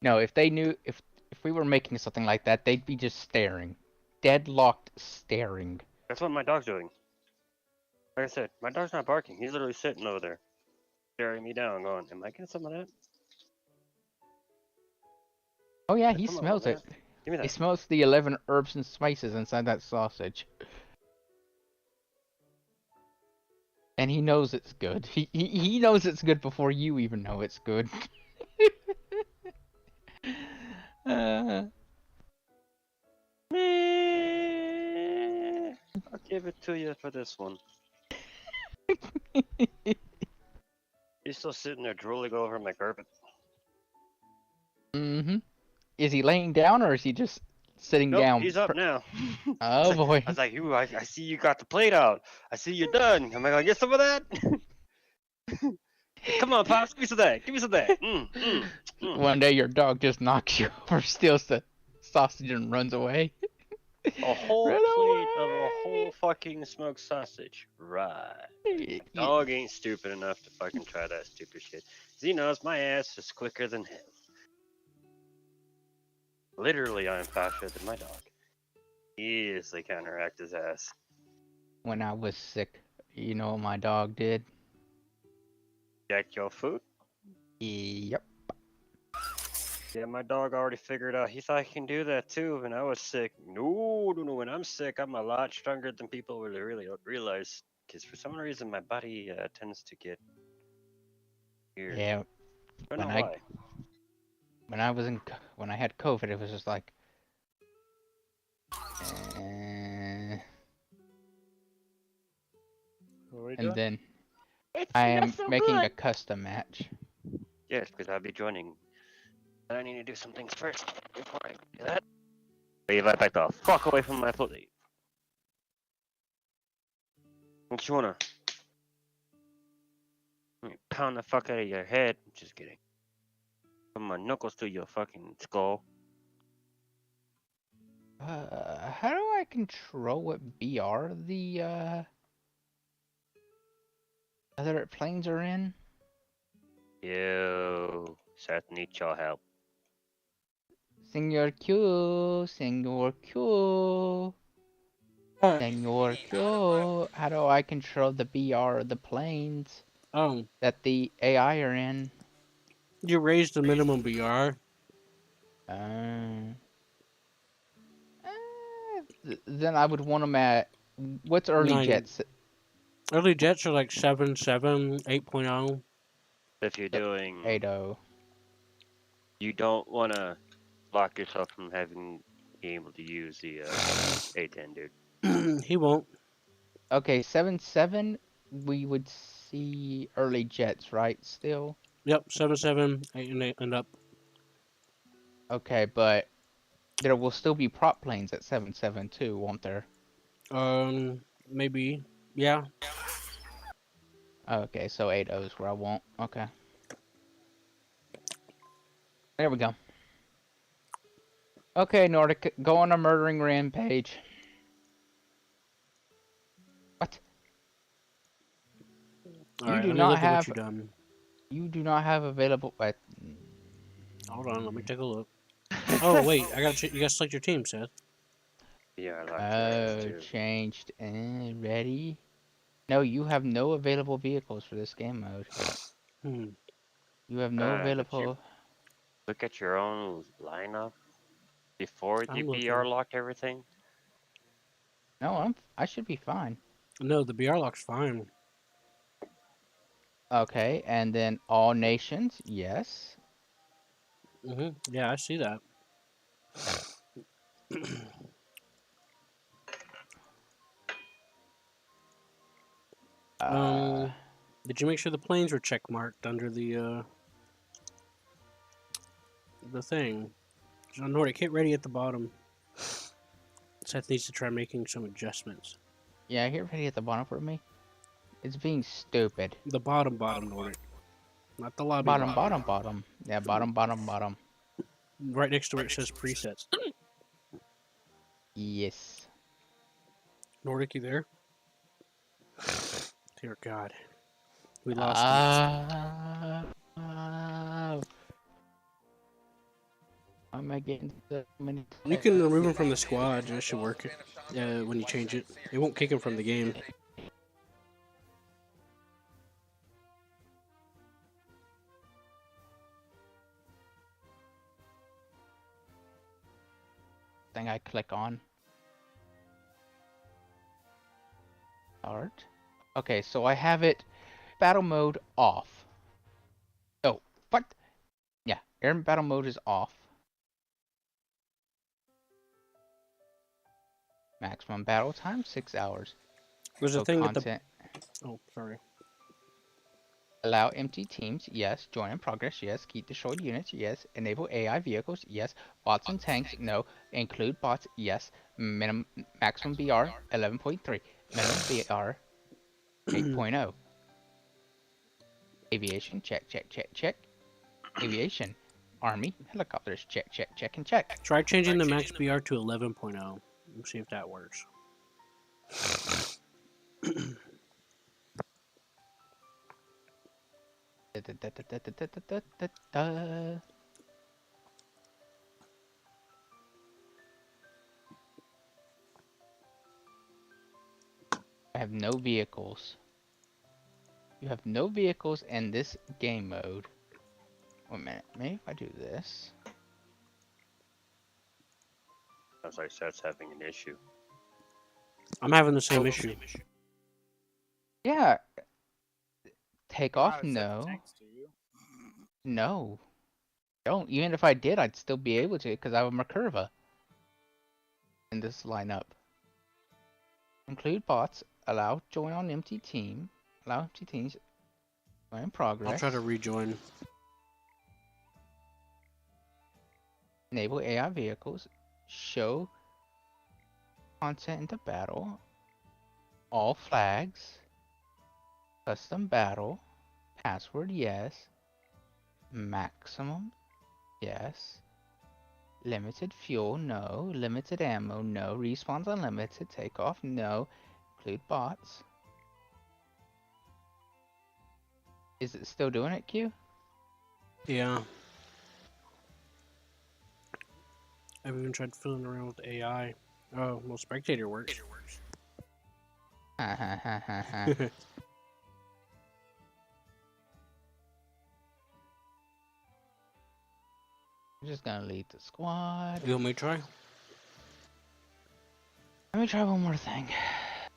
No, if they knew if we were making something like that, they'd be just staring, deadlocked staring. That's what my dog's doing. Like I said, my dog's not barking. He's literally sitting over there, staring me down, going, "Am I getting some of that? Oh yeah, Like, he come on, smells man. it. Give me He that." smells the 11 herbs and spices inside that sausage. And he knows it's good. He knows it's good before you even know it's good. uh, Meh. I'll give it to you for this one. He's still sitting there drooling over my carpet. mm-hmm. Is he laying down or is he just sitting Nope, down? he's up now. Oh boy. I was like, "Ooh, I see you got the plate out. I see you're done. Am I gonna get some of that?" Come on, Pops, give me some of that. Give me some of that. One day your dog just knocks you over, steals the sausage, and runs away. A whole Run plate of a away! whole fucking smoked sausage. Right. Y- Dog ain't stupid enough to fucking try that stupid shit. 'Cause he knows my ass is quicker than him. Literally, I'm faster than my dog. Easily counteract his ass. When I was sick, you know what my dog did? Jack your food? Yep. Yeah, my dog already figured out. He thought he can do that too when I was sick. No, no, no. When I'm sick, I'm a lot stronger than people really realize. Because for some reason, my body tends to get weird. Yeah. I don't When know I why. when I was in when I had COVID, it was just like, eh. What are we And doing? then It's I not am so making a good. custom match. Yes, because I'll be joining. But I need to do some things first before I do that. Leave that back the fuck away from my plate. What you wanna? Pound the fuck out of your head. Just kidding. Put my knuckles through your fucking skull. How do I control what BR the other planes are in? Yo, Seth needs your help. Senor Q, Senor Q, Senor Q. How do I control the BR of the planes Oh, that the AI are in? you raised the minimum BR. Uh, then I would want them at what's early 9. jets? Early jets are like 7.7, 8.0. If you're doing, 80. you don't want to block yourself from having being able to use the A10, dude. He won't. Okay, 7.7. We would see early jets, right? Still. Yep, 7.7, 8 and 8 and up. Okay, but there will still be prop planes at 7.7 too, won't there? Maybe. Yeah. Okay, so 80 is where I want. Okay. There we go. Okay, Nordic, go on a murdering rampage. What? All You right. do Let me not look at what have. you done. You do not have available. Hold on. Let me take a look. Oh wait, I got you gotta select your team, Seth. Yeah, I locked your ass Oh, too. changed. Ready? No, you have no available vehicles for this game mode. Hmm. You have no Did you available. look at your own lineup before the I'm BR looking. locked everything? No, I should be fine. No, the BR lock's fine. Okay, and then all nations, yes. Yeah, I see that. Uh, Did you make sure the planes were check marked under the thing? So Nordic, hit ready at the bottom. Seth needs to try making some adjustments. yeah, here, ready at the bottom for me. It's being stupid. The bottom Nordic, not the lobby Bottom, bottom. bottom, bottom. Yeah, bottom, bottom, bottom. Right next to where it says presets. Yes. Nordic, you there? Dear God, we lost him. Ah. Why am I getting so many? You can remove him from the squad. That should work. When you change it, it won't kick him from the game. Thing I click on. Start. Okay, so I have it battle mode off. Oh, what? Yeah, air battle mode is off. Maximum battle time 6 hours. There's a So thing at the. content. Oh, sorry. Allow empty teams, yes. Join in progress, yes. Keep destroyed units, yes. Enable AI vehicles, yes. Bots and tanks, no. Include bots, yes. Maximum BR 11.3. Minimum BR 8.0. Aviation, check, check, check, check. Aviation. Army, helicopters, check, check, check, and check. Try changing the max BR to 11.0 and see if that works. I have no vehicles. You have no vehicles in this game mode. Wait a minute, maybe if I do this. Sounds like Seth's having an issue. I'm having the same issue. Yeah. Take You don't off, have a set of no. tanks, do you? No. Don't. Even if I did, I'd still be able to because I have a Merkava in this lineup. Include bots. Allow join on empty team. Allow empty teams. Join in progress. I'll try to rejoin. Enable AI vehicles. Show content into battle. All flags. Custom battle. Password, yes. Maximum, yes. Limited fuel, no. Limited ammo, no. Respawns unlimited. Takeoff, no. Include bots. Is it still doing it, Q? Yeah. I've even tried fiddling around with AI. Oh, well, spectator works. Ha ha ha ha ha. I'm just gonna lead the squad. You want me to try? Let me try one more thing.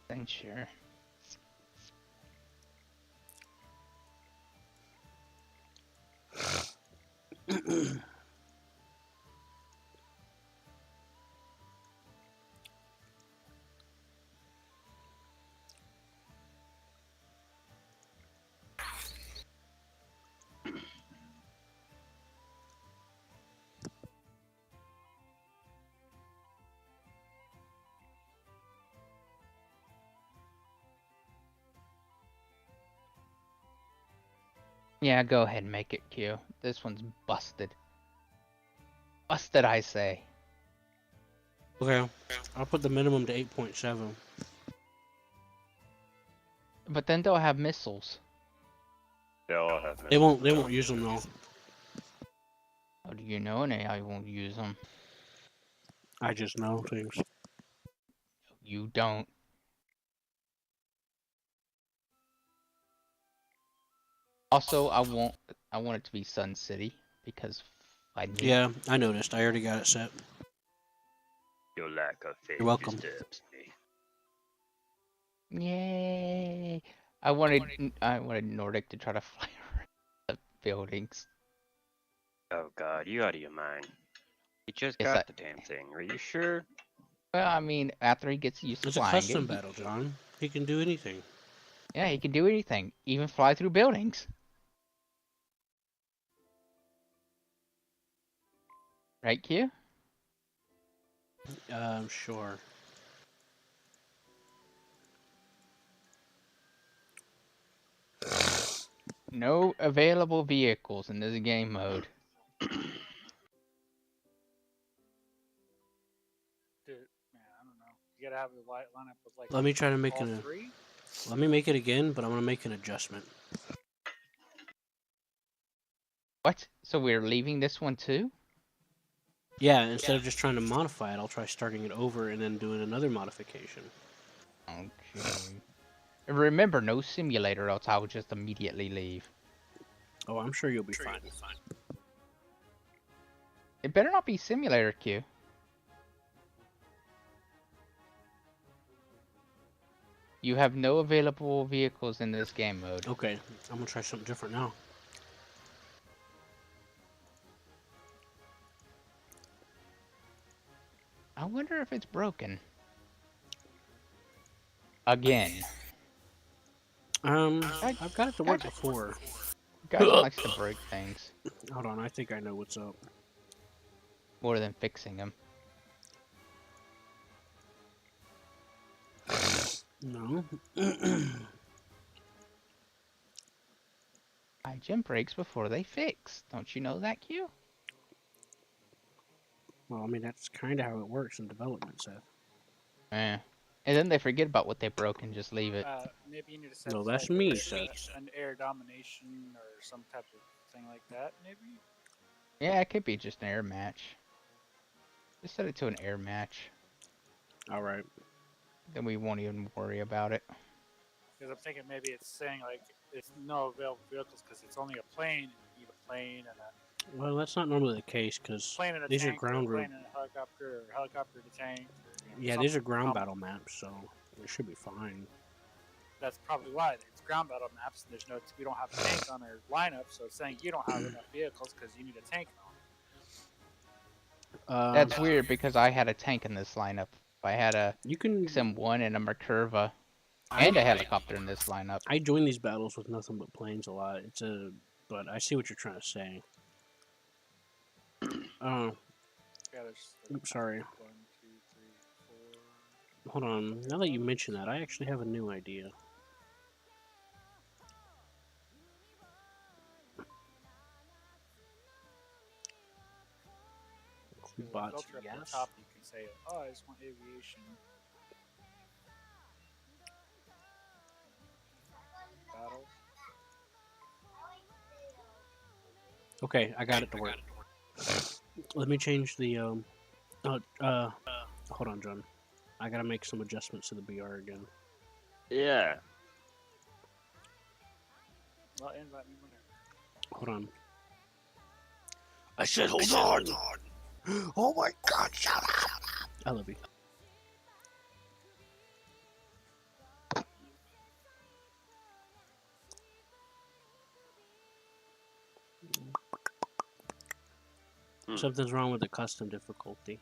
Then sure. Yeah, go ahead and make it, Q. This one's busted. Busted, I say. Okay. I'll put the minimum to 8.7. But then they'll have missiles. They all have They won't use them though. How do you know an AI won't use them? I just know things. You don't. Also, I want it to be Sun City because I need. Yeah, I noticed. I already got it set. Your lack of faith You're welcome. disturbs me. Yay! I wanted Nordic to try to fly around the buildings. Oh god, you out of your mind. You just Yes, got the damn thing. Are you sure? Well, I mean, after he gets used to It's a flying custom it, battle, John. He can do anything. yeah, he can do anything, even fly through buildings. Right, Q? Sure. No available vehicles in this game mode. Dude, man, I don't know. You gotta have a lineup with like Let me try to make all it. three. Let me make it again, but I'm gonna make an adjustment. What? So we're leaving this one too? Yeah, instead of just trying to modify it, I'll try starting it over and then doing another modification. Okay. Remember, no simulator, else I will just immediately leave. Oh, I'm sure you'll be fine. It better not be simulator Q. You have no available vehicles in this game mode. Okay, I'm gonna try something different now. I wonder if it's broken. Again. I've got it to work before. Guyton likes to break things Hold on, I think I know what's up. more than fixing them. No. I gym brakes before they fix. Don't you know that, Q? Well, I mean, that's kind of how it works in development, Seth. Eh. And then they forget about what they broke and just leave it. Maybe you need to set No, like that's me, Seth. an air domination or some type of thing like that. Maybe. Yeah, it could be just an air match. Just set it to an air match. Alright. Then we won't even worry about it. Because I'm thinking maybe it's saying like it's no available vehicles because it's only a plane. And you need a plane and a Well, that's not normally the case, because plane and a these are tank, or a ground plane route. and a helicopter, or helicopter to tank. Or, Yeah, these are something ground common. battle maps, so it should be fine. That's probably why it's ground battle maps. And there's no, we don't have a tank on our lineup, so it's saying you don't have enough vehicles because you need a tank on. That's weird because I had a tank in this lineup. I had a You can. XM1 and a Merkava and a helicopter in this lineup. I join these battles with nothing but planes a lot. But I see what you're trying to say. Yeah, there's Oops, sorry. 1, 2, 3, 4. Hold on. Now that you mention that, I actually have a new idea. There's a Bots, filter up yes. the top. You can say, "Oh, I just want aviation." Battles. Okay, I got it to work. Let me change the hold on, John. I gotta make some adjustments to the BR again. Yeah. Well, invite me whenever. Hold on. I said, hold on. Oh my God! Shut up! I love you. Something's wrong with the custom difficulty.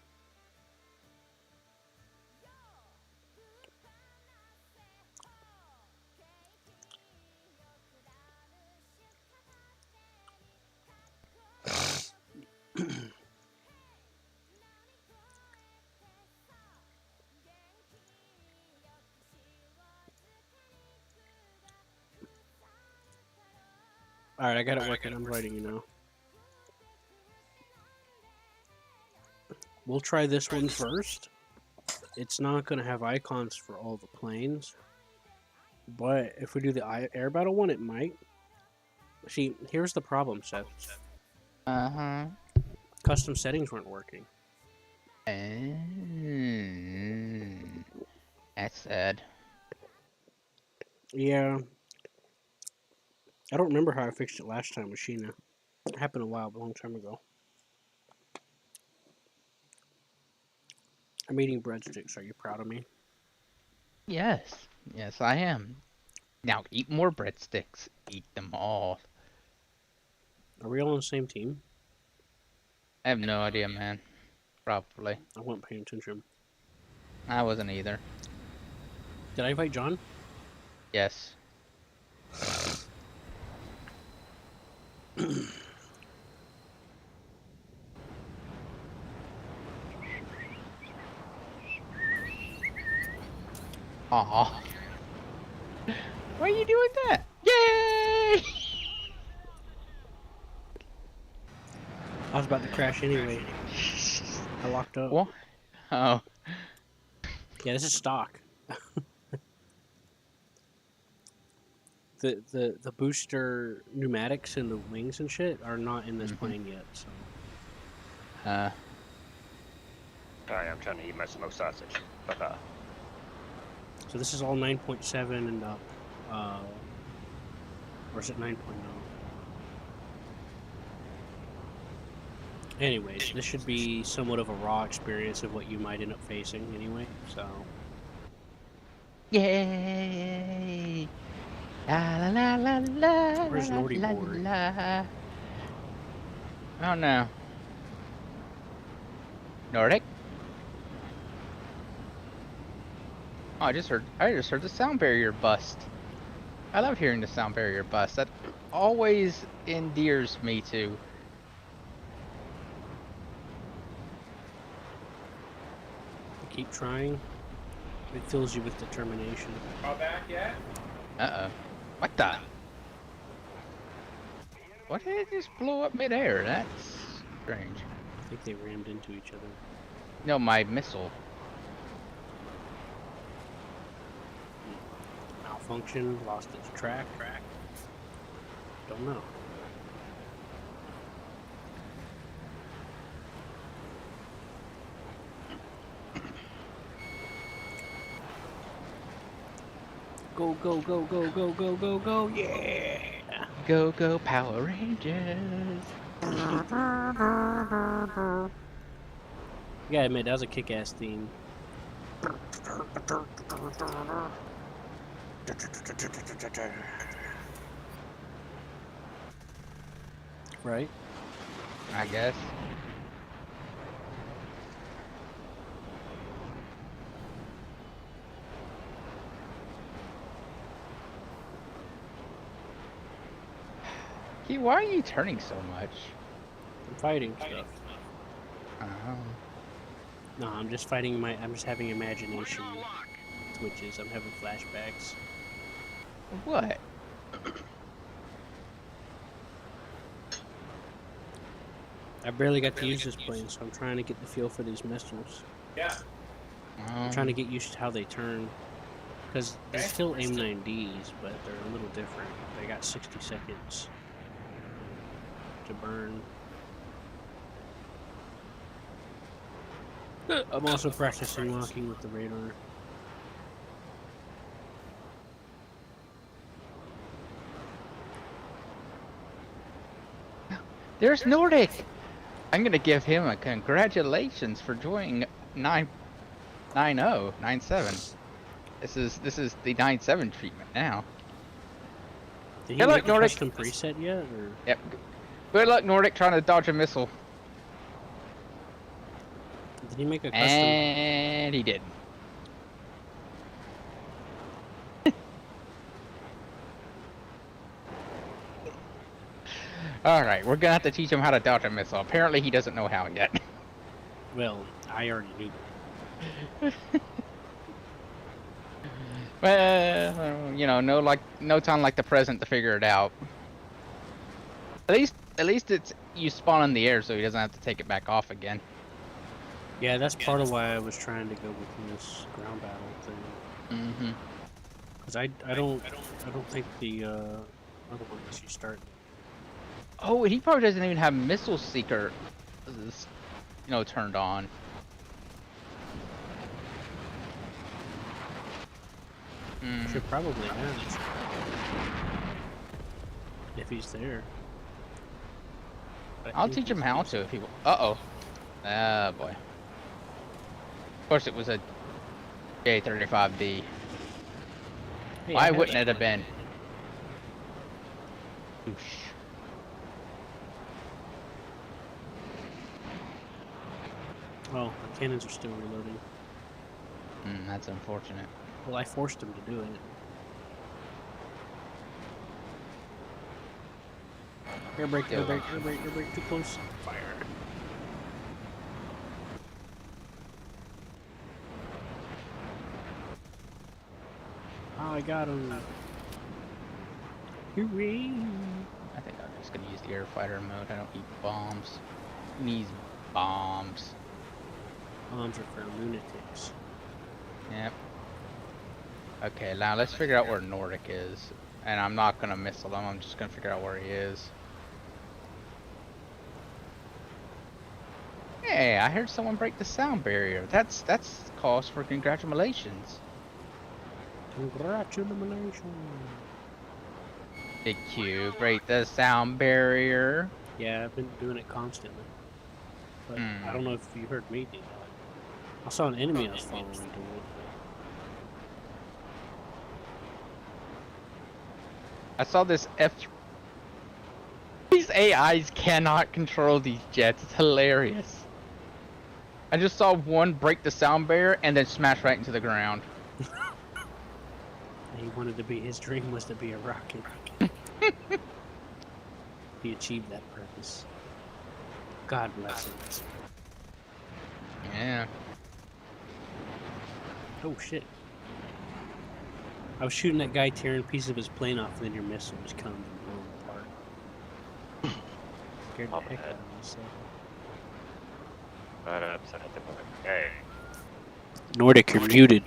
Alright, I got it working. I'm writing you now. We'll try this one first. It's not going to have icons for all the planes. But if we do the air battle one, it might. See, here's the problem, Seth. Uh-huh. Custom settings weren't working. That's sad. Yeah. I don't remember how I fixed it last time with Sheena. It happened a long time ago. I'm eating breadsticks. Are you proud of me? Yes. Yes, I am. Now eat more breadsticks. Eat them all. Are we all on the same team? I have no idea, man. Probably. I wasn't paying attention. I wasn't either. Did I invite John? Yes. Aw. Why are you doing that? Yay! I was about to crash anyway. I locked up. What? Oh. Yeah, this is stock. The booster pneumatics and the wings and shit are not in this plane yet. So Sorry, I'm trying to eat my smoked sausage. So this is all 9.7 and up. Or is it 9.0? Anyways, this should be somewhat of a raw experience of what you might end up facing anyway, so... Yay! La la la la la Where's la Nordy la board? la. Oh no. Nordic? Oh, I just heard the sound barrier bust. I love hearing the sound barrier bust. That always endears me to. Keep trying. It fills you with determination. All back yet? Uh-oh. What the? What did it just blow up midair? That's strange. I think they rammed into each other. No, my missile. Malfunction, lost its track. Don't know. Go, go, go, go, go, go, go, go, yeah! Go, go, Power Rangers. Yeah, I admit, that was a kick-ass theme. Right? I guess. Key, why are you turning so much? I'm fighting stuff. Oh. No, I'm just fighting I'm just having imagination twitches. I'm having flashbacks. What? I barely got to use this plane, so I'm trying to get the feel for these missiles. Yeah. I'm trying to get used to how they turn. Because they're still AIM-9Ds, but they're a little different. They got 60 seconds to burn. I'm also practicing locking with the radar. There's Nordic! I'm gonna give him a congratulations for joining 9-7. This is the 9-7 treatment now. Did he Good luck, make a Nordic. custom preset yet? Or? Yep. Good luck, Nordic, trying to dodge a missile. Did he make a custom? And he did. Alright, we're gonna have to teach him how to dodge a missile. Apparently he doesn't know how yet. Well, I already knew. Well, you know, no time like the present to figure it out. At least it's you spawn in the air so he doesn't have to take it back off again. Yeah, that's part of why I was trying to go with this ground battle thing. Mm-hmm. Because I don't think the other one lets you start. Oh, he probably doesn't even have missile seeker, turned on. Should probably have. If he's there. But I I'll think teach him he's how using- to if he. Uh-oh. Ah, boy. Of course, it was a J35D. Hey, Why I wouldn't it have been? Oosh. Oh, the cannons are still reloading. That's unfortunate. Well, I forced him to do it. Air brake, air brake, air brake, air brake, too close. Fire. Oh, I got him. Hooray! I think I'm just gonna use the air fighter mode. I don't need bombs. Who needs bombs? Bombs are for lunatics. Yep. Okay, now let's figure out where Nordic is. And I'm not gonna missile him, I'm just gonna figure out where he is. Hey, I heard someone break the sound barrier. That's cause for congratulations. Congratulations. Did you break the sound barrier? Yeah, I've been doing it constantly. But I Hmm. don't know if you heard me do that. I saw an enemy I was following do it. I saw this F. These AIs cannot control these jets. It's hilarious. I just saw one break the sound barrier and then smash right into the ground. He wanted to be, his dream was to be a rocket. He achieved that purpose. God bless him. Yeah. Oh shit. I was shooting that guy tearing pieces of his plane off, and then your missile just comes and blew him apart. Scared the Pop heck ahead. out of myself. Right upside the book. Hey. Nordic, you're muted.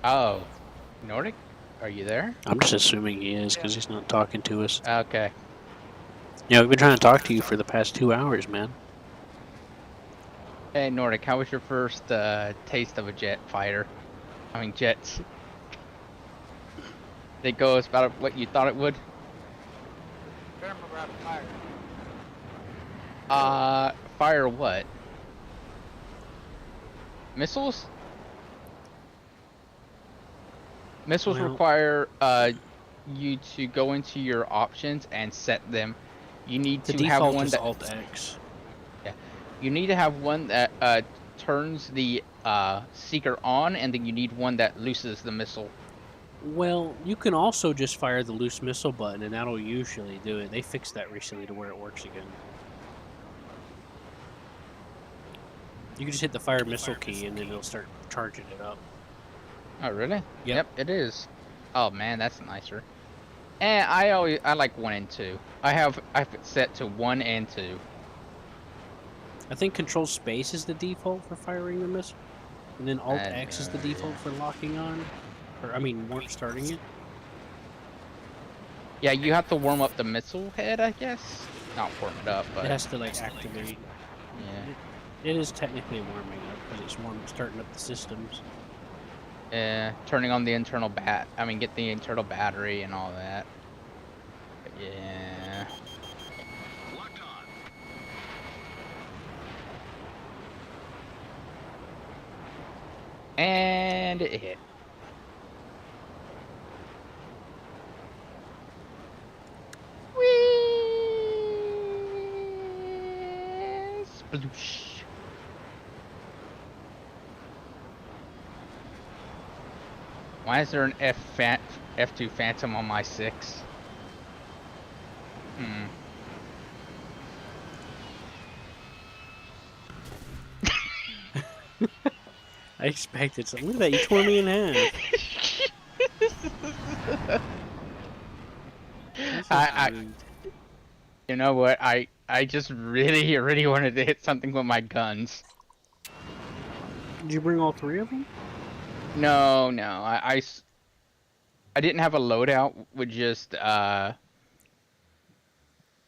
Oh. Nordic? Are you there? I'm just assuming he is because he's not talking to us. Okay. Yeah, we've been trying to talk to you for the past 2 hours, man. Hey, Nordic, how was your first taste of a jet fighter? I mean, jets. Did it go about what you thought it would? Better remember how to fire. Fire what? Missiles? Missiles Well- require you to go into your options and set them. You need The to have default one is that Alt X. you need to have one that turns the seeker on, and then you need one that looses the missile. Well, you can also just fire the loose missile button, and that'll usually do it. They fixed that recently to where it works again. You can just hit the fire missile key, and then it'll start charging it up. Oh, really? Yep. It is. Oh man, that's nicer. And I like 1 and 2. I've it set to 1 and 2. I think Control Space is the default for firing the missile, and then Alt X is the default for locking on, or I mean, starting it. Yeah, you have to warm up the missile head, I guess. Not warm it up, but It has to like activate. yeah. It is technically warming up because it's starting up the systems. Turning on the internal get the internal battery and all that. But yeah. And it hit. Whee! Sploosh. Why is there an F2 Phantom on my 6? Hmm. I expected something. Look at that! You tore me in half. That's I rude. you know what? I just really wanted to hit something with my guns. Did you bring all 3 of them? No, I didn't have a loadout with just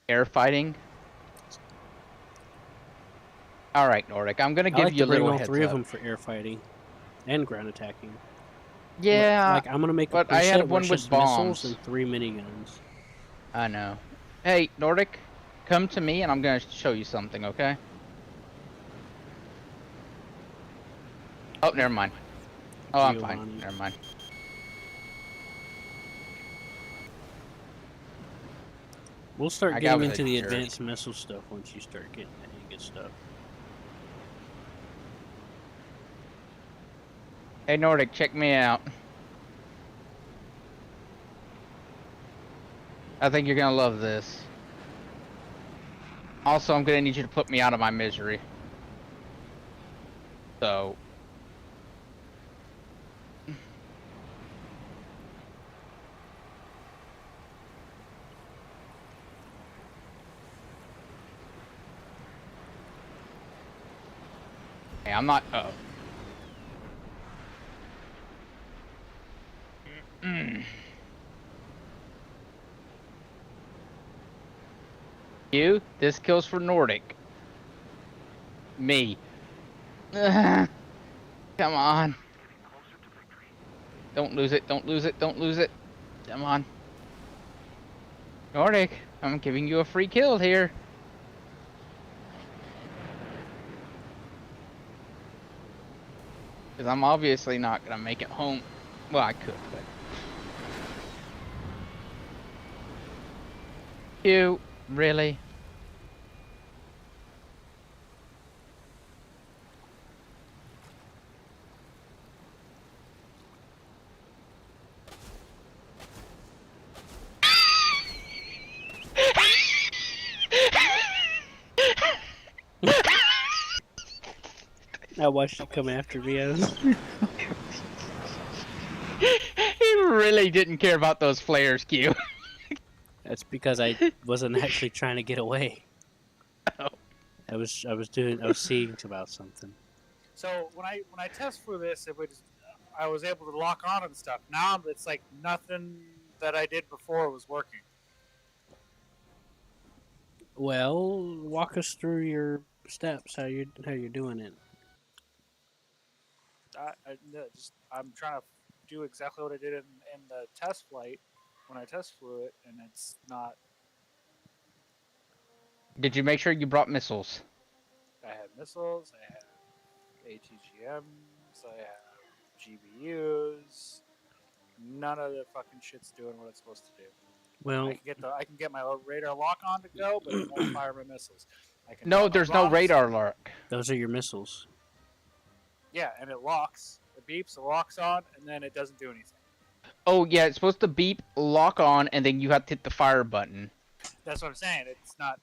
air fighting. All right, Nordic, I'm gonna I give like you to a bring little all heads 3 of up. them for air fighting and ground attacking. Yeah, Like I'm gonna make a but I had preset where one it's with just missiles bombs. and 3 miniguns. I know. Hey, Nordic, come to me and I'm gonna show you something, okay? Oh, never mind. Oh, I'm fine. Giovanni. Never mind. We'll start I getting got into with the a jerk. advanced missile stuff once you start getting the hang of stuff. Hey, Nordic, check me out. I think you're gonna love this. Also, I'm gonna need you to put me out of my misery. So. Hey, I'm not. Oh. You, this kills for Nordic. Me. Come on. Don't lose it, don't lose it, don't lose it. Come on. Nordic, I'm giving you a free kill here. Because I'm obviously not going to make it home. Well, I could, but... You, really? I watched you come after me. He really didn't care about those flares, Q. That's because I wasn't actually trying to get away. Oh. I was seeing about something. So when I test for this, I was able to lock on and stuff. Now it's like nothing that I did before was working. Well, walk us through your steps. How you're doing it. I'm trying to do exactly what I did in the test flight when I test flew it, and it's not. Did you make sure you brought missiles? I had missiles, I have ATGMs, I have GBUs. None of the fucking shit's doing what it's supposed to do. Well, I can get my radar lock on to go, but it won't fire my missiles. I can No, drop my there's no bombs. radar lock. those are your missiles. Yeah, and it locks. It beeps, it locks on, and then it doesn't do anything. Oh, yeah, it's supposed to beep, lock on, and then you have to hit the fire button. That's what I'm saying. It's not.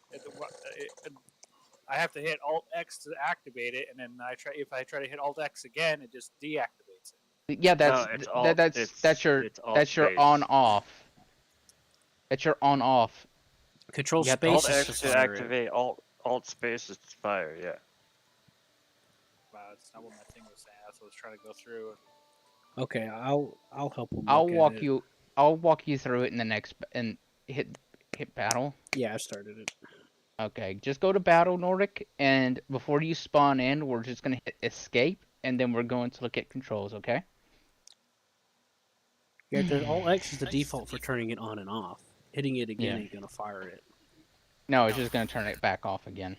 I have to hit Alt X to activate it, and then if I try to hit Alt X again, it just deactivates it. Yeah, that's No, it's that's your on off. That's your on off. Control You have to space Alt is X to to fire it. activate. Alt space is to fire. Yeah. Wow, that's not what my thing was saying. That's what I was trying to go through. Okay, I'll help him. I'll look at walk it. you. I'll walk you through it in the next and hit battle. Yeah, I started it. Okay, just go to battle, Nordic, and before you spawn in, we're just gonna hit escape, and then we're going to look at controls. Okay? Yeah, the Alt X is the default for turning it on and off. Hitting it again Yeah. ain't gonna fire it. No, it's just gonna turn it back off again.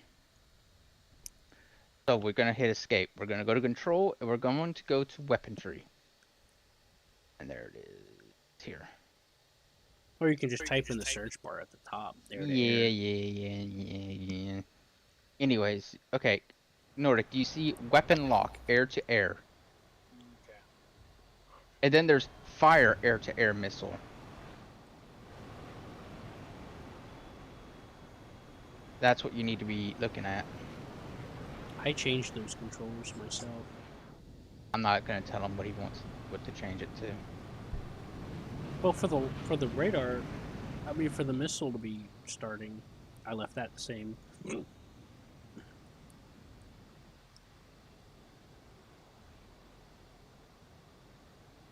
So we're gonna hit escape. We're gonna go to control, and we're going to go to weaponry. And there it is. Here. Or you can just type in the search bar at the top. There it Yeah, is. yeah. Anyways, okay. Nordic, do you see weapon lock, air to air? Okay. And then there's fire, air to air missile. That's what you need to be looking at. I changed those controls myself. I'm not gonna tell him what he wants, what to change it to. Well, for the radar, I mean for the missile to be starting, I left that the same.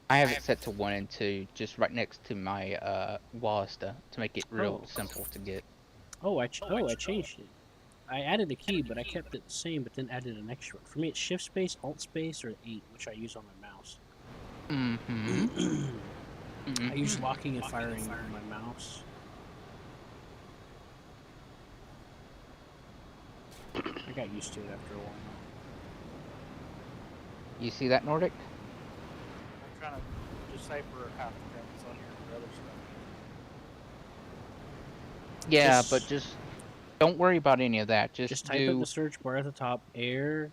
I have it set to 1 and 2, just right next to my WASD to make it real Oh. simple to get. I changed it. I added a key, but I kept it the same, but then added an extra. For me, it's Shift Space, Alt Space, or 8, which I use on my mouse. I use locking and firing on my mouse. I got used to it after a while. You see that, Nordic? I'm trying to decipher half the things on here for other stuff. Yeah, Just- but just don't worry about any of that. Just type in the search bar at the top, air Yeah,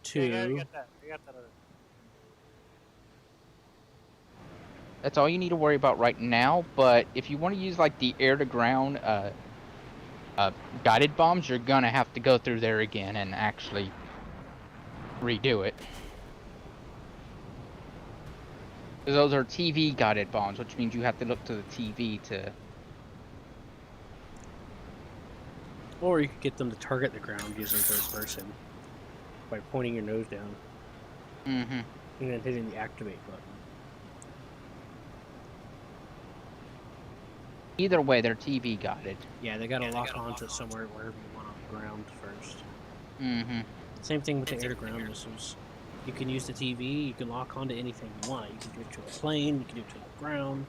2. I got that. I got that. That's all you need to worry about right now. But if you want to use like the air to ground guided bombs, you're gonna have to go through there again and actually redo it. 'Cause those are TV guided bombs, which means you have to look to the TV to. Or you could get them to target the ground using third person by pointing your nose down Mm-hmm. and then hitting the activate button. Either way, they're TV guided. Yeah, they gotta lock onto it somewhere wherever you want on the ground first. Mm-hmm. Same thing with the air-to-ground missiles. You can use the TV. You can lock onto anything you want. You can do it to a plane. You can do it to the ground.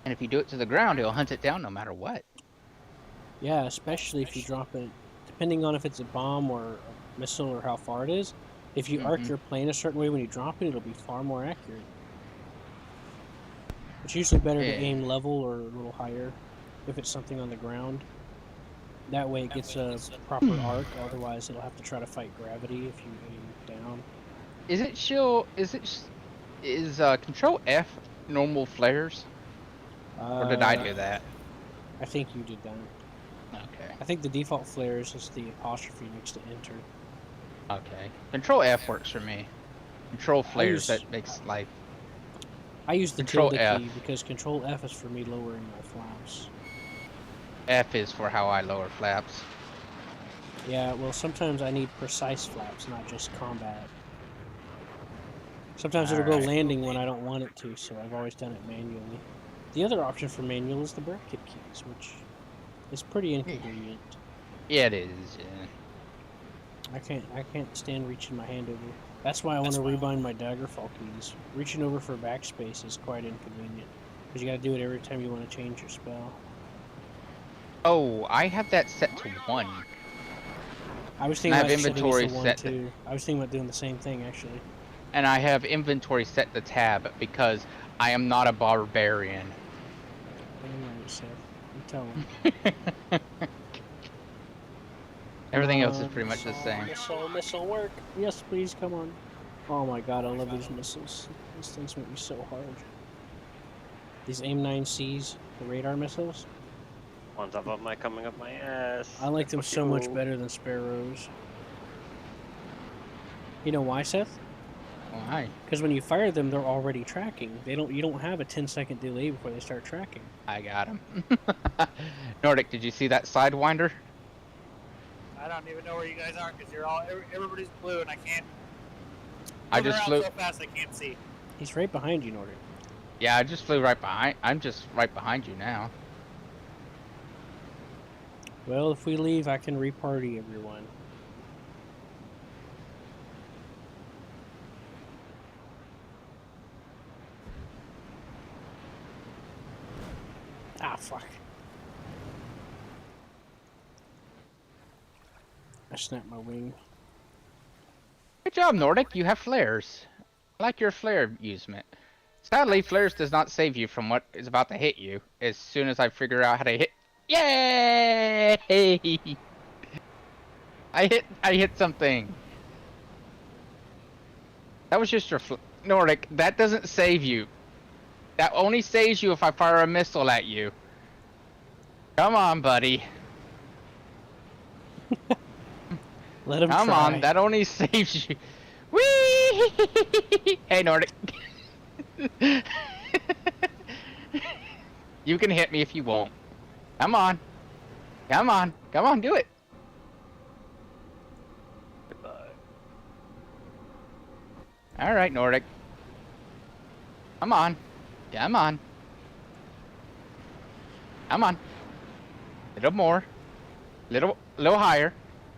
And if you do it to the ground, it'll hunt it down no matter what. Yeah, especially if you drop it, depending on if it's a bomb or a missile or how far it is. If you arc your plane a certain way when you drop it, it'll be far more accurate. It's usually better to aim level or a little higher if it's something on the ground. That way it gets a proper arc, otherwise it'll have to try to fight gravity if you aim down. Is Control F normal flares? Or did I do that? I think you did that. Okay. I think the default flare is just the apostrophe next to enter. Okay. Control F works for me. Control flares, that makes life. I use the Control tilde F. key because Control F is for me lowering my flaps. F is for how I lower flaps. Yeah, well, sometimes I need precise flaps, not just combat. Sometimes it'll go landing when I don't want it to, so I've always done it manually. The other option for manual is the bracket keys, which is pretty inconvenient. Yeah, it is. Yeah. I can't stand reaching my hand over. That's why I want to rebind my daggerfall keys. Reaching over for backspace is quite inconvenient, because you got to do it every time you want to change your spell. Oh, I have that set to 1. I was thinking about inventory setting it to 1 set too. I was thinking about doing the same thing actually. And I have inventory set to tab because I am not a barbarian. Alright, Seth. You tell him. Everything else is pretty much the same. Missile work. Yes, please, come on. Oh my god, I love these missiles. These things make me so hard. These AIM-9Cs, the radar missiles. One's above my coming up my ass. I like them so much better than Sparrows. You know why, Seth? Why? Because when you fire them, they're already tracking. You don't have a 10-second delay before they start tracking. I got him. Nordic, did you see that Sidewinder? I don't even know where you guys are because everybody's blue and I can't. I just flew so fast I can't see. He's right behind you, Nordic. Yeah, I just flew right behind. I'm just right behind you now. Well, if we leave, I can reparty everyone. Ah, fuck. I snapped my wing. Good job, Nordic. You have flares. I like your flare usement. Sadly, flares does not save you from what is about to hit you. As soon as I figure out how to hit. Yay! I hit something. That was just your Nordic. That doesn't save you. That only saves you if I fire a missile at you. Come on, buddy. Let him Come try. on, that only saves you. Whee! Hey, Nordic. You can hit me if you want. Come on. Come on. Come on, do it. Goodbye. Alright, Nordic. Come on. Come on. Come on. Little more. Little higher.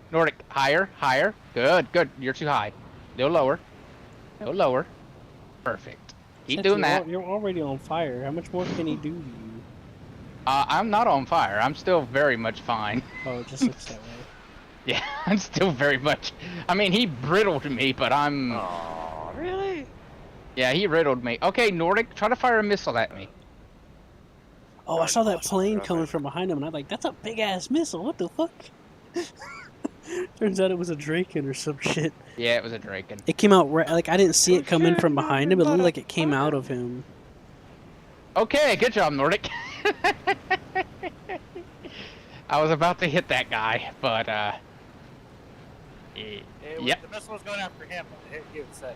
Nordic, higher, higher. Good, good. You're too high. Little lower. Little lower. Perfect. Keep doing that. You're already on fire. How much more can he do to you? I'm not on fire. I'm still very much fine. Oh, it just looks that way. Yeah, I'm still very much. I mean, he riddled me, but I'm. Oh, really? Yeah, he riddled me. Okay, Nordic, try to fire a missile at me. Oh, I saw that plane coming from behind him, and I'm like, that's a big-ass missile. What the fuck? Turns out it was a Draken or some shit. Yeah, it was a Draken. It came out right, like I didn't see it come in from behind him. It looked like it came out of him. Okay, good job, Nordic. I was about to hit that guy, but yep. The missile was going after him, but it hit you instead.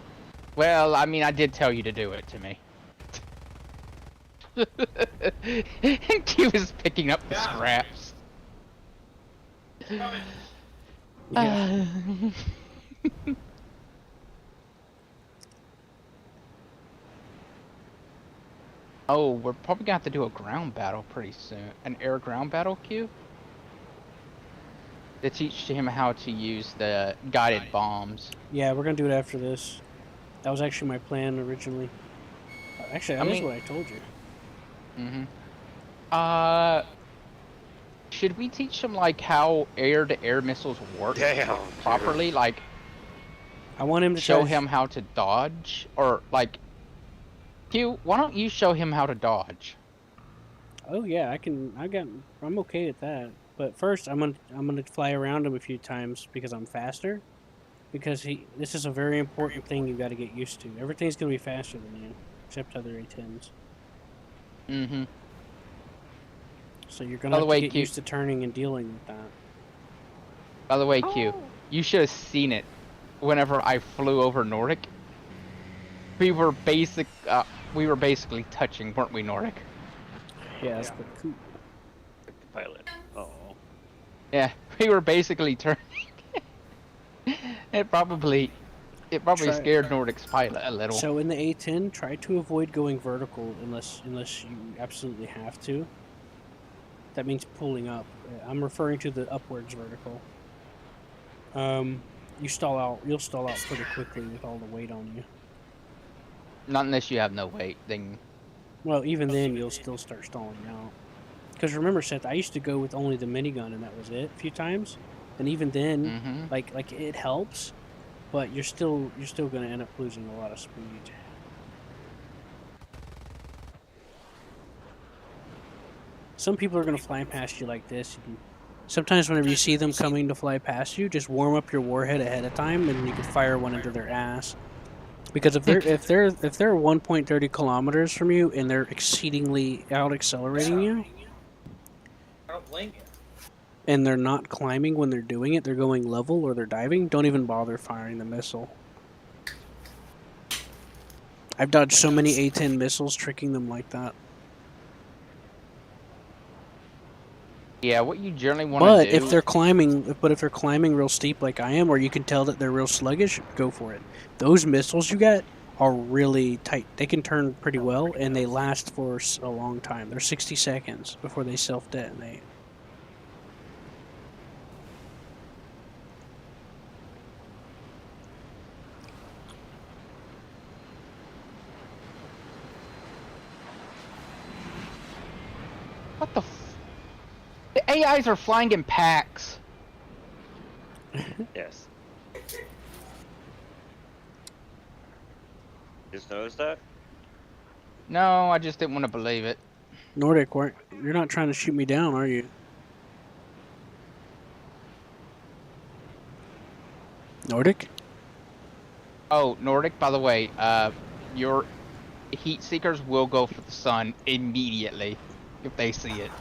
Well, I mean, I did tell you to do it to me. He was picking up the scraps. Yeah. Oh, we're probably gonna have to do a ground battle pretty soon. An air ground battle queue to teach him how to use the guided bombs. Yeah, we're gonna do it after this. That was actually my plan originally. Actually, I that is mean, what I told you. mm-hmm. Uh, should we teach him like how air-to-air missiles work Damn, properly? dude. Like, I want him to show try. him how to dodge, or like, Q, why don't you show him how to dodge? Oh yeah, I can. I'm okay at that. But first, I'm gonna fly around him a few times because I'm faster. Because this is a very important thing you got to get used to. Everything's gonna be faster than you, except other A10s. Mm-hmm. So you're gonna By the have to way, get Q, used to turning and dealing with that. by the way, Q, you should have seen it whenever I flew over Nordic. We were we were basically touching, weren't we, Nordic? Yeah, that's pretty cool. The pilot. Oh. Yeah, we were basically turning. It probably Try- scared Nordic's pilot a little. So in the A10, try to avoid going vertical unless you absolutely have to. That means pulling up. I'm referring to the upwards vertical. You'll stall out pretty quickly with all the weight on you. Not unless you have no weight, then. Well, even then, you'll still start stalling out. Because remember, Seth, I used to go with only the minigun and that was it a few times, and even then, Mm-hmm. like it helps, but you're still gonna end up losing a lot of speed. Some people are gonna fly past you like this. Sometimes whenever you see them coming to fly past you, just warm up your warhead ahead of time, and you can fire one into their ass. Because if they're 1.30 kilometers from you and they're exceedingly out accelerating you, I don't blame you. and they're not climbing when they're doing it, they're going level or they're diving, don't even bother firing the missile. I've dodged so many A10 missiles tricking them like that. Yeah, what you generally want to do. But if they're climbing real steep like I am, or you can tell that they're real sluggish, go for it. Those missiles you get are really tight. They can turn pretty well, and they last for a long time. They're 60 seconds before they self-detonate. What the? The AIs are flying in packs. Yes. Just noticed that? No, I just didn't want to believe it. Nordic, you're not trying to shoot me down, are you? Nordic? Oh, Nordic, by the way, your heat seekers will go for the sun immediately if they see it.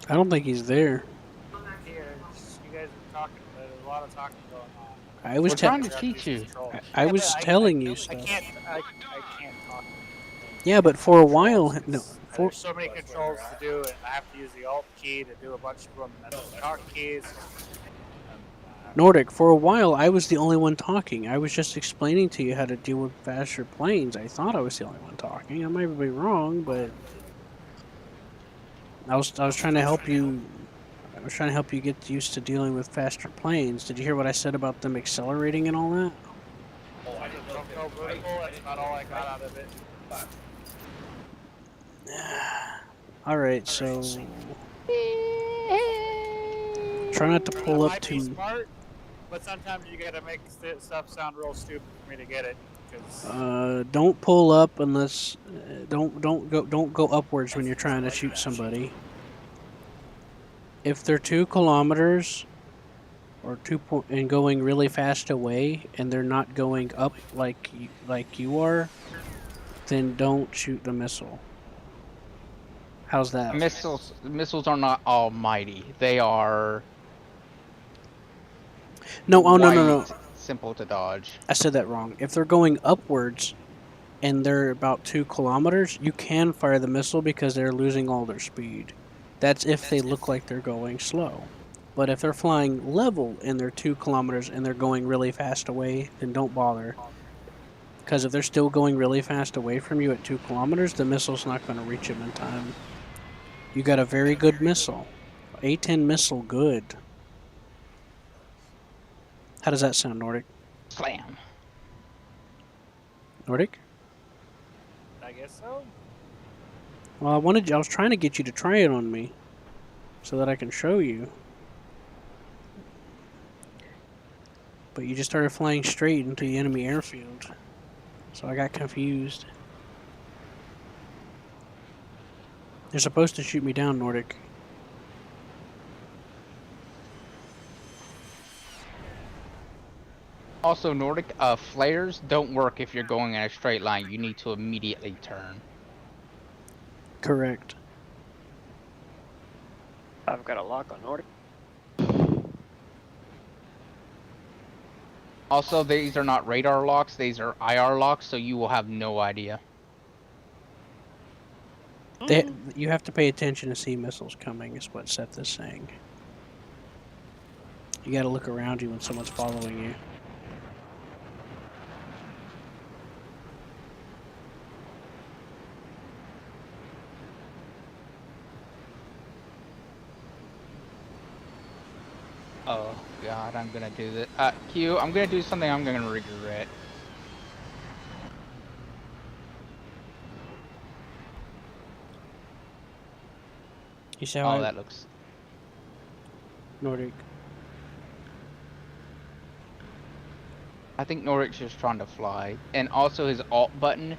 I don't think he's there. Here, you guys are talking. There's a lot of talking going on. I was We're trying to teach you. I was telling you I stuff. can't talk. Yeah, but for a while, no. There's so many controls to do, and I have to use the Alt key to do a bunch of them, and then the talk keys. Nordic, for a while, I was the only one talking. I was just explaining to you how to deal with faster planes. I thought I was the only one talking. I might be wrong, but I was trying to help you. I was trying to help you get used to dealing with faster planes. Did you hear what I said about them accelerating and all that? I just don't go vertical. That's not all I got out of it. All right, so try not to pull up might be too. smart, but sometimes you gotta make stuff sound real stupid for me to get it. Cause Don't pull up unless don't go upwards when you're trying to shoot somebody. If they're 2 kilometers or and going really fast away, and they're not going up like you are, then don't shoot the missile. How's that? Missiles are not almighty. They are. No, oh no. Simple to dodge. I said that wrong. If they're going upwards and they're about 2 kilometers, you can fire the missile because they're losing all their speed. That's if they look like they're going slow. But if they're flying level and they're 2 kilometers and they're going really fast away, then don't bother. Because if they're still going really fast away from you at 2 kilometers, the missile's not going to reach them in time. You got a very good missile. A-10 missile, good. How does that sound, Nordic? Slam. Nordic? I guess so. Well, I was trying to get you to try it on me, so that I can show you. But you just started flying straight into the enemy airfield, so I got confused. They're supposed to shoot me down, Nordic. Also, Nordic, flares don't work if you're going in a straight line. You need to immediately turn. Correct. I've got a lock on Nordic. Also, these are not radar locks, these are IR locks, so you will have no idea. You have to pay attention to see missiles coming, is what Seth is saying. You gotta look around you when someone's following you. Oh god, I'm gonna do this. Q, I'm gonna do something I'm gonna regret. You see how Oh, that looks... Nordic. I think Nordic's just trying to fly. And also his alt button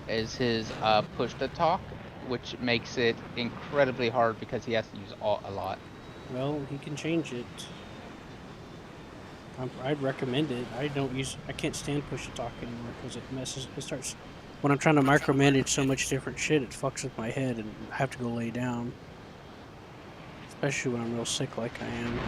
is his push to talk, which makes it incredibly hard because he has to use alt a lot. Well, he can change it. I'd recommend it. I can't stand push to talk anymore because it starts. When I'm trying to micromanage so much different shit, it fucks with my head and I have to go lay down. Especially when I'm real sick like I am.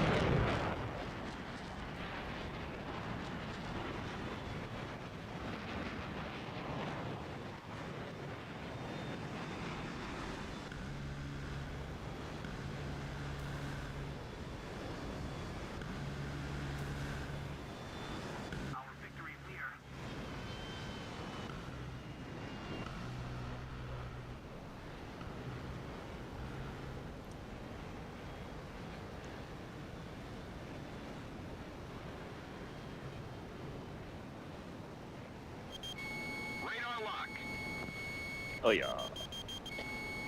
Oh yeah.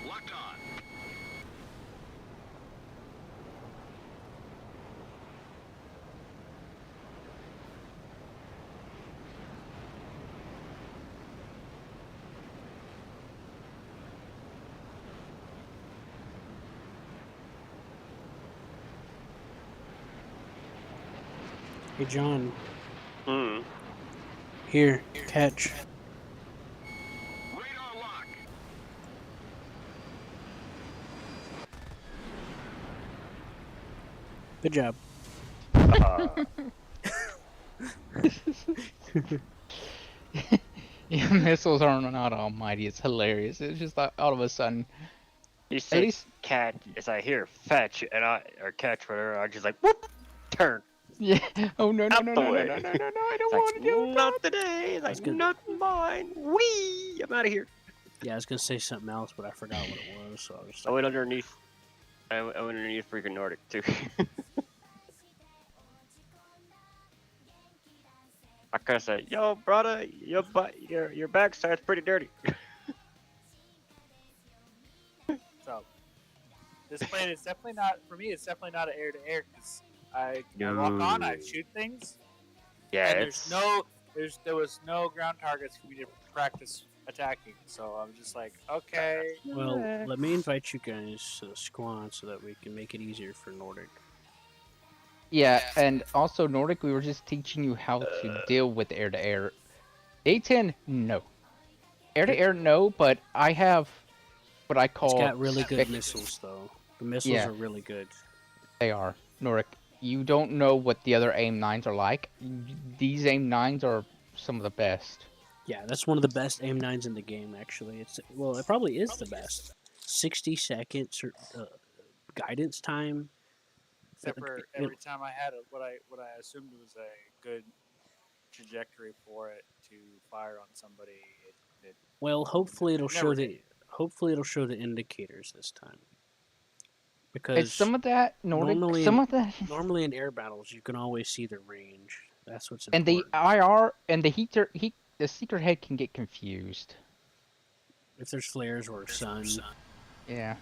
Locked on. Hey John, Hmm. here, catch. Radar lock. Good job. Yeah, missiles are not almighty. It's hilarious. It's just like all of a sudden. He At said least, catch as I hear fetch or catch whatever. I just like whoop, turn yeah. Oh no no out no the no no way. no no no no! I don't It's want to do like not today. It's That's like good. not mine. Wee! I'm out of here. Yeah, I was gonna say something else, but I forgot what it was, so I was I went underneath. I went underneath freaking Nordic too. I could have said, "Yo, brother, your backside's pretty dirty." So this plane is definitely not for me. It's definitely not an air to air because I walk on, I No. shoot things, Yeah, and it's there was no ground targets for me to practice attacking. So I'm just like, okay. Well, let me invite you guys to the squad so that we can make it easier for Nordic. Yeah, and also Nordic, we were just teaching you how to deal with air to air. A10, no. Air to air, no. But I have what I It's call got really good spec- missiles, though. The missiles Yeah. are really good. They are. Nordic, you don't know what the other AIM-9s are like. These AIM-9s are some of the best. Yeah, that's one of the best AIM-9s in the game, actually. It probably is the best. 60 seconds guidance time. Except Like, for every time I had what I assumed was a good trajectory for it to fire on somebody, it well, hopefully it'll never show did. the indicators this time. It's Because some of that Nordic, normally some in, of that, normally in air battles you can always see the range. That's what's and the important. IR and the seeker head can get confused. If there's flares or sun, Yeah.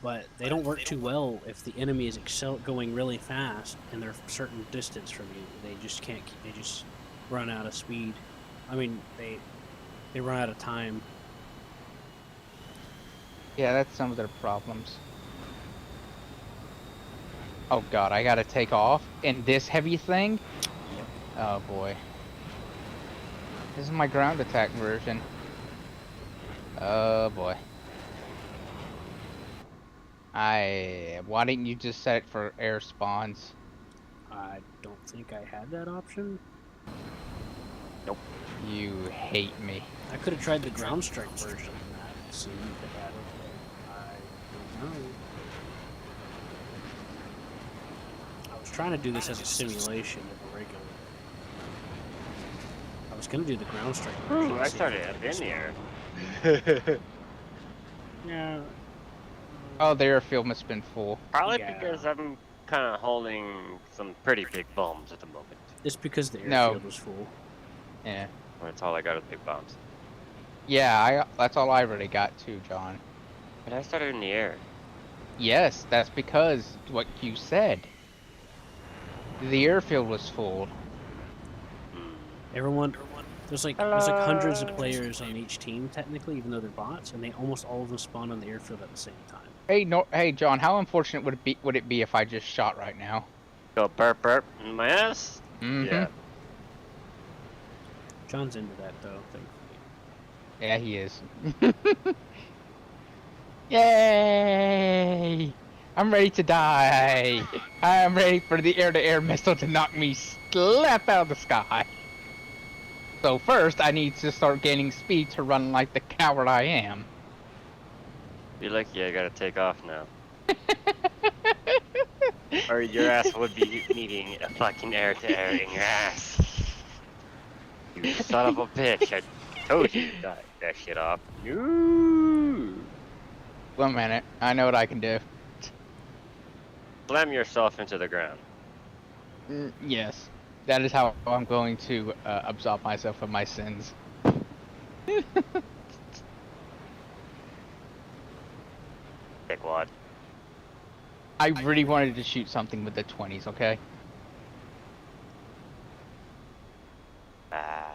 but they don't work too well if the enemy is going really fast and they're a certain distance from you. They just can't. They just run out of speed. I mean, they run out of time. Yeah, that's some of their problems. Oh god, I gotta take off in this heavy thing? Oh boy. This is my ground attack version. Oh boy. Why didn't you just set it for air spawns? I don't think I had that option. You hate me. I could have tried the ground strike version of that and see if it had it. I don't know. I was trying to do this as a simulation of a regular. I was gonna do the ground strike version. Ooh, and I see if started it up had in this the air. Yeah. Oh, the airfield must have been full. Probably Yeah. because I'm kind of holding some pretty big bombs at the moment. It's because the No. airfield was full. Yeah. Well, that's all I got is big bombs. Yeah, that's all I really got too, John. But I started in the air. Yes, that's because what you said. The airfield was full. Everyone, there's like hundreds of players on each team technically, even though they're bots, and they almost all of them spawn on the airfield at the same time. Hey, no, hey, John. How unfortunate would it be if I just shot right now? Go burp burp in my ass. Mm-hmm. Yeah. John's into that though, thankfully. Yeah, he is. Yay! I'm ready to die. I'm ready for the air-to-air missile to knock me slap out of the sky. So first, I need to start gaining speed to run like the coward I am. Be lucky I gotta take off now. Or your ass would be needing a fucking air-to-air in your ass. You son of a bitch. I told you to cut that shit off. No. 1 minute. I know what I can do. Slam yourself into the ground. Yes. That is how I'm going to absolve myself of my sins. Take what? I really wanted to shoot something with the 20s, okay? Ah.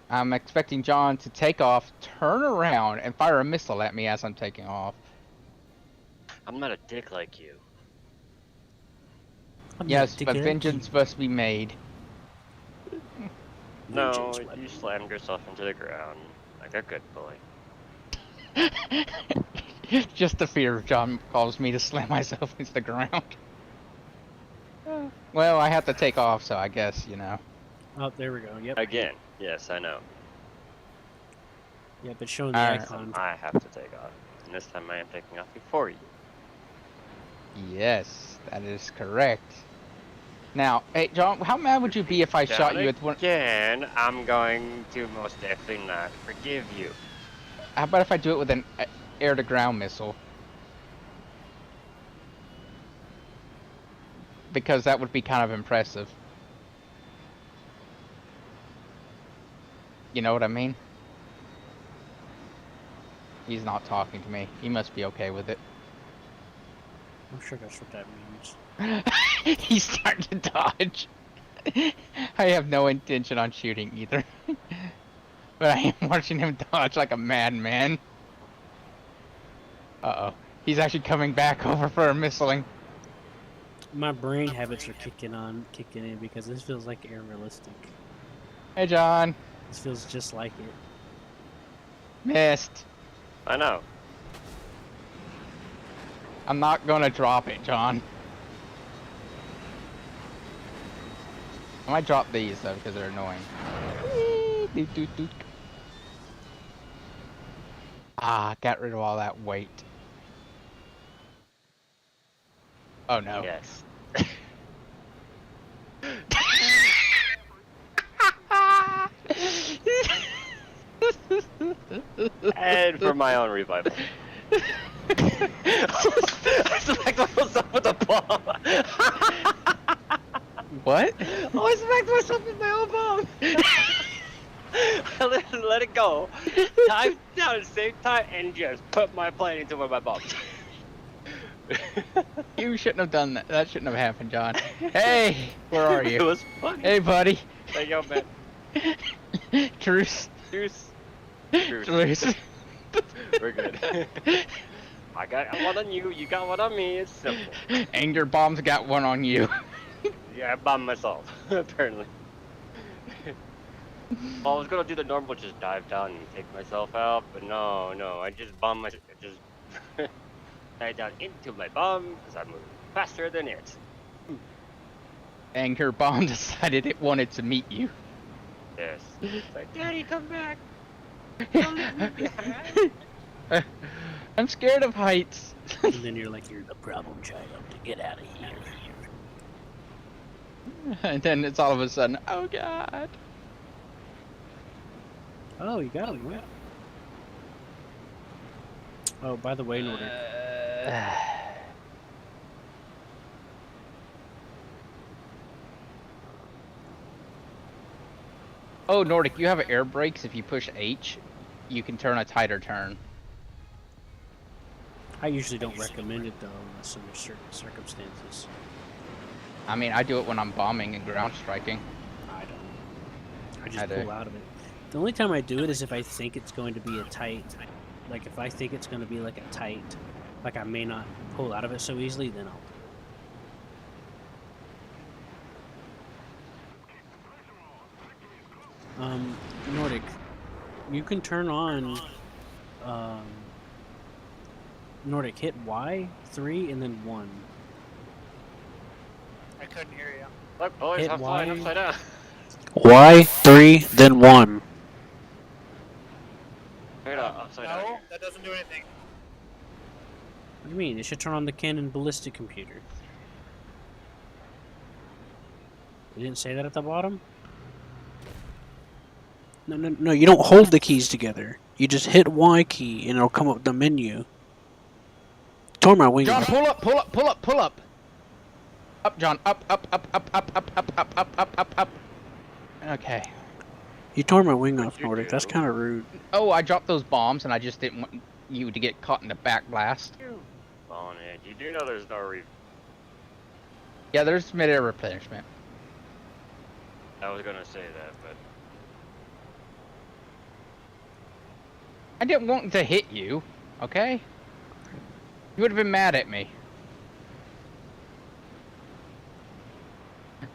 I'm expecting John to take off, turn around, and fire a missile at me as I'm taking off. I'm not a dick like you. Yes, but vengeance must be made. No, you slammed yourself into the ground like a good boy. Just the fear of John caused me to slam myself into the ground. Well, I have to take off, so I guess, you know. Oh, there we go. Yep. Again, yes, I know. Yep, it's showing the Alright. icon. I have to take off. And this time I am taking off before you. Yes, that is correct. Now, hey, John, how mad would you be if I shot you with one? Again, I'm going to most definitely not forgive you. How about if I do it with an air-to-ground missile? Because that would be kind of impressive. You know what I mean? He's not talking to me. He must be okay with it. I'm sure that's what that means. He's starting to dodge. I have no intention on shooting either. But I am watching him dodge like a madman. Uh-oh. He's actually coming back over for a missiling. My brain habits are kicking in because this feels like air realistic. Hey, John. This feels just like it. Missed. I know. I'm not gonna drop it, John. I might drop these though because they're annoying. Doot, doot, doot. Ah, got rid of all that weight. Oh no. Yes. And for my own revival. I smacked myself with a bomb. What? I smacked myself with my own bomb. I let it go, dived down at the same time, and just put my plane into one of my bombs. You shouldn't have done that. That shouldn't have happened, John. Hey, where are It you? was funny. Hey, buddy. Hey, yo, man. Truce. Truce. Truce. We're good. I got one on you, you got one on me, it's simple. And your bomb's got one on you. Yeah, I bombed myself, apparently. Well, I was gonna do the normal, just dive down and take myself out, but no, I just bombed myself, just dive down into my bomb, because I'm moving faster than it. And your bomb decided it wanted to meet you. Yes. It's like, Daddy, come back! Don't leave me behind! I'm scared of heights. And then you're like, you're the problem child. To get out of here. And then it's all of a sudden, oh god. Oh, you got him. Yeah. Oh, by the way, Nordic. Oh, Nordic, you have air brakes. If you push H, you can turn a tighter turn. I usually don't recommend it though, unless under certain circumstances. I mean, I do it when I'm bombing and ground striking. I don't. I just I do. pull out of it. The only time I do it is if I think it's going to be a tight, like if I think it's going to be like a tight, like I may not pull out of it so easily, then I'll. Nordic, you can turn on, Nordic, hit Y, 3, and then 1. I couldn't hear you. Look, boys, Hit I'm flying Y. upside down. Y, 3, then 1. Wait up, upside down. No, that doesn't do anything. What do you mean? It should turn on the cannon ballistic computer. You didn't say that at the bottom? No, you don't hold the keys together. You just hit Y key and it'll come up the menu. Tore my wing John, off. pull up, pull up, pull up, pull up. Up, John, up, up, up, up, up, up, up, up, up, up, up, up. Okay. You tore my wing off, you Nordic. That's do? kind of rude. Oh, I dropped those bombs and I just didn't want you to get caught in the back blast. On it. You do know there's no Yeah, there's mid-air replenishment. I was gonna say that, but I didn't want to hit you, okay? You would have been mad at me.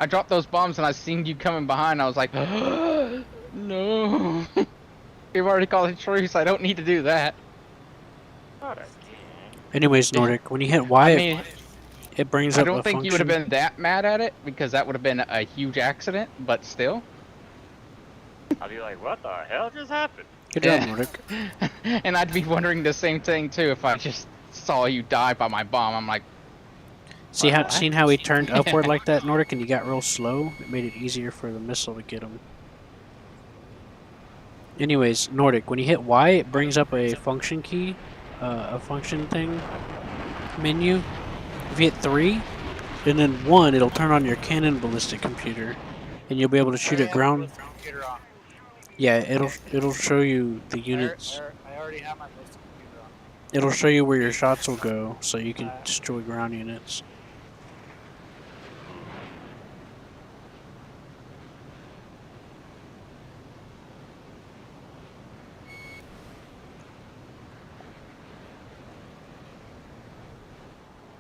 I dropped those bombs and I seen you coming behind. I was like, no. You've already called it truce. I don't need to do that. alright. Anyways, Nordic, when you hit Y, I mean, it brings I up a don't think function. you would have been that mad at it because that would have been a huge accident, but still. I'd be like, what the hell just happened? Good job, Nordic. And I'd be wondering the same thing too if I just saw you die by my bomb. I'm like, See how what? seen how he turned upward like that, Nordic, and you got real slow? It made it easier for the missile to get him. Anyways, Nordic, when you hit Y, it brings up a function key, a function thing menu. If you hit 3, and then 1, it'll turn on your cannon ballistic computer, and you'll be able to shoot at ground. Computer on. Yeah, it'll show you the units. I already have my ballistic computer on. It'll show you where your shots will go, so you can destroy ground units.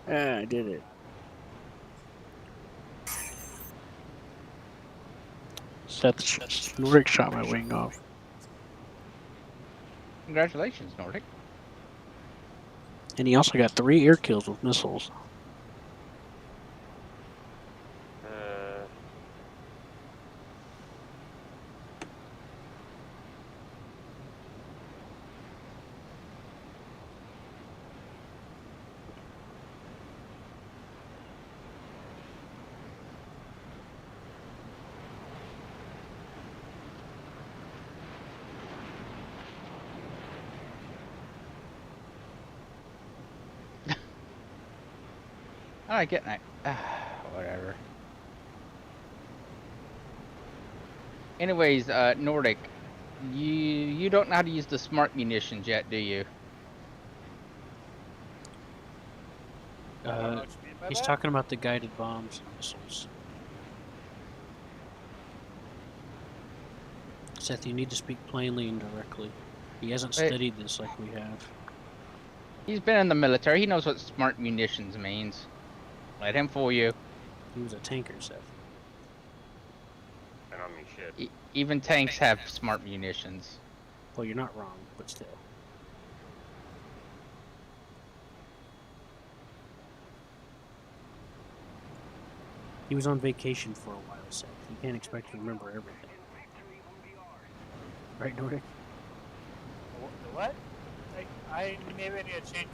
Ah, I did it. Nordic shot my wing off. congratulations, Nordic. And he also got 3 air kills with missiles. I get night. Whatever. Anyways, Nordic, you don't know how to use the smart munitions yet, do you? I don't know what you mean by He's that. talking about the guided bombs and missiles. Seth, you need to speak plainly and directly. He hasn't Wait. studied this like we have. He's been in the military. He knows what smart munitions means. Let him fool you. He was a tanker, Seth. I don't mean shit. Even tanks have smart munitions. Well, you're not wrong, but still. He was on vacation for a while, Seth. You can't expect to remember everything. Right, Nordic? The what? I maybe I need to change.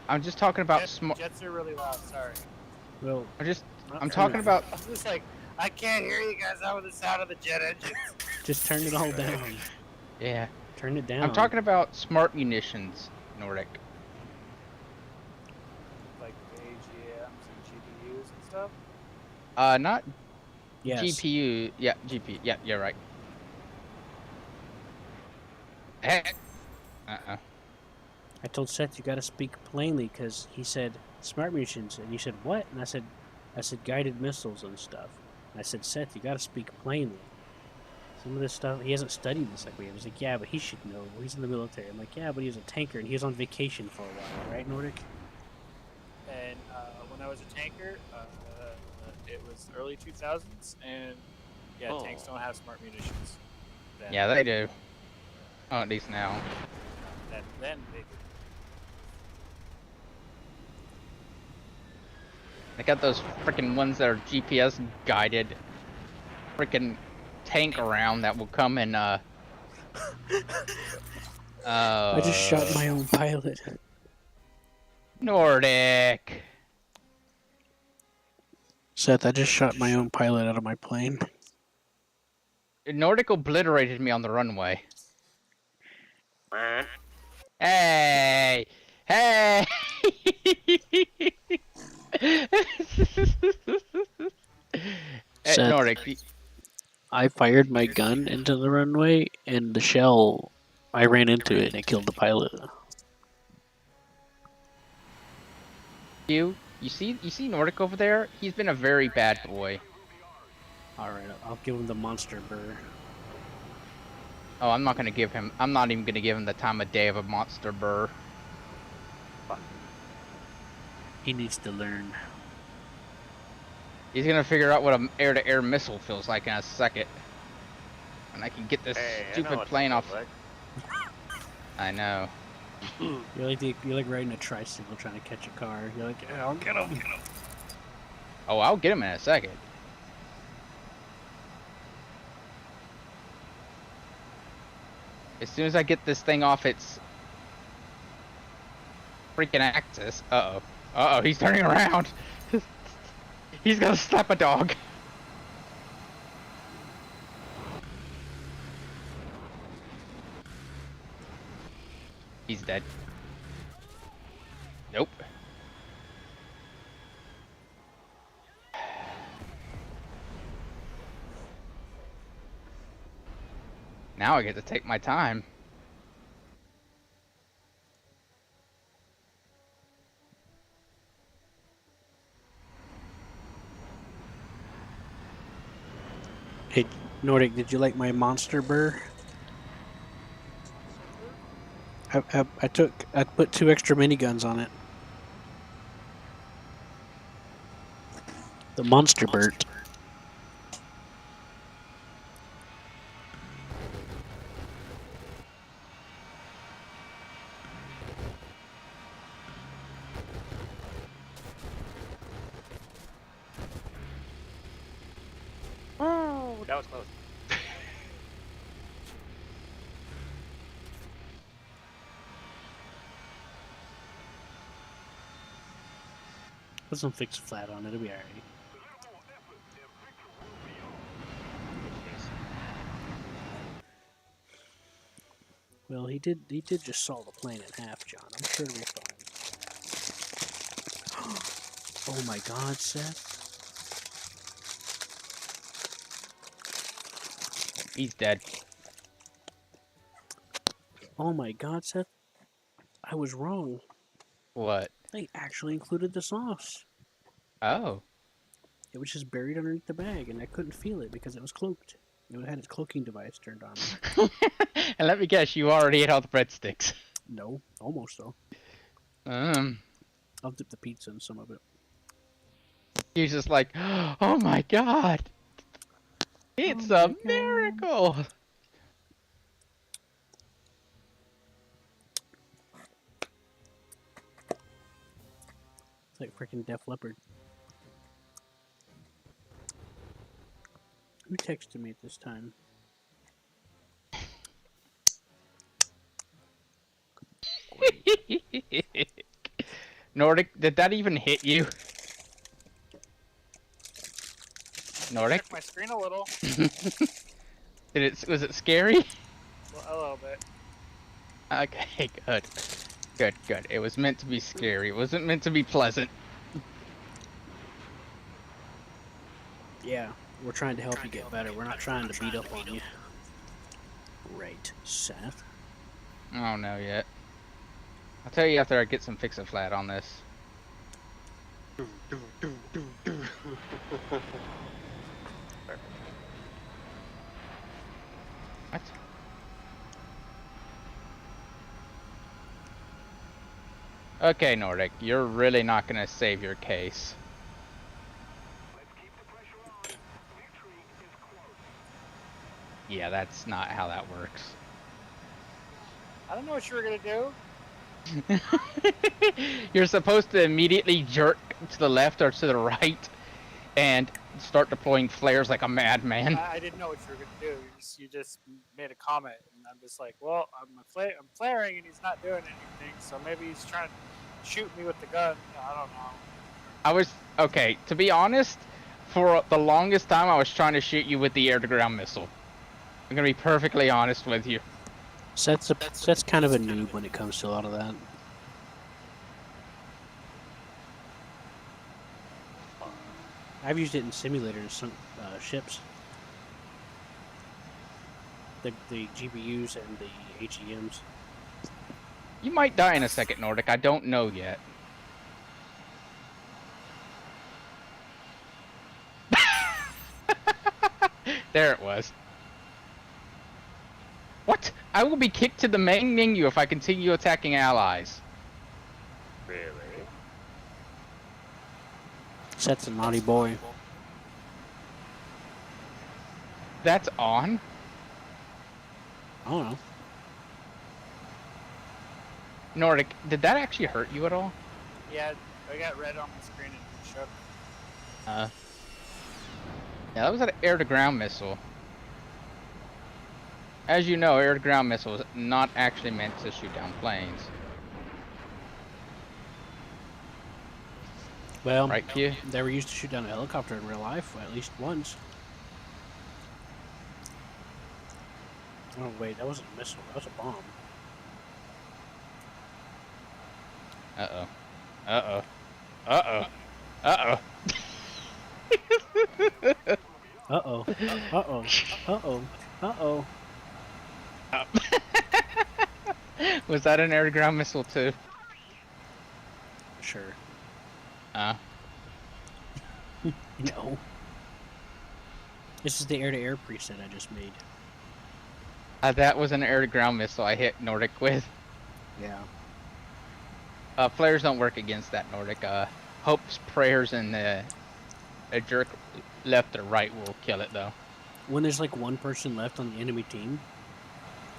I'm just talking about Jets, smart. jets are really loud. Sorry. Well, I'm talking about. I was just like, I can't hear you guys out with the sound of the jet engines. just turn it all down. Yeah. Turn it down. I'm talking about smart munitions, Nordic. Like AGMs and GPUs and stuff. Not Yes. GPU. Yeah, GPU. Yeah, you're right. Uh-uh. I told Seth you got to speak plainly because he said smart munitions, and you said what? And I said guided missiles and stuff. And I said, Seth, you got to speak plainly. Some of this stuff he hasn't studied this like we have. He's like, yeah, but he should know. He's in the military. I'm like, yeah, but he was a tanker and he was on vacation for a while, right, Nordic? And when I was a tanker, it was early 2000s, and yeah, tanks don't have smart munitions. Yeah, they do. Oh, at least now. Then they do. They got those freaking ones that are GPS guided. Freaking tank around that will come and I just shot my own pilot. Nordic. Seth, I just shot my own pilot out of my plane. Nordic obliterated me on the runway. Man. Hey! Hey! Seth. Nordic, I fired my gun into the runway, and the shell, I ran into it, and it killed the pilot. you see Nordic over there? He's been a very bad boy. Alright, I'll give him the monster burr. Oh, I'm not even gonna give him the time of day of a monster burr. He needs to learn. He's gonna figure out what an air-to-air missile feels like in a second. And I can get this Hey, I know stupid what plane that off. feels like. I know. You're like riding a tricycle trying to catch a car. You're like, yeah, I'll get him. Oh, I'll get him in a second. As soon as I get this thing off its freaking axis. Uh-oh. Uh-oh, he's turning around. He's gonna slap a dog. He's dead. Nope. Now I get to take my time. Hey, Nordic, did you like my monster burr? I put 2 extra miniguns on it. The monster Burt. Oh, that was close. Put some fixed flat on it, it'll be alright. Well, he did just saw the plane in half, John. I'm sure it'll be fine. Oh my God, Seth. He's dead. Oh my God, Seth. I was wrong. What? They actually included the sauce. Oh. It was just buried underneath the bag, and I couldn't feel it because it was cloaked. It had its cloaking device turned on. And let me guess, you already ate all the breadsticks. No, almost though. Um, I'll dip the pizza in some of it. he's just like, oh my God, it's Oh a my God. miracle. It's like freaking Def Leppard. Who texted me at this time? Nordic, did that even hit you? Nordic? Check my screen a little. Was it scary? A little bit. Okay, good. Good, good. It was meant to be scary. It wasn't meant to be pleasant. Yeah, we're trying to help you get better. We're not trying to beat up on you. Right, Seth. I don't know yet. I'll tell you after I get some Fix-A-Flat on this. What? Okay, Nordic, you're really not gonna save your case. Yeah, that's not how that works. I don't know what you were gonna do. You're supposed to immediately jerk to the left or to the right and start deploying flares like a madman. I didn't know what you were gonna do. You just made a comment, and I'm just like, well, I'm flaring, and he's not doing anything. So maybe he's trying to shoot me with the gun. I don't know. Okay, to be honest, for the longest time I was trying to shoot you with the air-to-ground missile. I'm gonna be perfectly honest with you. Seth's kind of a noob when it comes to a lot of that. I've used it in simulators, some ships. The GPUs and the HEMs. You might die in a second, Nordic. I don't know yet. There it was. What? I will be kicked to the main menu if I continue attacking allies. Really? Seth's a naughty boy. That's on? I don't know. Nordic, did that actually hurt you at all? Yeah, I got red on my screen and it shook. Yeah, that was an air-to-ground missile. As you know, air-to-ground missile is not actually meant to shoot down planes. Well, Right, Q? they were used to shoot down a helicopter in real life, at least once. Oh wait, that wasn't a missile, that was a bomb. Uh-oh. Uh-oh. Uh-oh. Uh-oh. Uh-oh. Uh-oh. Uh-oh. Uh-oh. Was that an air-to-ground missile too? Sure. No. This is the air-to-air preset I just made. That was an air-to-ground missile I hit Nordic with. Yeah. Flares don't work against that, Nordic. Hopes, prayers, and a jerk left or right will kill it, though. When there's like one person left on the enemy team,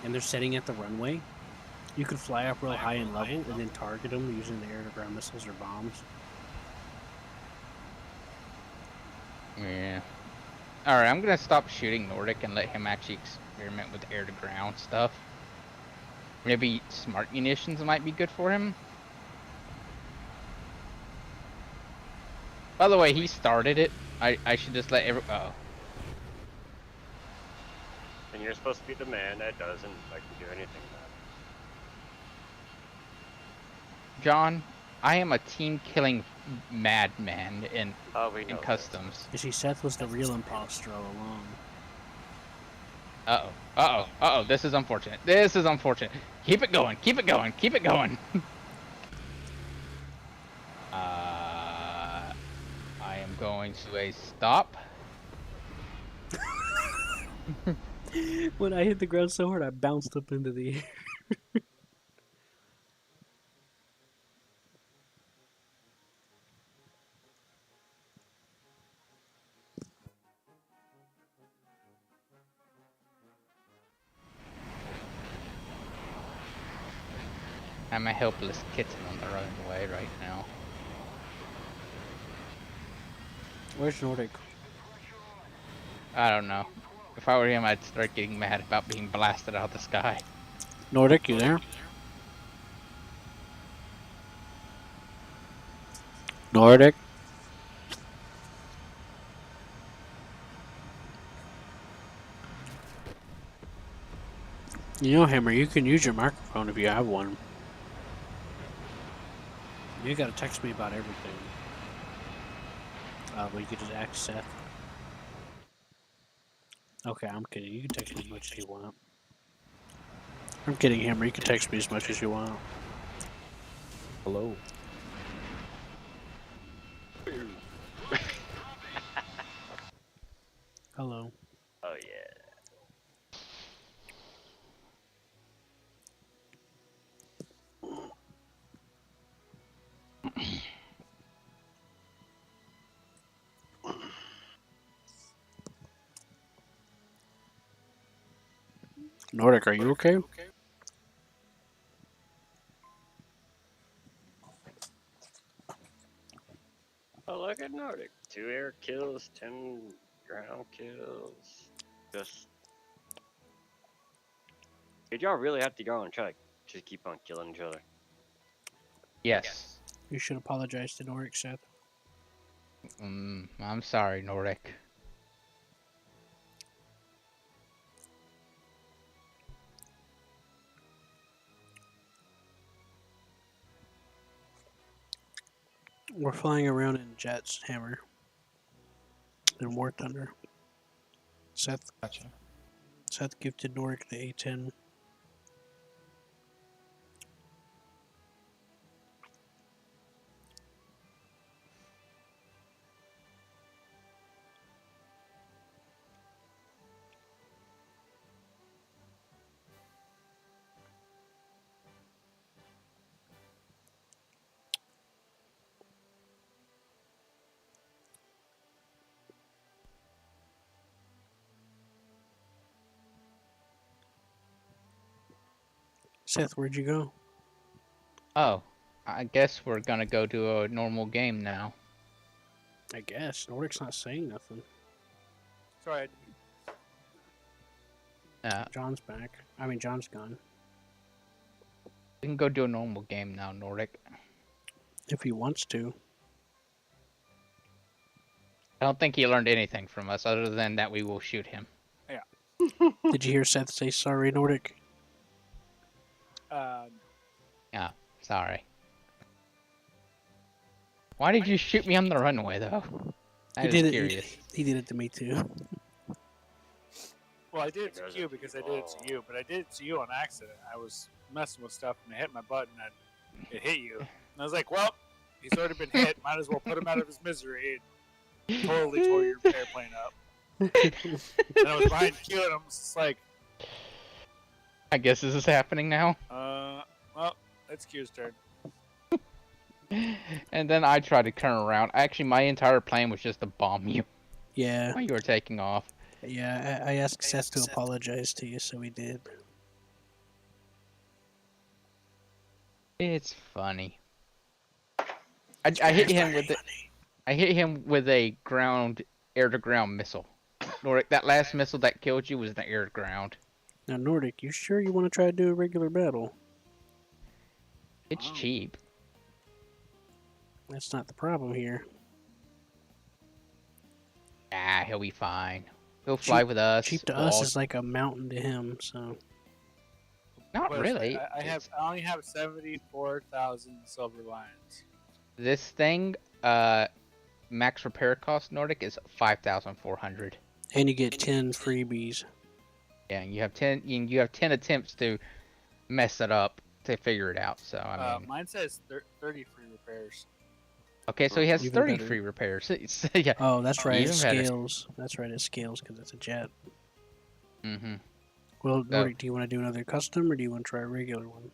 and they're sitting at the runway, you could fly up real high in level and then target them using the air-to-ground missiles or bombs. Yeah. Alright, I'm gonna stop shooting Nordic and let him actually experiment with air-to-ground stuff. Maybe smart munitions might be good for him. By the way, he started it. I should just let oh. And you're supposed to be the man that doesn't like to do anything about it. John, I am a team killing madman in Oh, we know that. customs. You see, Seth was the real imposter all along. Uh-oh. This is unfortunate. This is unfortunate. Keep it going. Keep it going. Keep it going. I am going to a stop. When I hit the ground so hard, I bounced up into the air. I'm a helpless kitten on the runway right now. Where's Nordic? I don't know. If I were him, I'd start getting mad about being blasted out of the sky. Nordic, you there? Nordic? You know, Hammer, you can use your microphone if you have one. You gotta text me about everything. But you could just ask Seth. Okay, I'm kidding. You can text me as much as you want. I'm kidding, Hammer. You can text me as much as you want. Hello. Hello. Oh yeah. Nordic, are you okay? Oh, look at Nordic. 2 air kills, 10 ground kills. Just. Did y'all really have to go and try to just keep on killing each other? Yes. You should apologize to Nordic, Seth. I'm sorry, Nordic. We're flying around in jets, Hammer. In War Thunder. Seth gifted Nordic the A10. Seth, where'd you go? Oh, I guess we're gonna go to a normal game now. I guess. Nordic's not saying nothing. Go ahead. John's back. I mean, John's gone. We can go do a normal game now, Nordic. If he wants to. I don't think he learned anything from us other than that we will shoot him. Did you hear Seth say sorry, Nordic? Yeah, sorry. Why did you shoot me on the runway, though? I was curious. He did it to me too. Well, I did it to Q because I did it to you, but I did it to you on accident. I was messing with stuff and I hit my button and it hit you. And I was like, well, he's already been hit. Might as well put him out of his misery. And totally tore your airplane up. And I was behind Q and I'm just like, I guess this is happening now. well, it's Q's turn. And then I tried to turn around. Actually, my entire plan was just to bomb you Yeah. while you were taking off. Yeah, I asked Seth to apologize to you, so he did. It's funny. I hit him with I hit him with a air-to-ground missile. Nordic, that last missile that killed you was the air-to-ground. Now, Nordic, you sure you want to try to do a regular battle? It's cheap. That's not the problem here. Ah, he'll be fine. He'll fly with us. Cheap to us is like a mountain to him, so. Not Wait, really. I only have 74,000 silver lions. This thing, max repair cost Nordic is 5,400. And you get 10 freebies. Yeah, and you have 10 attempts to mess it up to figure it out. So I mean, Mine says 30 free repairs. okay, so he has Even 30 better. free repairs. Yeah, Oh, that's right. It even better. scales. That's right. It scales because it's a jet. Mm-hmm. Well, Nordic, do you want to do another custom or do you want to try a regular one?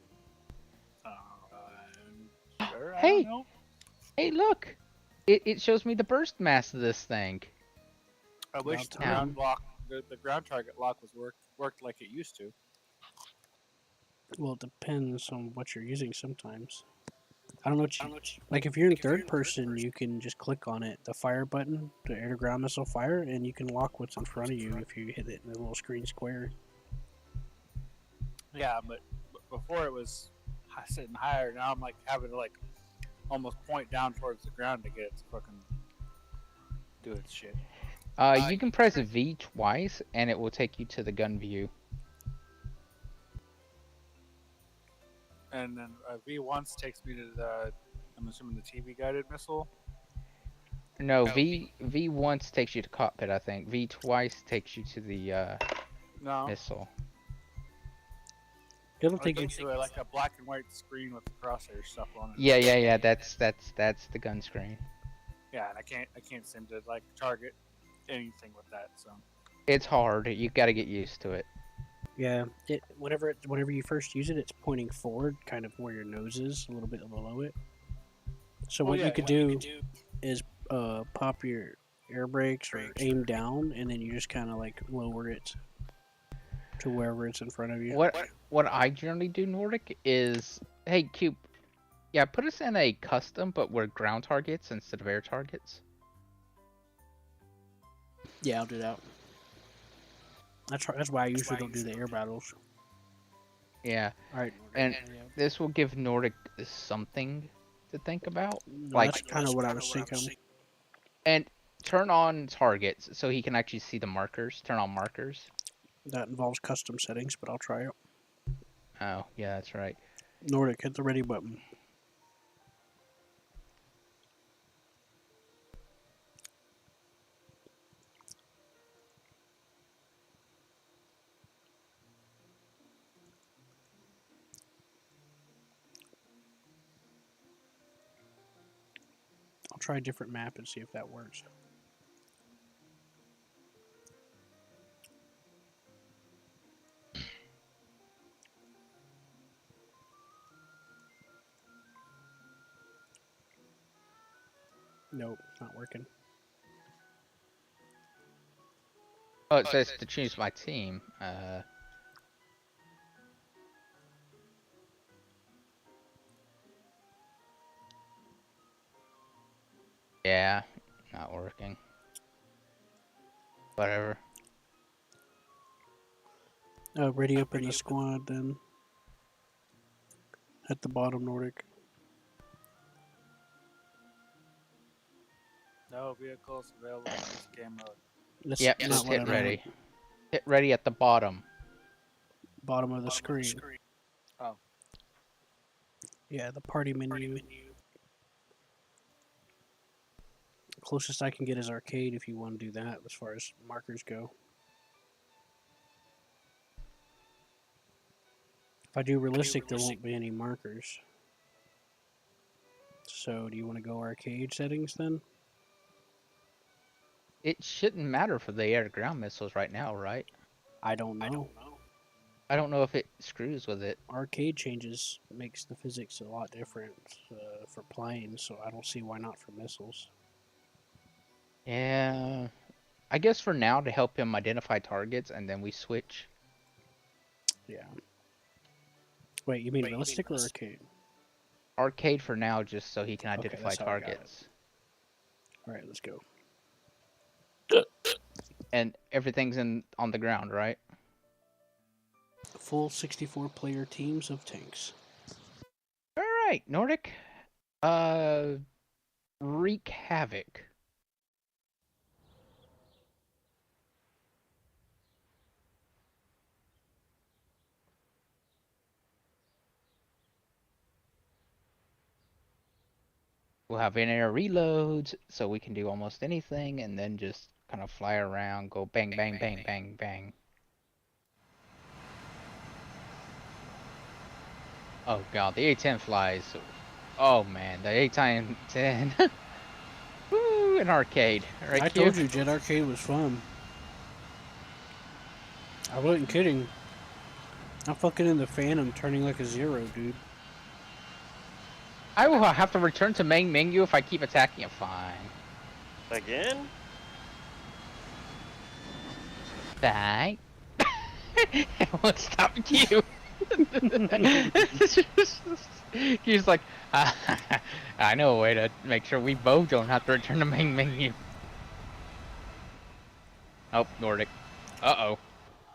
Sure, I Hey, don't know. hey, look! It shows me the burst mass of this thing. I wish the About time. ground lock, the ground target lock was worked like it used to. Well, it depends on what you're using sometimes. I don't know what you... Like, if you're in third person, you can just click on it, the fire button, the air-to-ground missile fire, and you can lock what's in front of you if you hit it in the little screen square. Yeah, but before it was sitting higher. Now I'm like having to like almost point down towards the ground to get it to fucking do its shit. You can press V twice, and it will take you to the gun view. And then V once takes me to the, I'm assuming the TV guided missile. No, V once takes you to cockpit, I think. V twice takes you to the No, missile. It'll I take you... get to like a black and white screen with the crosshair stuff on it. Yeah. That's the gun screen. Yeah, and I can't seem to like target anything with that. So It's hard. You got to get used to it. Yeah, whenever you first use it, it's pointing forward, kind of where your nose is, a little bit below it. So what you could do is pop your air brakes or aim down, and then you just kind of like lower it to wherever it's in front of you. What I generally do, Nordic, is hey Cube, yeah, put us in a custom, but we're ground targets instead of air targets. Yeah, I'll do that. That's why I usually don't do the air battles. Yeah, All right, and this will give Nordic something to think about. no, that's kind of what I was thinking. And turn on targets so he can actually see the markers. Turn on markers. That involves custom settings, but I'll try it. Oh, yeah, that's right. Nordic, hit the ready button. I'll try a different map and see if that works. Nope, not working. Oh, it says to choose my team. Yeah, not working. Whatever. Ready up in the squad then. At the bottom, Nordic. no vehicles available in this game mode. That's Yep, not just what hit I ready. meant. Hit ready at the bottom. Bottom of the screen. Oh. Yeah, the party menu. Closest I can get is arcade if you want to do that as far as markers go. If I do realistic, there won't be any markers. So, do you want to go arcade settings then? It shouldn't matter for the air-to-ground missiles right now, right? I don't know. I don't know if it screws with it. Arcade changes makes the physics a lot different for planes, so I don't see why not for missiles. Yeah, I guess for now to help him identify targets, and then we switch. Yeah. Wait, you mean realistic or arcade? Arcade for now, just so he can Okay, identify that's how I got it. targets. Alright, let's go. And everything's on the ground, right? Full 64 player teams of tanks. All right, Nordic. Wreak havoc. We'll have in-air reloads, so we can do almost anything, and then just kind of fly around, go bang, bang, bang, bang, bang. Oh god, the A-10 flies. Oh man, the A-10. Woo, an arcade. Right, I Q? told you Jet Arcade was fun. I wasn't kidding. I'm fucking in the Phantom turning like a zero, dude. I will have to return to main menu if I keep attacking it. Fine. Again? Bye. Won't stop Q. He's like, I know a way to make sure we both don't have to return to main menu. Oh, Nordic. Uh-oh.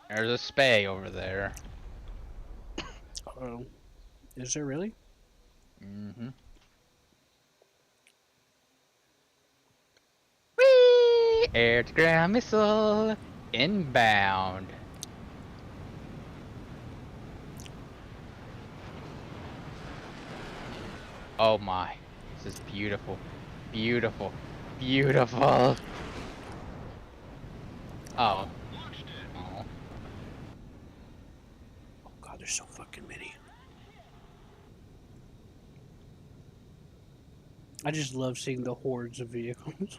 There's a spay over there. Oh, is there really? Mm-hmm. Whee! Air-to-ground missile inbound. Oh my, this is beautiful, beautiful, beautiful. Oh. Oh. Oh god, there's so fucking many. I just love seeing the hordes of vehicles.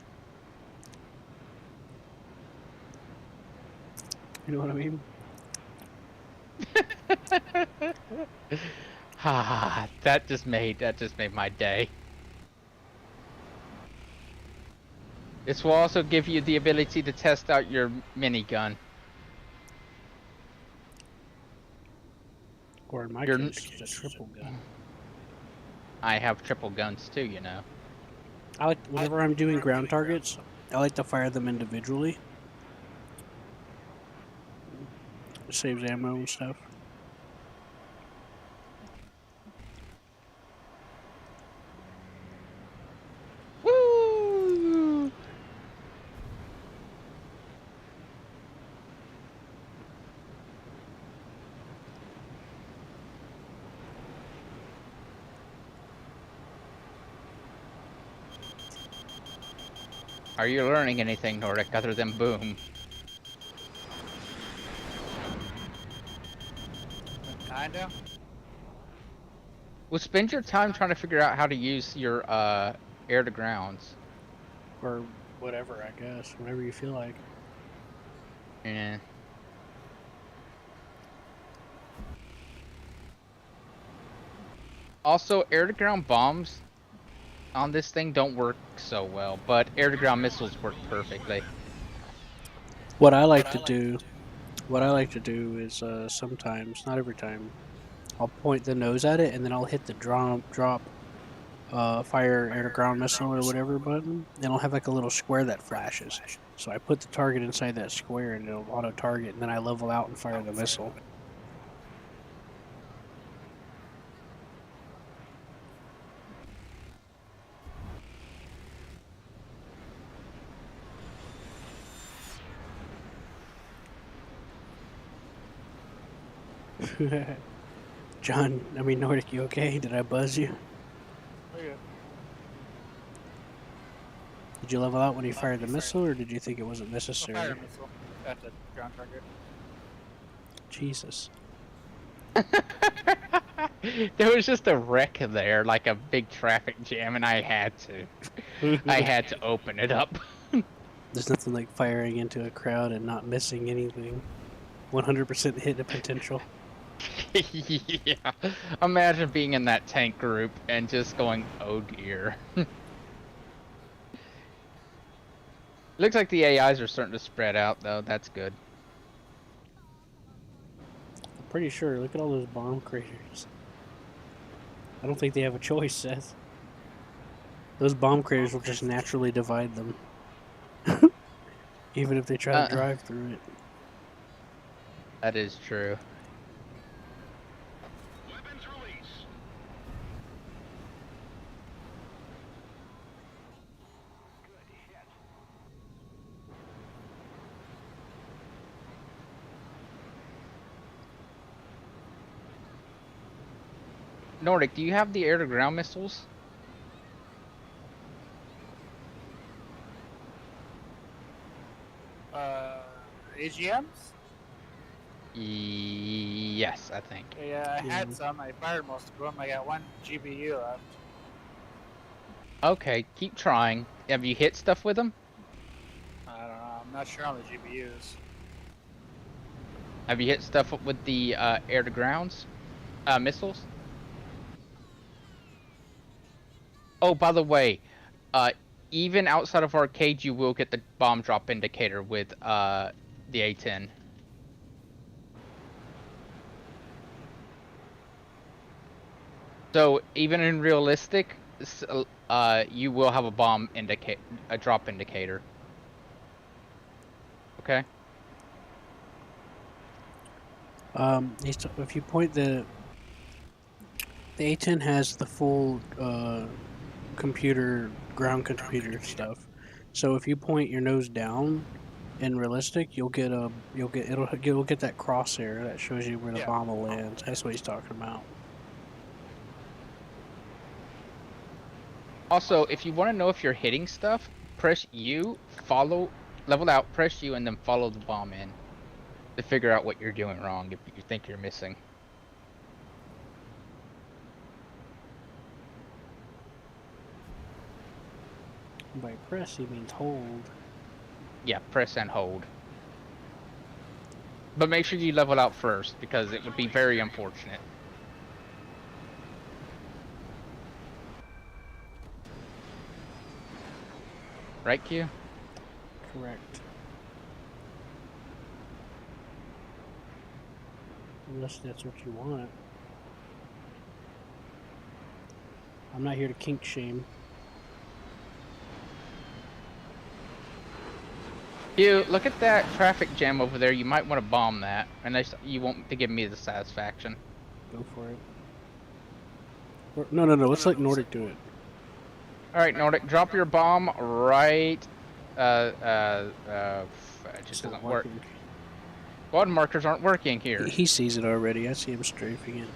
You know what I mean? Ah, that just made my day. This will also give you the ability to test out your minigun. Or in my Your- case, it's a triple gun. I have triple guns too, you know. I like whenever I'm doing ground targets, I like to fire them individually. It saves ammo and stuff. Woo! Are you learning anything, Nordic, other than boom? Kinda. Well, spend your time trying to figure out how to use your air to grounds. Or whatever, I guess. Whatever you feel like. Yeah. Also, air to ground bombs on this thing don't work so well, but air to ground missiles work perfectly. What I like to do is sometimes, not every time, I'll point the nose at it and then I'll hit the drop fire air to ground missile or whatever button, and it'll have like a little square that flashes. So I put the target inside that square and it'll auto target, and then I level out and fire the missile. Nordic, you okay? Did I buzz you? Oh, yeah. Did you level out when you fired the missile, or did you think it wasn't A necessary? fire missile at the ground target. Jesus. There was just a wreck there, like a big traffic jam, and I had to open it up. There's nothing like firing into a crowd and not missing anything. 100% hit the potential. Yeah. Imagine being in that tank group and just going, oh dear. Looks like the AIs are starting to spread out, though. That's good. I'm pretty sure. Look at all those bomb craters. I don't think they have a choice, Seth. Those bomb craters will just naturally divide them. Even if they try to drive through it. That is true. Weapons release. Nordic, do you have the air-to-ground missiles? AGMs? Yes, I think. Yeah, I Yeah. had some. I fired most of them. I got 1 GBU left. Okay, keep trying. Have you hit stuff with them? I don't know. I'm not sure on the GBUs. Have you hit stuff with the air to grounds missiles? Oh, by the way, even outside of arcade, you will get the bomb drop indicator with the A10. So even in realistic, you will have a drop indicator. Okay. If you point the A10 has the full ground computer stuff. So if you point your nose down in realistic, you'll get that crosshair that shows you where the Yeah. bomb will land. That's what he's talking about. Also, if you want to know if you're hitting stuff, press U, level out, press U, and then follow the bomb in to figure out what you're doing wrong if you think you're missing. By press, he means hold. Yeah, press and hold. But make sure you level out first, because it would be very unfortunate. Right, Q? Correct. Unless that's what you want. I'm not here to kink shame. Q, look at that traffic jam over there. You might want to bomb that, and you won't give me the satisfaction. Go for it. No. Let's let Nordic do it. All right, Nordic, drop your bomb right. It just doesn't work. Squad markers aren't working here. He sees it already. I see him strafing it.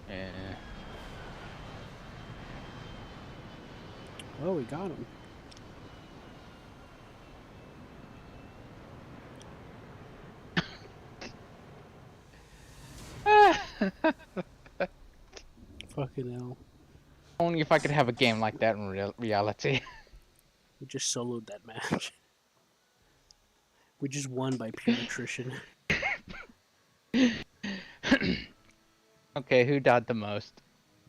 Yeah. Oh, we got him. Fucking hell. Only if I could have a game like that in reality. We just soloed that match. We just won by pure attrition. Okay, who died the most?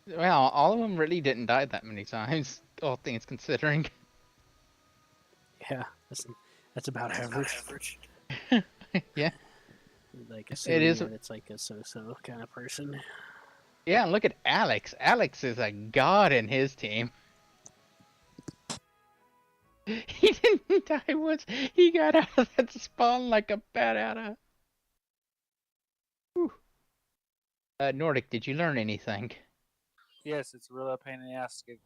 Well, all of them really didn't die that many times, all things considering. Yeah, that's about average. Yeah. Like a It is. It's like a so-so kind of person. Yeah, and look at Alex. Alex is a god in his team. He didn't die once. He got out of that spawn like a bat out of. Whew. Nordic, did you learn anything? Yes, it's a real pain in the ass to get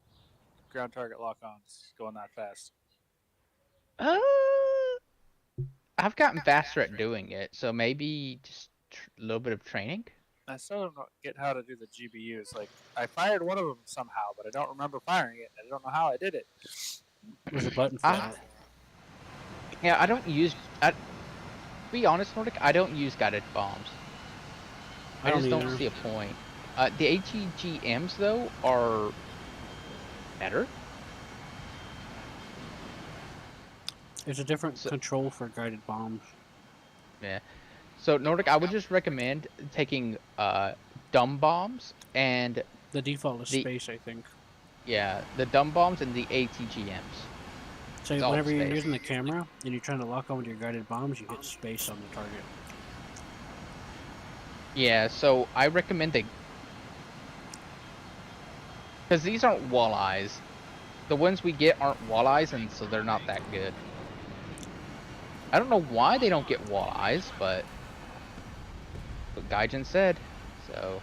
ground target lock-ons going that fast. I've gotten faster at doing it, so maybe just a little bit of training. I still don't get how to do the GBUs. Like, I fired one of them somehow, but I don't remember firing it. I don't know how I did it. There's a button for that. Yeah, I don't use. To be honest, Nordic, I don't use guided bombs. I just don't see a point. The ATGMs though are better. There's a different control for guided bombs. Yeah. So Nordic, I would just recommend taking dumb bombs and the default is space, I think. Yeah, the dumb bombs and the ATGMs. So whenever you're using the camera and you're trying to lock on with your guided bombs, you hit space on the target. Yeah, so I recommend because these aren't walleyes. The ones we get aren't walleyes, and so they're not that good. I don't know why they don't get walleyes, but what Gaijin said, so.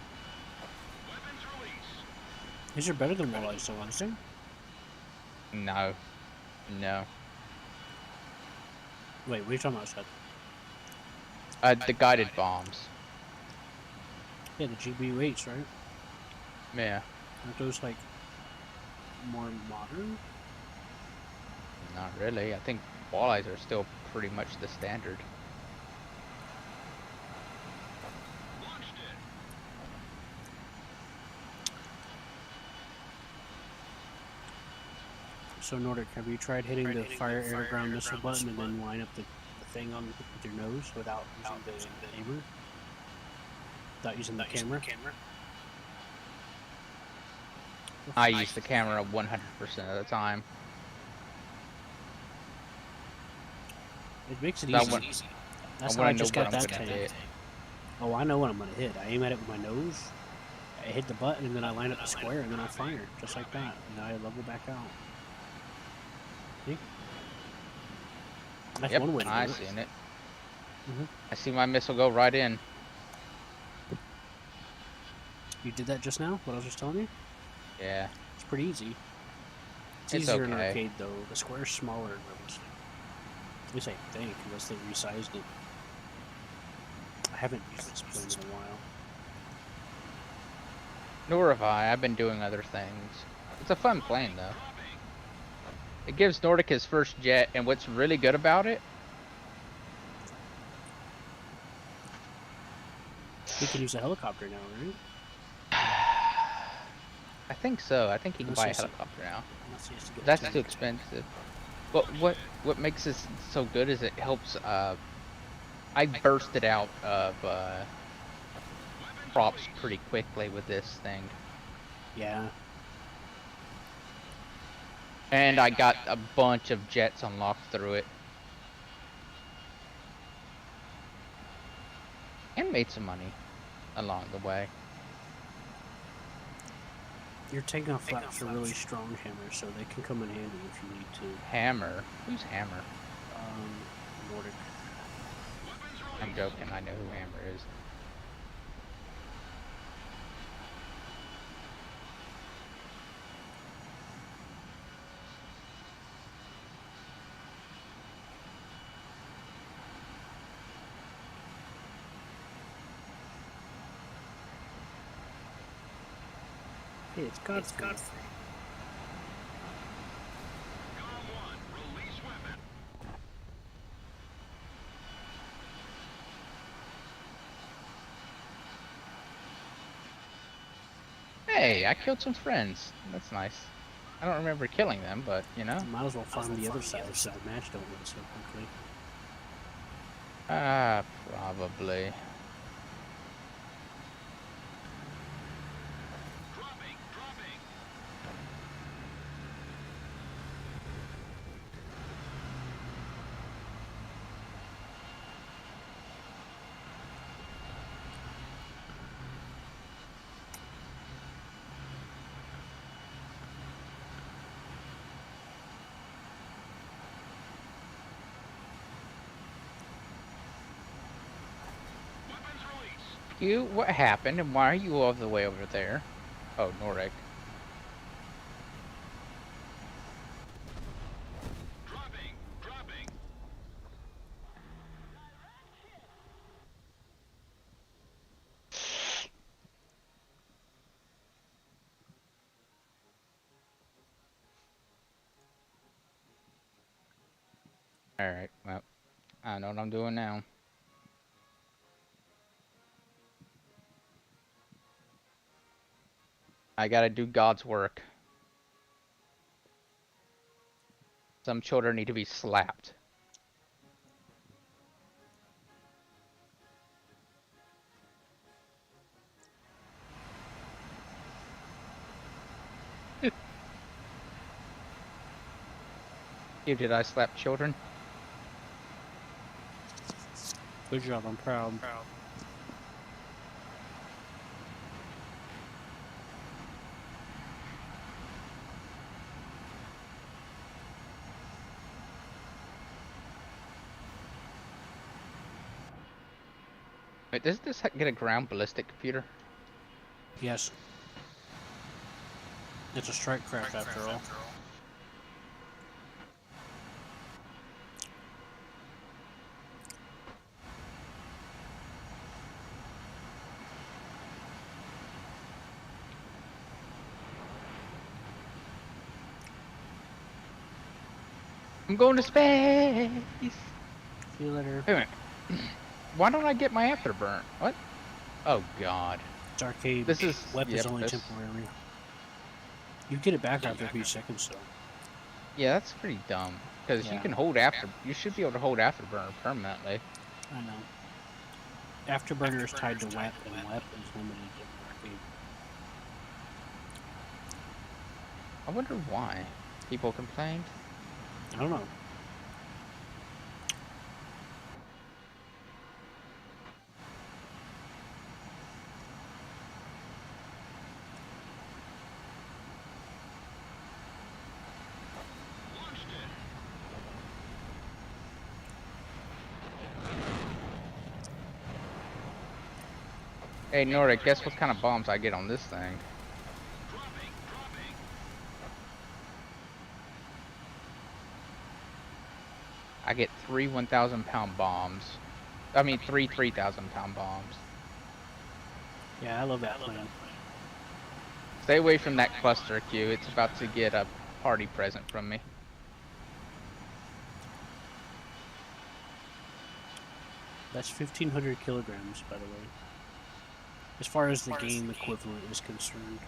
These are better than walleyes, so I'm saying. No. No. Wait, what are you talking about, the guided bombs. Yeah, the GBU8s, right? Yeah. Aren't those, like, more modern? Not really. I think walleyes are still pretty much the standard. So Nordic, have you tried hitting the fire air to ground missile button and then line up the thing on with your nose without using the aimer? Without using the camera? I use the camera 100% of the time. It makes it I easy. want- That's I how wanna I know just what got I'm that gonna tank. hit. Oh, I know what I'm gonna hit. I aim at it with my nose. I hit the button and then I line up the square and then I fire, just like that. And I level back out. See? That's Yep, one way to I do it. seen it. Mhm. I see my missile go right in. You did that just now? What I was just telling you? Yeah. It's pretty easy. It's It's easier in okay. arcade though. The square's smaller in realistic. At least I think, unless they resized it. I haven't used this plane in a while. Nor have I. I've been doing other things. It's a fun plane, though. It gives Nordic his first jet, and what's really good about it, He can use a helicopter now, right? I think so. I think he can Unless buy he a has to- helicopter now. Unless he has to get That's two. too expensive. But what makes this so good is it helps. I bursted out of props pretty quickly with this thing, Yeah. and I got a bunch of jets unlocked through it, and made some money along the way. Your takeoff flaps are really strong hammers, so they can come in handy if you need to. Hammer? Who's Hammer? Nordic. I'm joking. I know who Hammer is. Hey, it's Godfrey. Hey, I killed some friends. That's nice. I don't remember killing them, but you know. Might as well farm the other side so the match don't win so quickly. Probably. What happened, and why are you all the way over there? Oh, Nordic. Alright, well, I know what I'm doing now. I gotta do God's work. Some children need to be slapped. Did I slap children? Good job, I'm proud. Wait, does this get a ground ballistic computer? Yes. It's a strike craft after all. I'm going to space! See you later. Wait a minute. Why don't I get my afterburn? What? Oh god. It's arcade. This is... Weapon's yep, only this- temporary. You get it back after a few seconds, though. Yeah, that's pretty dumb. Because you Yeah. can hold after. You should be able to hold afterburner permanently. I know. Afterburner is tied to WEP, and WEP is limited in arcade. I wonder why people complained. I don't know. Launched it. Hey Nordic, guess what kind of bombs I get on this thing? Dropping. Dropping. I get 3 1,000-pound bombs. I mean, 3 3,000-pound bombs. Yeah, I love that plan. Stay away from that cluster, Q. It's about to get a party present from me. That's 1,500 kilograms, by the way. As far as the game equivalent is concerned.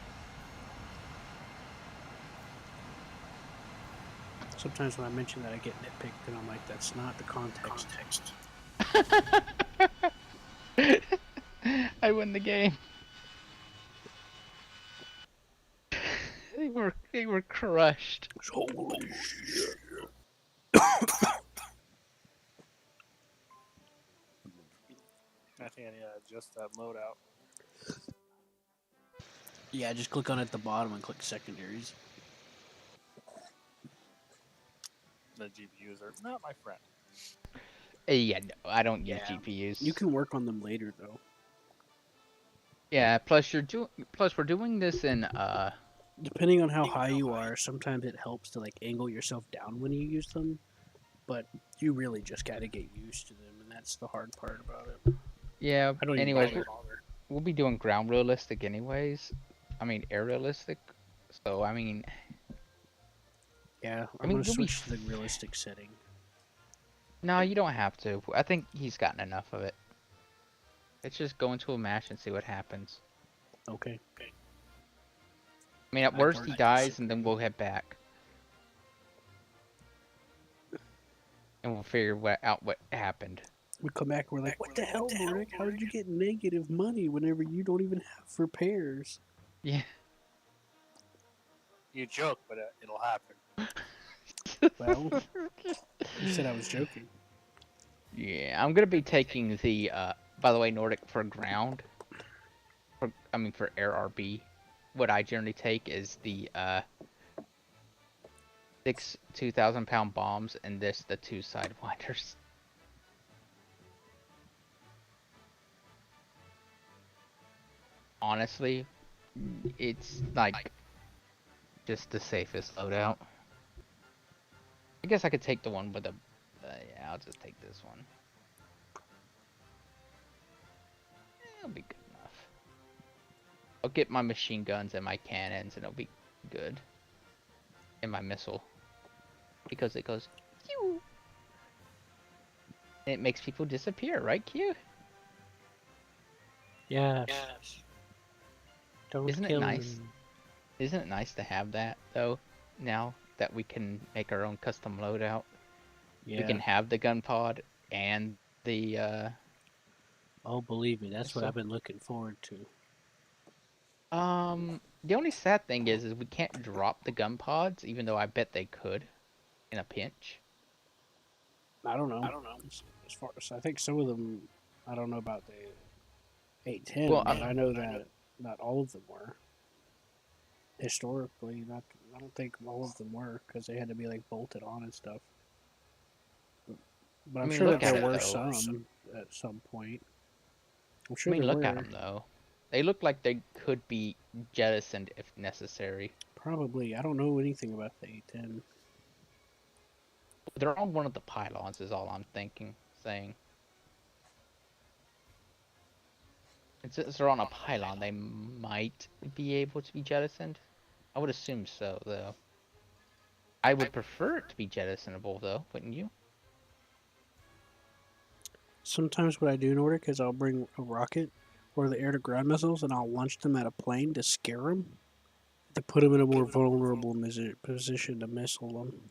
Sometimes when I mention that, I get nitpicked, and I'm like, that's not the context. I win the game. They were crushed. Holy shit. I think I need to adjust that loadout. Yeah, just click on it at the bottom and click secondaries. The GPUs are not my friend. Yeah, no, I don't use GPUs. You can work on them later, though. Yeah, plus we're doing this in Depending on how high you are, sometimes it helps to like angle yourself down when you use them, but you really just gotta get used to them, and that's the hard part about it. yeah, I don't even anyways, bother. we'll be doing ground realistic anyways. I mean air realistic. So I mean, Yeah, I I'm mean, gonna you'll be switch to the realistic setting. no, you don't have to. I think he's gotten enough of it. Let's just go into a match and see what happens. Okay. I mean, at worst he dies and then we'll head back. And we'll figure out what happened. We come back, we're like, what the hell, Nordic? How did you get negative money whenever you don't even have repairs? Yeah. You joke, but it'll happen. Well, you said I was joking. Yeah, I'm gonna be taking the by the way, Nordic for ground. For air RB. What I generally take is the 6 2,000-pound bombs and the 2 sidewinders. Honestly, it's like just the safest loadout. I guess I could take the one with the yeah, I'll just take this one. It'll be good enough. I'll get my machine guns and my cannons and it'll be good. And my missile. Because it goes Q. And it makes people disappear, right, Q? Yes. Don't Isn't it kill nice? him. Isn't it nice to have that though? Now that we can make our own custom loadout. Yeah. We can have the gun pod and the Oh, believe me, that's what So- I've been looking forward to. the only sad thing is we can't drop the gun pods, even though I bet they could in a pinch. I don't know. As far as I think some of them, I don't know about the 810, Well, but I know that not all of them were. Historically, I don't think all of them were because they had to be like bolted on and stuff. But I I'm mean, sure look that at there it, were though. some at some point. I'm I sure mean, there look were. at them though. They look like they could be jettisoned if necessary. Probably. I don't know anything about the 810. They're on one of the pylons, is all I'm saying. And since they're on a pylon, they might be able to be jettisoned. I would assume so, though. I would prefer it to be jettisonable, though, wouldn't you? Sometimes what I do, Nordic, is I'll bring a rocket or the air-to-ground missiles and I'll launch them at a plane to scare them. To put them in a more vulnerable position to missile them.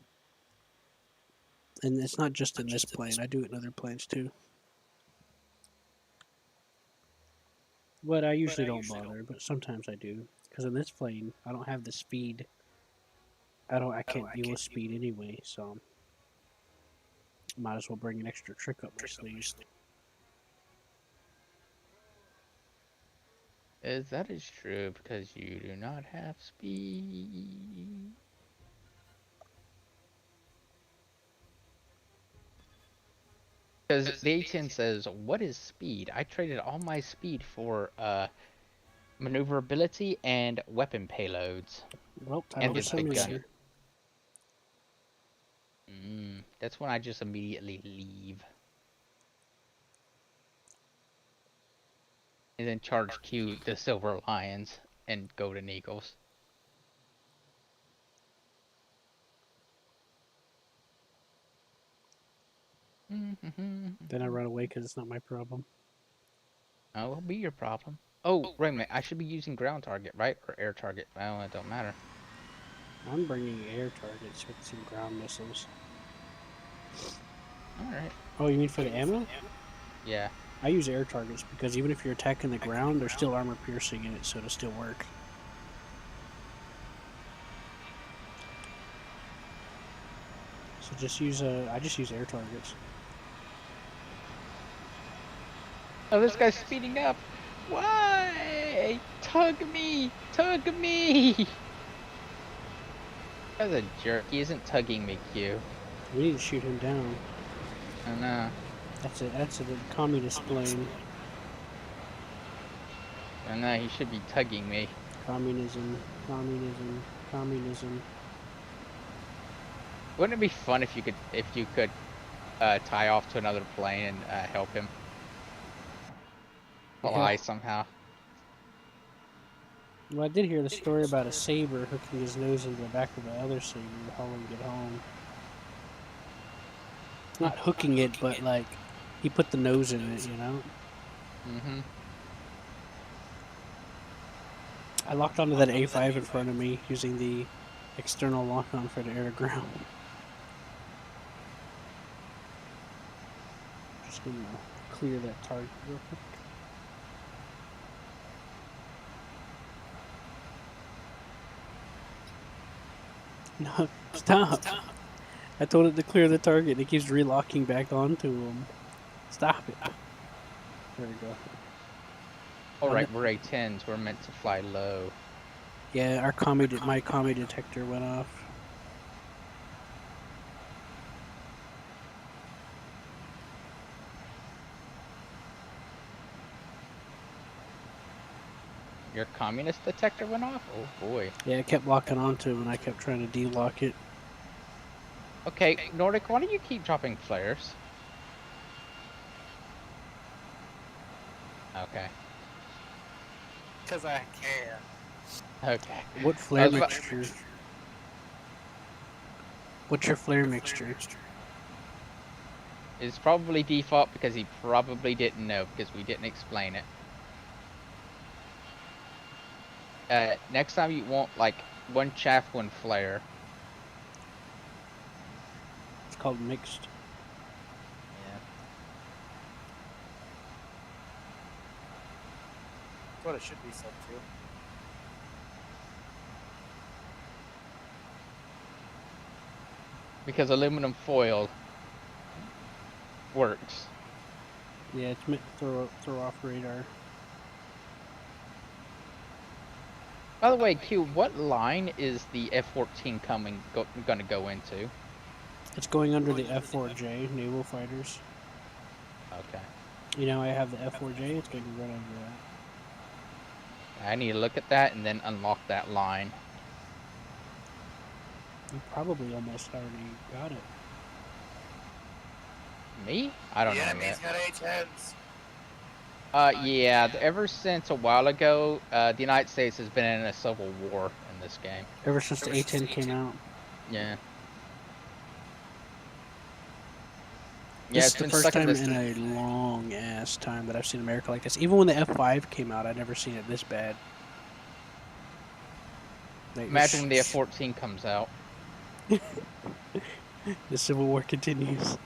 And it's not just in this plane. I do it in other planes too. But I usually don't bother. But sometimes I do, because in this plane I don't have the speed. I can't deal with speed anyway. So might as well bring an extra trick up my sleeve. That is true because you do not have speed. Because the A10 says, "What is speed?" I traded all my speed for maneuverability and weapon payloads. Well, time And for the some big gun. answer. That's when I just immediately leave. And then charge Q the Silver Lions and Golden Eagles. Then I run away because it's not my problem. Oh, it'll be your problem. Oh, wait a minute. I should be using ground target, right? Or air target. Well, it don't matter. I'm bringing air targets with some ground missiles. Alright. Oh, you mean for the ammo? Yeah. I use air targets because even if you're attacking the ground, there's still armor piercing in it, so it'll still work. So just use I just use air targets. Oh, this guy's speeding up. Why? Tug me! Tug me! That's a jerk. He isn't tugging me, Q. We need to shoot him down. I know. That's a communist plane. I know, he should be tugging me. Communism, communism, communism. Wouldn't it be fun if you could tie off to another plane and help him fly somehow? Well, I did hear the story about a saber hooking his nose into the back of the other saber to help him get home. Not hooking it, but like he put the nose in it, you know? Mm-hmm. I locked onto that A5 in front of me using the external lock-on for the air-to-ground. Just gonna clear that target real quick. No, stop. I told it to clear the target. It keeps relocking back onto him. Stop it. There we go. Alright, we're A10s. We're meant to fly low. Yeah, my commie detector went off. Your communist detector went off? Oh boy. Yeah, it kept locking onto him, and I kept trying to de-lock it. Okay, Nordic, why don't you keep dropping flares? Okay. Because I can. Okay. What flare mixture? What's your flare mixture? It's probably default because he probably didn't know because we didn't explain it. Next time you want like one chaff, one flare. It's called mixed. Yeah. That's what it should be set to. Because aluminum foil works. Yeah, it's meant to throw off radar. By the way, Q, what line is the F-14 gonna go into? It's going under the F4J, naval fighters. Okay. You know, I have the F4J, it's going to run under that. I need to look at that and then unlock that line. You probably almost already got it. Me? I don't The know enemy's yet. got A10s. Yeah, ever since a while ago, the United States has been in a civil war in this game. Ever since the A10 came out. Yeah. This It's is the been first stuck time in this. in a long ass time that I've seen America like this. Even when the F5 came out, I'd never seen it this bad. Like, Imagine when the F-14 comes out. the Civil War continues.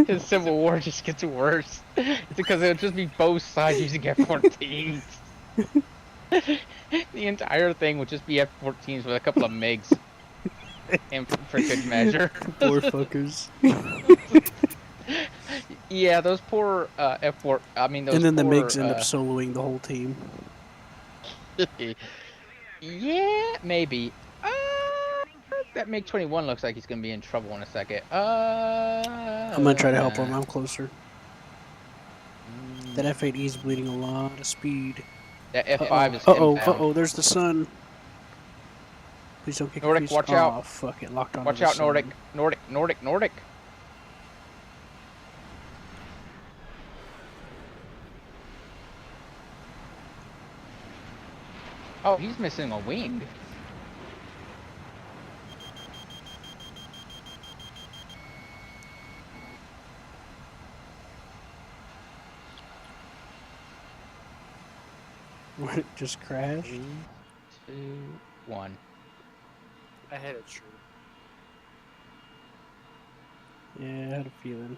The Civil War just gets worse. It's because it'll just be both sides using F-14s. The entire thing would just be F-14s with a couple of MiGs. And for good measure. Poor fuckers. Yeah, those poor F-4. I mean, those And then the poor. MiGs end up soloing the whole team. Yeah, maybe. That MiG-21 looks like he's gonna be in trouble in a second. I'm gonna try to help him. I'm closer. That F8E is bleeding a lot of speed. That F5 Uh-oh. is Uh-oh. inbound. Uh-oh. There's the sun. Please don't get Nordic, confused. watch oh, out. Fuck it. Locked on. Watch the out, sun. Nordic. Nordic, Nordic, Nordic. Oh, he's missing a wing. What? Just crashed? 3, 2, 1. I hit a tree. Yeah, I had a feeling.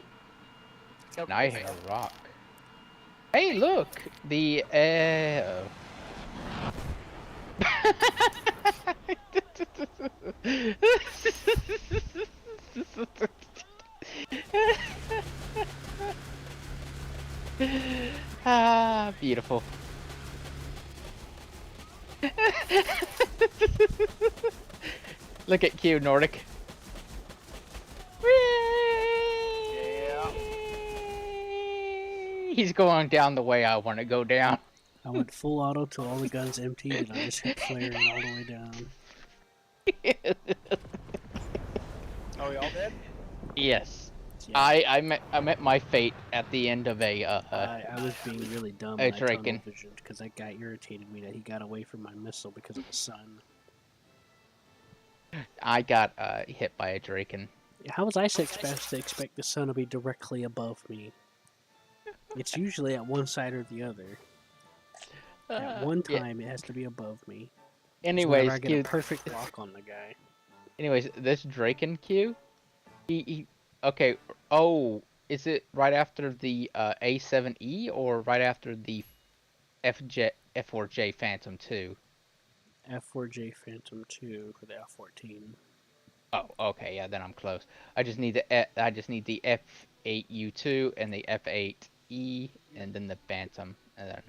And I hit a rock. Hey, look! The, Ah, beautiful. Look at Q, Nordic. Yeah. He's going down the way I want to go down. I went full auto till all the guns emptied, and I just kept flaring all the way down. Oh, we all did? Yes. Yeah, I met my fate at the end of a I was being really dumb. Hey, And I tunnel Draken. visioned because that guy irritated me that he got away from my missile because of the sun. I got hit by a Draken. How was I supposed to expect the sun to be directly above me? It's usually at one side or the other. At one Yeah. time, it has to be above me. So Anyways, whenever I get Q. a perfect lock on the guy. Anyways, this Draken Q. He okay. Oh, is it right after the A7E or right after the F4J Phantom 2? F4J Phantom 2 for the F14. Oh, okay, yeah, then I'm close. I just need the F8U2 and the F8E and then the Phantom and then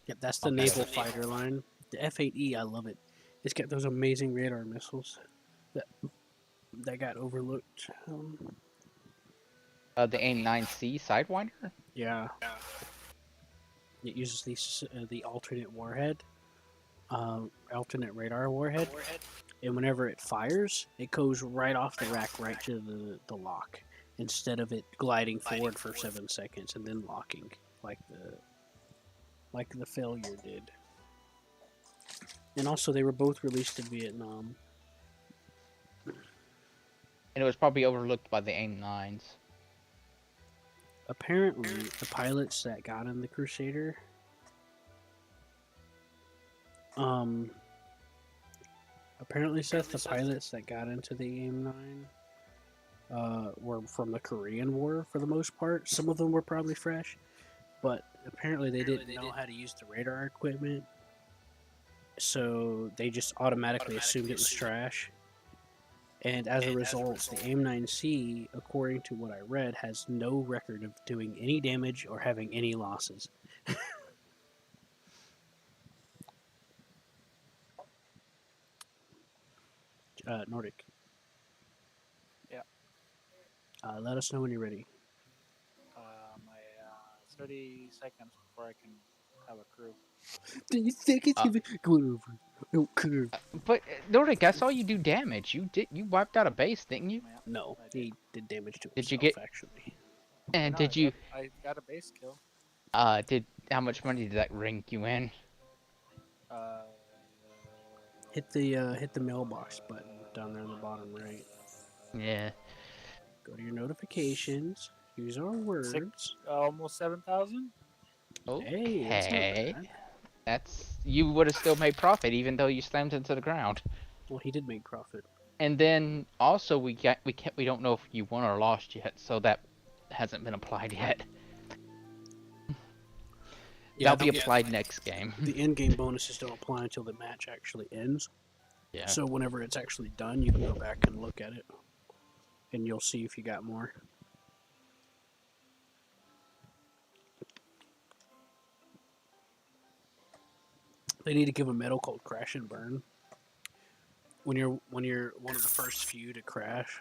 Yep, that's the Okay. naval fighter line. The F8E, I love it. It's got those amazing radar missiles that got overlooked. the AIM-9C Sidewinder. Yeah. It uses the alternate warhead, alternate radar warhead, and whenever it fires, it goes right off the rack right to the lock, instead of it gliding forward for 7 seconds and then locking like the failure did. And also, they were both released in Vietnam. And it was probably overlooked by the AIM-9s. Apparently, the pilots that got in the Crusader, apparently, Seth, the pilots that got into the AIM-9 were from the Korean War for the most part. Some of them were probably fresh, but apparently they didn't know how to use the radar equipment, so they just automatically assumed it was trash. And as a result, the AIM-9C, according to what I read, has no record of doing any damage or having any losses. Nordic. Yeah. Let us know when you're ready. My 30 seconds before I can have a crew. 30 seconds, going over. Don't care. But Nordic, I saw you do damage. You wiped out a base, didn't you? Yeah, No, I did. he did damage to Did you himself, get- actually. And No, did you I got a base kill. how much money did that ring you in? Hit the mailbox button down there in the bottom right. Yeah. Go to your notifications. Use our words. Almost 7,000. Hey, that's not Okay. bad. That's you would have still made profit even though you slammed into the ground. Well, he did make profit. And then also we don't know if you won or lost yet, so that hasn't been applied yet. Yeah, That'll be applied next game. the in-game bonuses don't apply until the match actually ends. Yeah. So whenever it's actually done, you can go back and look at it, and you'll see if you got more. They need to give a medal called Crash and Burn. When you're one of the first few to crash.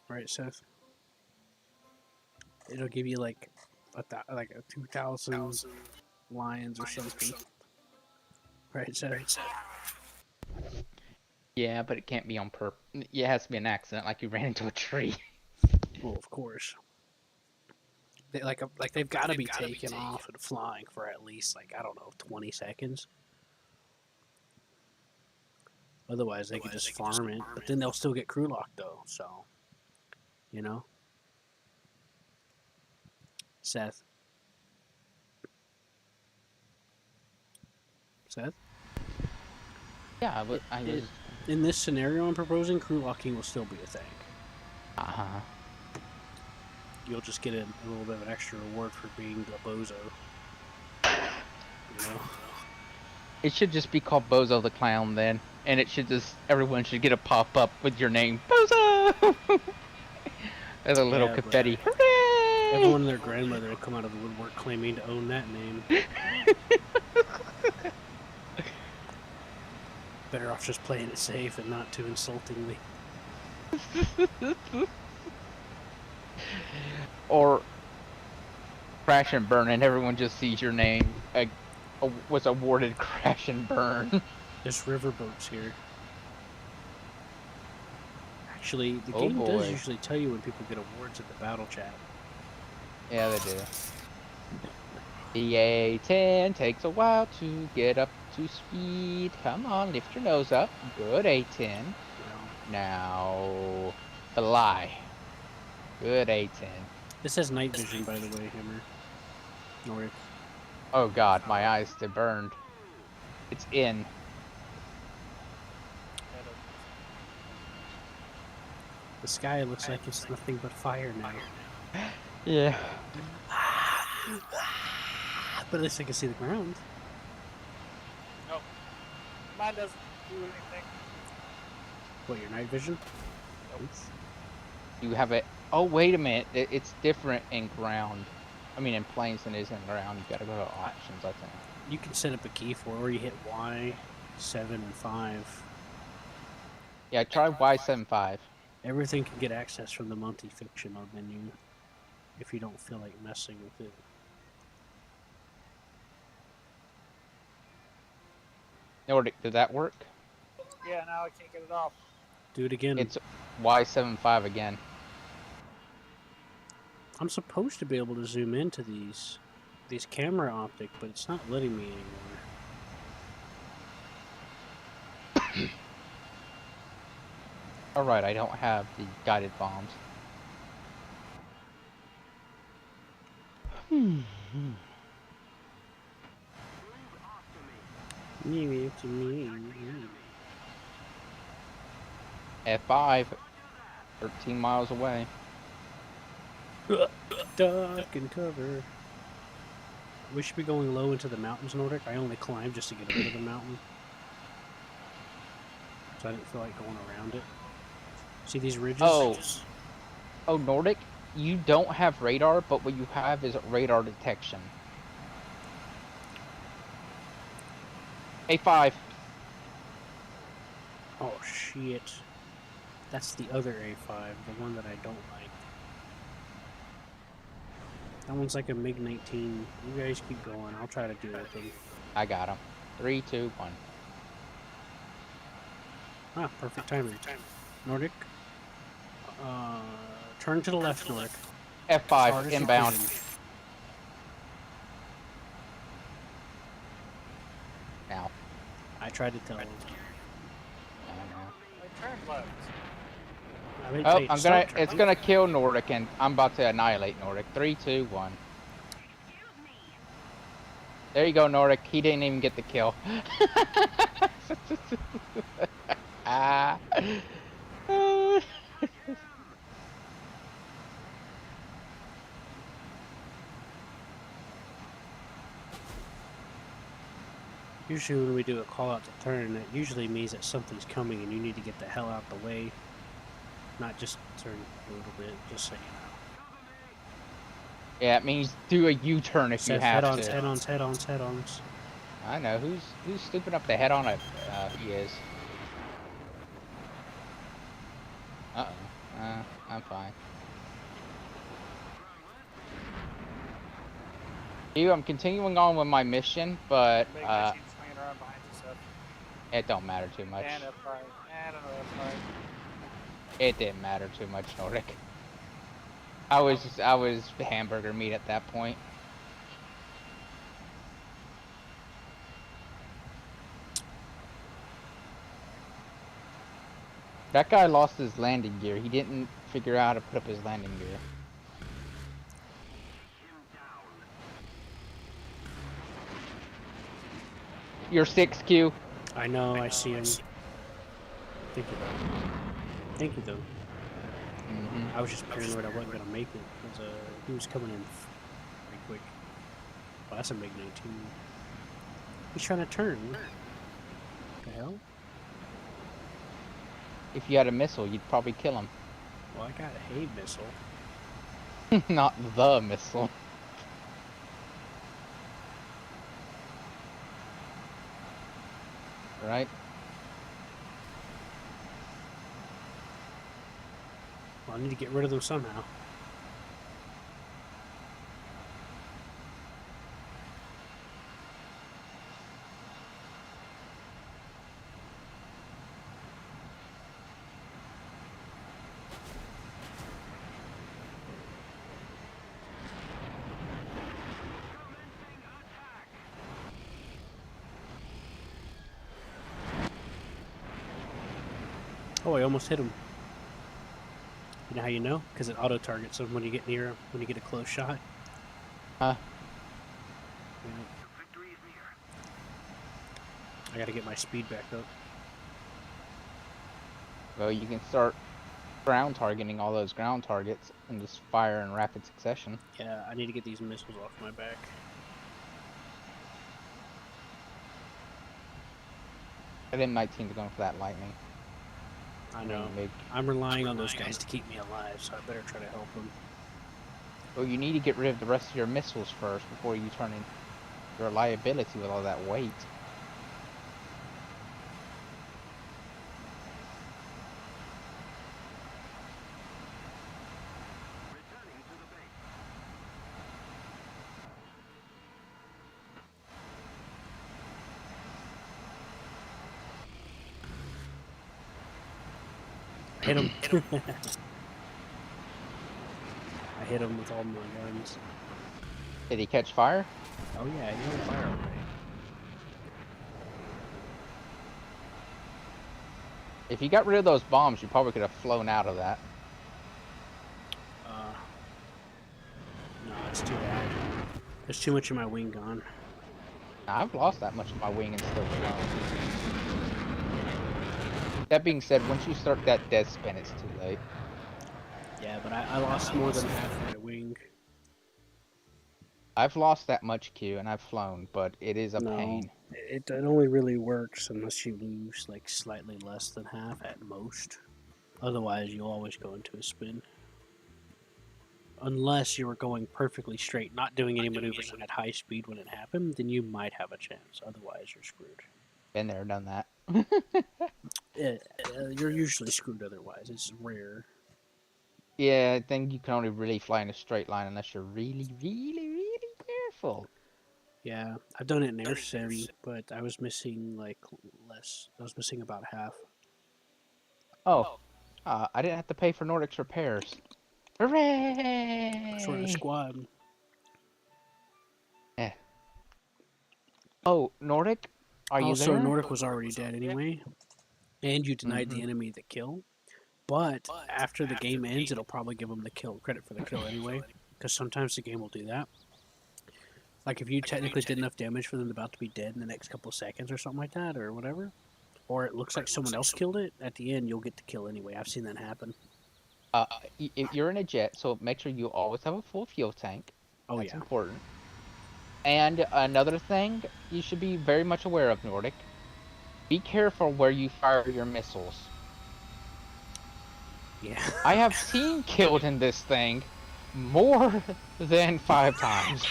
Right, Seth? It'll give you like a 2,000 lions or something. Right, Seth? Yeah, but it can't be on purpose. It has to be an accident, like you ran into a tree. Well, of course. They've got to be taken off and flying for at least I don't know 20 seconds. Otherwise, they could just farm it, but then they'll still get crew lock though. So, you know, Seth. Yeah, but I was. In this scenario I'm proposing, crew locking will still be a thing. Uh-huh. You'll just get a little bit of an extra reward for being the bozo. You know? It should just be called Bozo the Clown then, and it should just everyone should get a pop up with your name, Bozo. As a little confetti. Hooray! Everyone and their grandmother will come out of the woodwork claiming to own that name. Better off just playing it safe and not too insultingly. Or Crash and Burn, and everyone just sees your name. Was awarded Crash and Burn. There's riverboats here. Actually, the Oh game does boy. usually tell you when people get awards in the battle chat. Yeah, they do. The A10 takes a while to get up to speed. Come on, lift your nose up. Good A10. You know? Now, fly. Good A10. This has night vision, by the way, Hammer. Noric. Oh god, my eyes, they burned. It's in. The sky looks like it's nothing but fire now. Yeah. But at least I can see the ground. Nope. Mine doesn't do anything. What, your night vision? Nope. You have it. Oh, wait a minute. It's different in ground. I mean, in planes than it is in ground. You gotta go to options, I think. You can set up a key for it, or you hit Y, 7, and 5. Yeah, try Y75. Everything can get access from the multi-fictional menu if you don't feel like messing with it. Nordic, did that work? Yeah, now I can't get it off. Do it again. It's Y75 again. I'm supposed to be able to zoom into these camera optic, but it's not letting me anymore. Alright, I don't have the guided bombs. F5. 13 miles away. Duck and cover. We should be going low into the mountains, Nordic. I only climbed just to get a bit of the mountain. So I didn't feel like going around it. See these ridges? Oh, Nordic, you don't have radar, but what you have is radar detection. A5. Oh, shit. That's the other A5, the one that I don't like. That one's like a MiG-19. You guys keep going. I'll try to do it with them. I got him. 3, 2, 1. Ah, perfect timing. Nordic. Turn to the left, Nordic. F5, Hard as you inbound. can. Now. I tried to tell him. I don't know. I turned left. I mean, Oh, tell you to stop it's turning. gonna kill Nordic, and I'm about to annihilate Nordic. 3, 2, 1. There you go, Nordic. He didn't even get the kill. Ah. Usually when we do a call out to turn, it usually means that something's coming and you need to get the hell out the way. Not just turn a little bit, just so you know. Yeah, it means do a U-turn if you Says have head-ons, to. head-ons, head-ons, head-ons. I know who's stupid enough to head on it. He is. I'm fine. I'm continuing on with my mission, but Big machine swinging around behind you, Seth. it don't matter too much. And F5. And another F5. It didn't matter too much, Nordic. I was hamburger meat at that point. That guy lost his landing gear. He didn't figure out how to put up his landing gear. You're 6Q. I know, I see him. Thank you, though. Thank you, though. I was just paranoid I wasn't going to make it, because he was coming in pretty quick. Oh, that's a MiG-19. He's trying to turn. What the hell? If you had a missile, you'd probably kill him. Well, I got a hay missile. Not the missile. Right? Well, I need to get rid of them somehow. Oh, I almost hit him. You know how you know? Because it auto-targets them when you get near him, when you get a close shot. Huh? Yeah. I gotta get my speed back up. Well, you can start ground targeting all those ground targets and just fire in rapid succession. Yeah, I need to get these missiles off my back. I think my team's going for that lightning. I know. Big. I'm relying on those guys to keep me alive, so I better try to help them. Well, you need to get rid of the rest of your missiles first before you turn in your liability with all that weight. Hit him. I hit him with all my guns. Did he catch fire? Oh yeah, he's on fire already. If you got rid of those bombs, you probably could have flown out of that. No, it's too bad. There's too much of my wing gone. I've lost that much of my wing and still flown. That being said, once you start that death spin, it's too late. Yeah, but I lost more than half my wing. I've lost that much Q and I've flown, but it is a pain. It only really works unless you lose like slightly less than half at most. Otherwise, you'll always go into a spin. Unless you were going perfectly straight, not doing any maneuvers at high speed when it happened, then you might have a chance. Otherwise, you're screwed. Been there, done that. You're usually screwed otherwise. It's rare. Yeah, I think you can only really fly in a straight line unless you're really, really, really careful. Yeah, I've done it in air sim, but I was missing like less. I was missing about half. Oh, I didn't have to pay for Nordic's repairs. Hooray! Short of squad. Yeah. Oh, Nordic, are you Also, there? Nordic was already dead anyway, and you denied the enemy the kill. But after the game ends, it'll probably give them the kill credit for the kill anyway, because sometimes the game will do that. Like if you technically did enough damage for them about to be dead in the next couple of seconds or something like that, or whatever, or it looks like someone else killed it, at the end you'll get the kill anyway. I've seen that happen. You're in a jet, so make sure you always have a full fuel tank. Oh That's yeah. important. And another thing you should be very much aware of, Nordic. Be careful where you fire your missiles. Yeah. I have seen killed in this thing more than 5 times.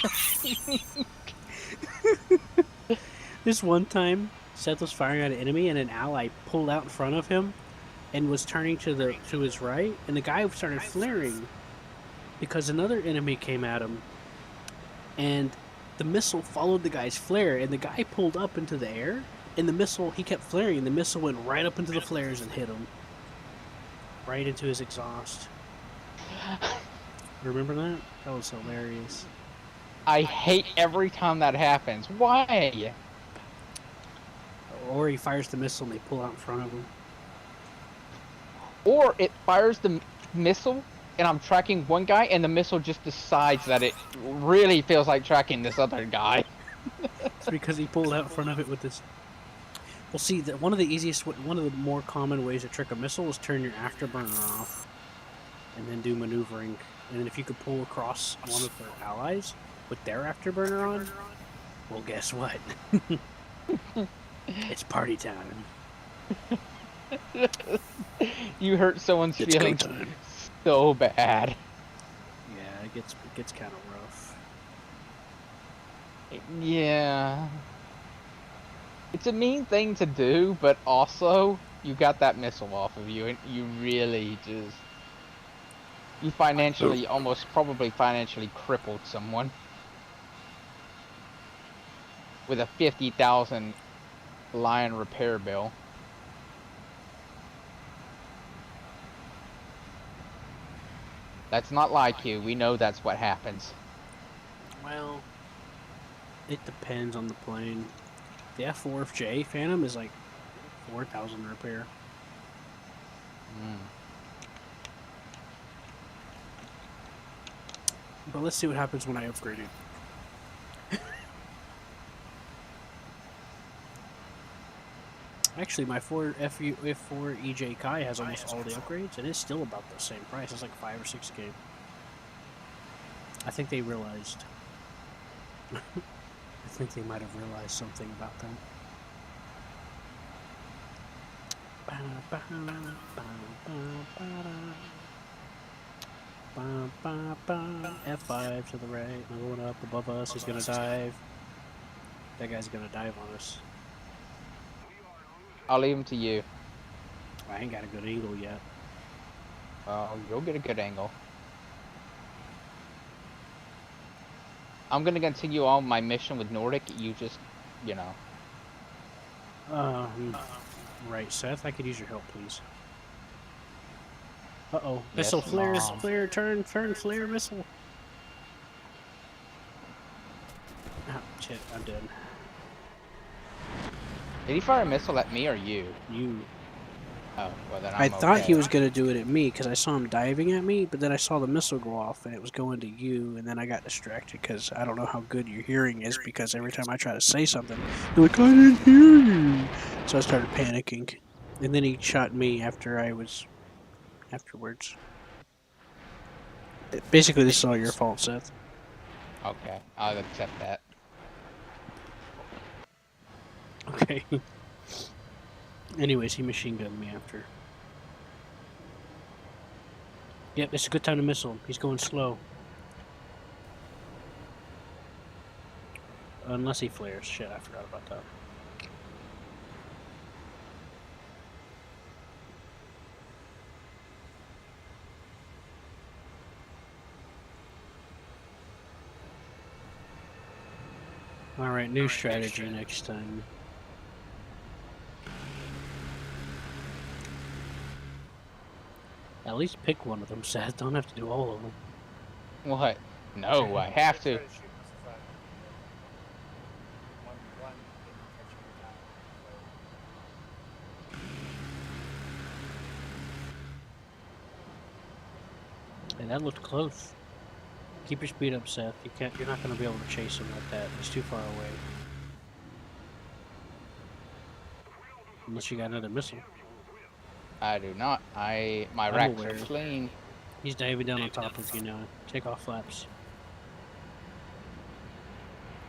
This one time, Seth was firing at an enemy, and an ally pulled out in front of him, and was turning to his right, and the guy started flaring because another enemy came at him, and the missile followed the guy's flare, and the guy pulled up into the air, and the missile, he kept flaring, and the missile went right up into the flares and hit him. Right into his exhaust. Remember that? That was hilarious. I hate every time that happens. Why? Or he fires the missile and they pull out in front of him. Or it fires the missile and I'm tracking one guy and the missile just decides that it really feels like tracking this other guy. It's because he pulled out in front of it with this. Well, see, one of the more common ways to trick a missile is turn your afterburner off and then do maneuvering. And then if you could pull across one of their allies with their afterburner on, well, guess what? It's party time. You hurt someone's It's go feelings time. so bad. Yeah, it gets kind of rough. Yeah. It's a mean thing to do, but also you got that missile off of you and you really just... You financially, almost probably financially crippled someone. With a 50,000 Lion repair bill. That's not like you. We know that's what happens. Well, it depends on the plane. The F4FJ Phantom is like 4,000 repair. But let's see what happens when I upgrade it. Actually, my F4 EJ Kai has almost all the upgrades, and it's still about the same price. It's like 5 or 6K. I think they realized. I think they might have realized something about them. F5 to the right, another one up above us. He's gonna dive. That guy's gonna dive on us. I'll leave him to you. I ain't got a good angle yet. You'll get a good angle. I'm gonna continue on my mission with Nordic. You just, you know. Right, Seth. I could use your help, please. Uh-oh. Yes, Missile flares. Mom. Flare, turn, flare, missile. Ah, shit, I'm dead. Did he fire a missile at me or you? You. Oh, well then I I'm thought okay. he was going to do it at me because I saw him diving at me, but then I saw the missile go off and it was going to you, and then I got distracted because I don't know how good your hearing is because every time I try to say something, you're like, I didn't hear you. So I started panicking. And then he shot me afterwards. Basically, this is all your fault, Seth. Okay, I'll accept that. Okay. Anyways, he machine gunned me after. Yep, it's a good time to missile him. He's going slow. Unless he flares. Shit, I forgot about that. Alright, new strategy next time. At least pick one of them, Seth. Don't have to do all of them. What? No, I have to. Hey, that looked close. Keep your speed up, Seth. You're not gonna be able to chase him like that. He's too far away. Unless you got another missile. I do not. My I'm racks are aware. clean. He's diving down on top of you now. Take off flaps.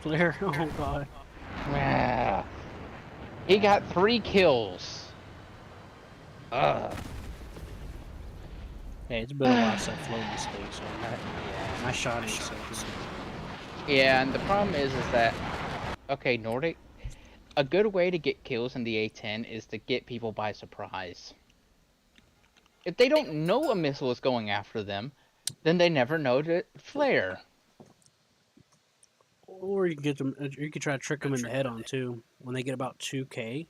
Flare. Oh god. Ah, he got 3 kills. Ugh. Hey, it's been a while since I flown this thing, so my shot ain't so good. Yeah, and the problem is that okay, Nordic. A good way to get kills in the A10 is to get people by surprise. If they don't know a missile is going after them, then they never know to flare. Or you can get them. You can try to trick them in the head on too. When they get about 2K,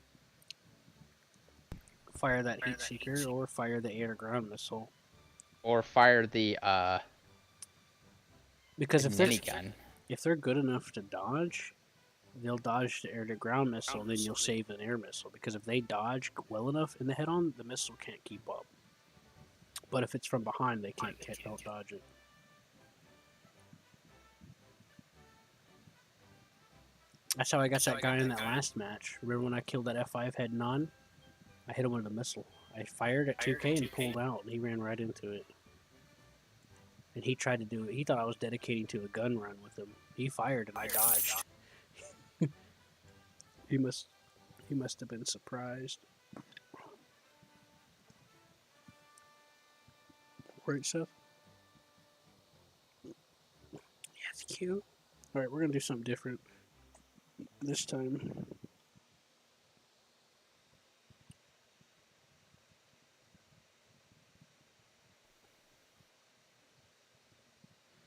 fire that heat seeker or fire the air to ground missile. Or fire the Because minigun. if they're good enough to dodge, they'll dodge the air to ground missile, and then you'll save an air missile. Because if they dodge well enough in the head on, the missile can't keep up. But if it's from behind, they don't dodge it. That's how I got that guy in that last match. Remember when I killed that F5 heading on? I hit him with a missile. I fired at 2K and pulled out, and he ran right into it. And he tried to do it. He thought I was dedicating to a gun run with him. He fired, and I dodged. He must have been surprised. Right, Seth? Yeah, it's cute. Alright, we're gonna do something different this time.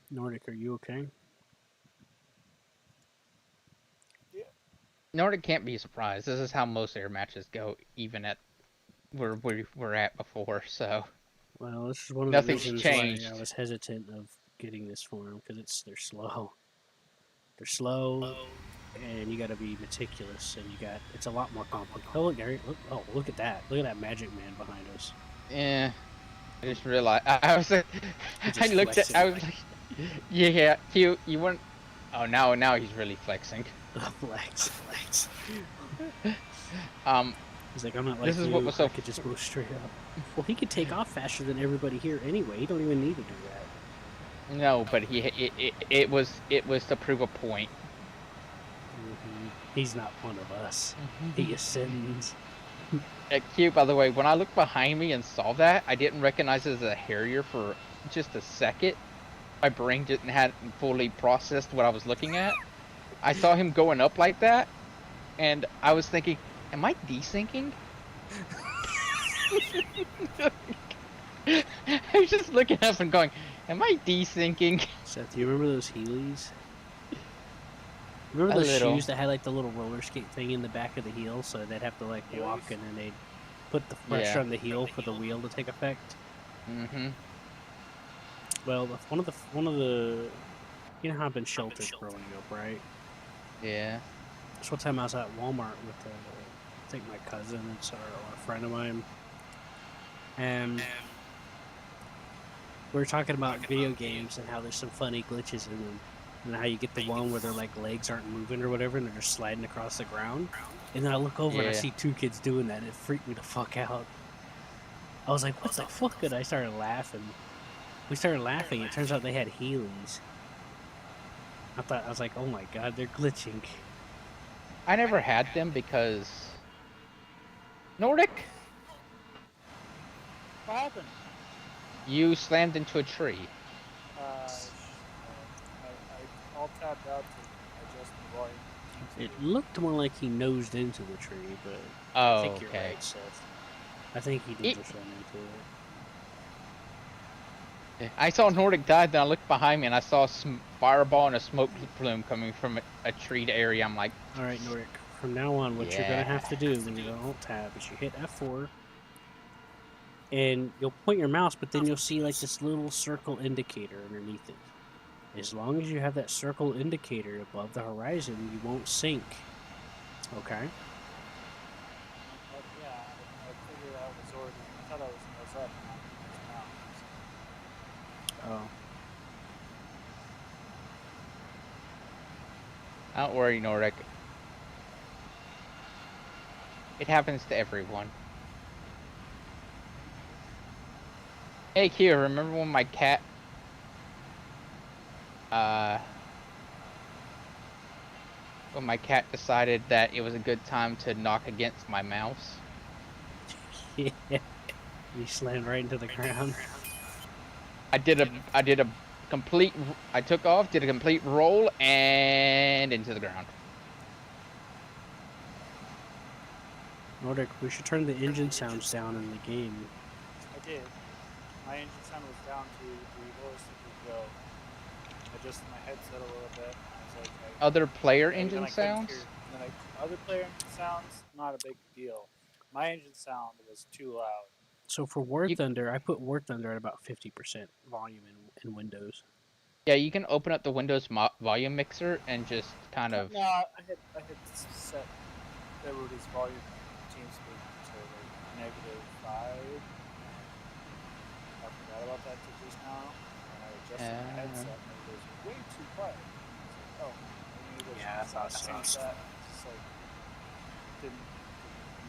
Nordic, are you okay? Nordic can't be surprised. This is how most air matches go, even at where we were at before. So Well, this is one of Nothing's the reasons changed. why I was hesitant of getting this for them, because they're slow. They're slow, and you got to be meticulous, and it's a lot more complicated. Oh look, Gary! Look at that! Look at that magic man behind us. yeah, I just realized I was like, He I just looked at, flexing. I was like, yeah, you weren't. Oh, now he's really flexing. Flex. He's like, I'm not like This is you. what was so I could just go straight up. Well, he could take off faster than everybody here anyway. He don't even need to do that. No, but it was to prove a point. He's not one of us. He ascends. Q, by the way, when I looked behind me and saw that, I didn't recognize it as a Harrier for just a second. My brain hadn't fully processed what I was looking at. I saw him going up like that, and I was thinking, am I desyncing? I was just looking up and going, am I desyncing? Seth, do you remember those Heelys? Remember those shoes that had like the little roller skate thing in the back of the heel, so they'd have to like walk and then they'd put the pressure on the heel for the wheel to take effect? Mm-hmm. Well, one of the, you know how I've been sheltered growing up, right? Yeah. So one time I was at Walmart with, I think my cousin and or a friend of mine, and we were talking about video games and how there's some funny glitches in them, and how you get the one where their like legs aren't moving or whatever, and they're just sliding across the ground. And then I look over and I see 2 kids doing that, and it freaked me the fuck out. I was like, what the fuck? And I started laughing. We started laughing. It turns out they had Heelys. I was like, oh my god, they're glitching. I never had them because Nordic, What happened? you slammed into a tree. I all tapped out to adjust the volume. It looked more like he nosed into the tree, but Oh, I think you're okay. right, Seth. I think he did just run into it. I saw Nordic die, then I looked behind me and I saw a fireball and a smoke plume coming from a treed area. I'm like, Alright, Nordic. From now on, what you're going to have to do when you go Alt Tab is you hit F4, and you'll point your mouse, but then you'll see like this little circle indicator underneath it. As long as you have that circle indicator above the horizon, you won't sink. Okay? But yeah, I figured I was already. I thought I was up. Oh, Don't worry, Nordic. It happens to everyone. Hey, Q, remember when my cat, uh, decided that it was a good time to knock against my mouse? yeah. You slammed right into the ground. I did a complete, I took off, did a complete roll, and into the ground. Nordic, we should turn the engine sounds down in the game. I did. My engine sound was down to the lowest it could go. I adjusted my headset a little bit. I was like, Other player then engine I couldn't hear. sounds? And then other player engine sounds, not a big deal. My engine sound was too loud. So for War You, Thunder, I put War Thunder at about 50% volume in Windows. yeah, you can open up the Windows volume mixer and just kind of. No, I had set everybody's volume TeamSpeak to like -5. I forgot about that till just now. And I adjusted my headset and it was way too quiet. I was like, oh, maybe there's Yeah, I thought so. change that. It's like didn't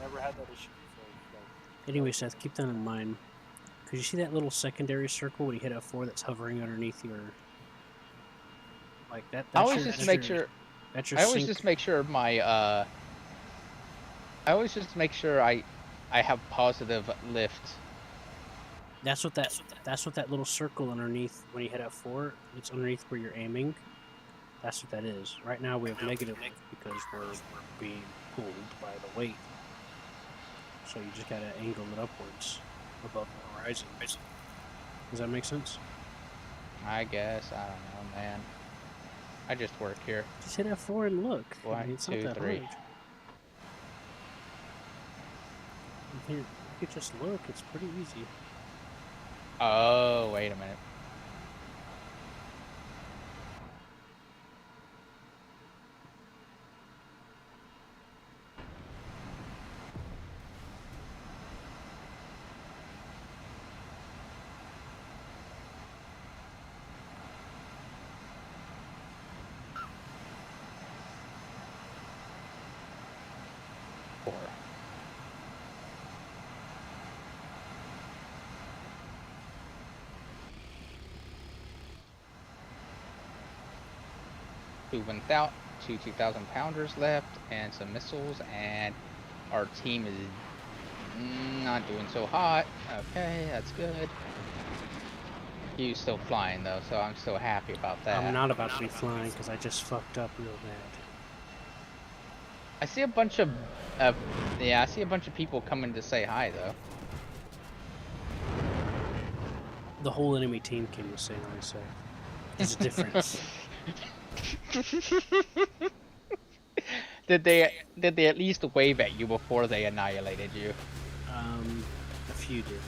never had that issue before. Like, Anyway, Seth, keep that in mind. Could you see that little secondary circle when you hit F4 that's hovering underneath your, like that? I That's always your, just make sure. that's your I always sync. just make sure my I always just make sure I have positive lift. That's what that little circle underneath when you hit F4. It's underneath where you're aiming. That's what that is. Right now we have negative lift because we're being pulled by the weight. So you just gotta angle it upwards above the horizon. Does that make sense? I guess I don't know, man. I just work here. Just hit F4 and look. I mean, 1, it's not 2, that 3. hard. You could just look. It's pretty easy. Oh, wait a minute. Four. Two 2,000 pounders left, and some missiles, and our team is not doing so hot. Okay, that's good. Q's still flying though, so I'm still happy about that. I'm not about to be flying because I just fucked up real bad. I see a bunch of, yeah, I see a bunch of people coming to say hi though. The whole enemy team came to say hi, so there's a difference. Did they at least wave at you before they annihilated you? A few did.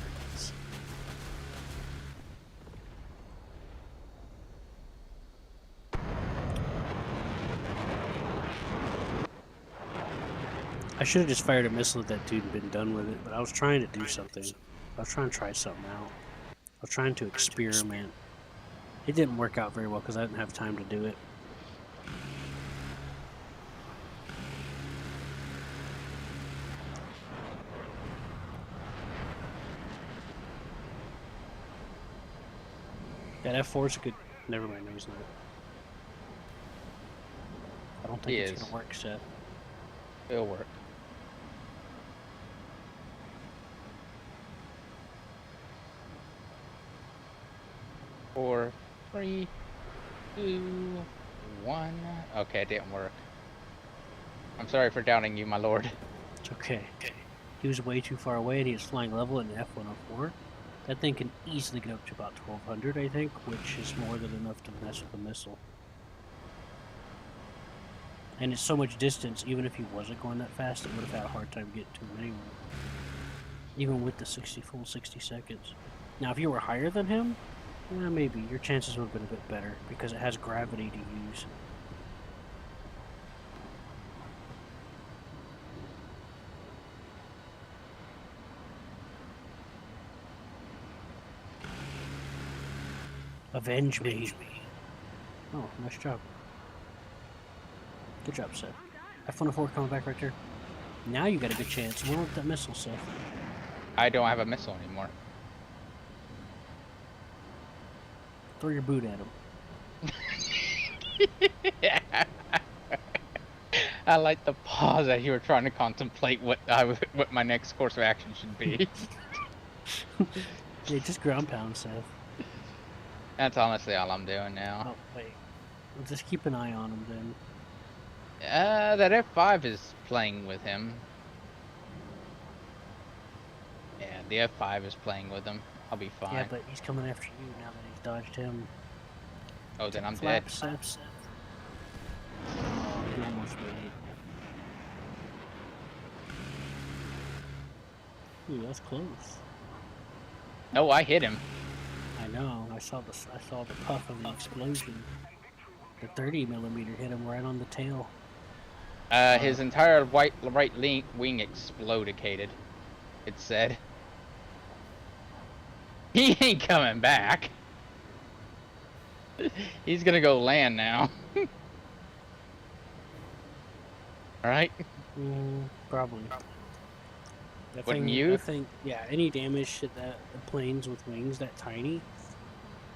I should have just fired a missile at that dude and been done with it, but I was trying to do something. I was trying to try something out. I was trying to experiment. It didn't work out very well because I didn't have time to do it. That F4 is a good. Never mind, no, he's not. I don't think He it's is. gonna work, Seth. It'll work. Four, 3, 2, 1. Okay, it didn't work. I'm sorry for doubting you, my lord. It's okay. He was way too far away and he was flying level in F-104. That thing can easily get up to about 1,200, I think, which is more than enough to mess with a missile. And it's so much distance, even if he wasn't going that fast, it would have had a hard time getting to him anyway. Even with the full 60 seconds. Now, if you were higher than him, maybe your chances would have been a bit better because it has gravity to use. Avenge me. Oh, nice job. Good job, Seth. Have fun before coming back right there. Now you got a good chance. Warm up that missile, Seth. I don't have a missile anymore. Throw your boot at him. I like the pause as you were trying to contemplate what my next course of action should be. Yeah, just ground pound, Seth. That's honestly all I'm doing now. Oh, wait. Well, just keep an eye on him then. That F5 is playing with him. Yeah, the F5 is playing with him. I'll be fine. Yeah, but he's coming after you now that he's dodged him. Oh, then I'm Flap, dead. Seth. Oh, you almost made it. Ooh, that's close. No, I hit him. I know. I saw the puff of the explosion. The 30mm hit him right on the tail. His entire right wing exploded. It said. He ain't coming back. He's gonna go land now. Alright? Probably. Wouldn't you? I think, yeah, any damage to the planes with wings that tiny,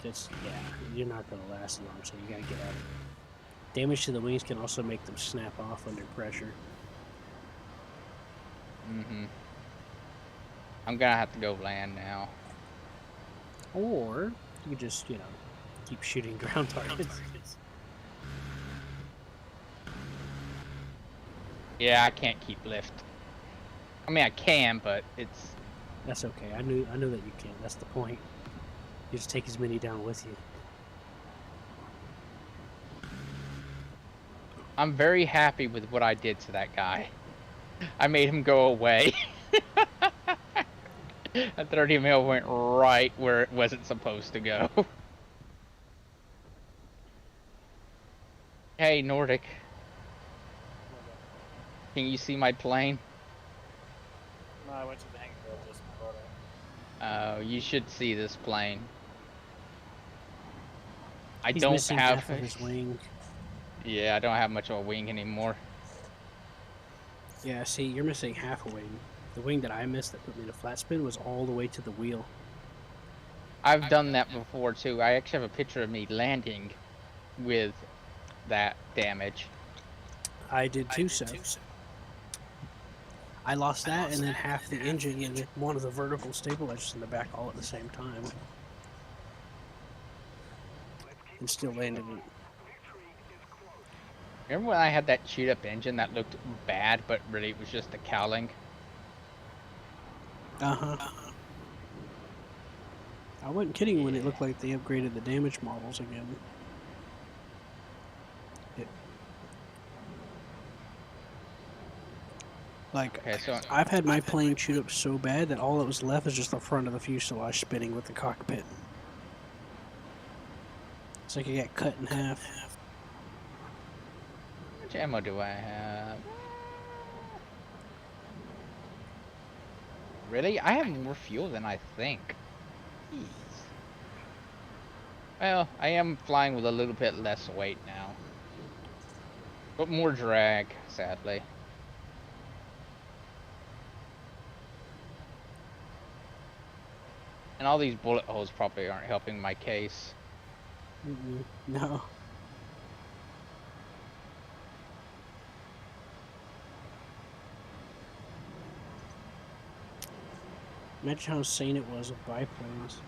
just, yeah, you're not gonna last long, so you gotta get out of it. Damage to the wings can also make them snap off under pressure. Mm-hmm. I'm gonna have to go land now. Or you could just, keep shooting ground targets. Yeah, I can't keep lift. I mean, I can, but it's... That's okay. I knew that you can. That's the point. You just take as many down with you. I'm very happy with what I did to that guy. I made him go away. A 30 mil went right where it wasn't supposed to go. Hey, Nordic. Can you see my plane? No, I went to the hangar just before that. You should see this plane. He's missing half of his wing. Yeah, I don't have much of a wing anymore. Yeah, see, you're missing half a wing. The wing that I missed that put me to flat spin was all the way to the wheel. I've done that before too. I actually have a picture of me landing with that damage. I did too, Seth. I lost that and then half the engine and one of the vertical stabilizers in the back all at the same time. And still landed it. Remember when I had that chewed up engine that looked bad, but really it was just a cowling? Uh-huh. I wasn't kidding when it looked like they upgraded the damage models again. Like, Okay, so I've had my plane chewed up so bad that all that was left is just the front of the fuselage spinning with the cockpit. It's like it got cut in half. how much ammo do I have? Really? I have more fuel than I think. Jeez. Well, I am flying with a little bit less weight now. But more drag, sadly. And all these bullet holes probably aren't helping my case. No. Imagine how insane it was with biplanes.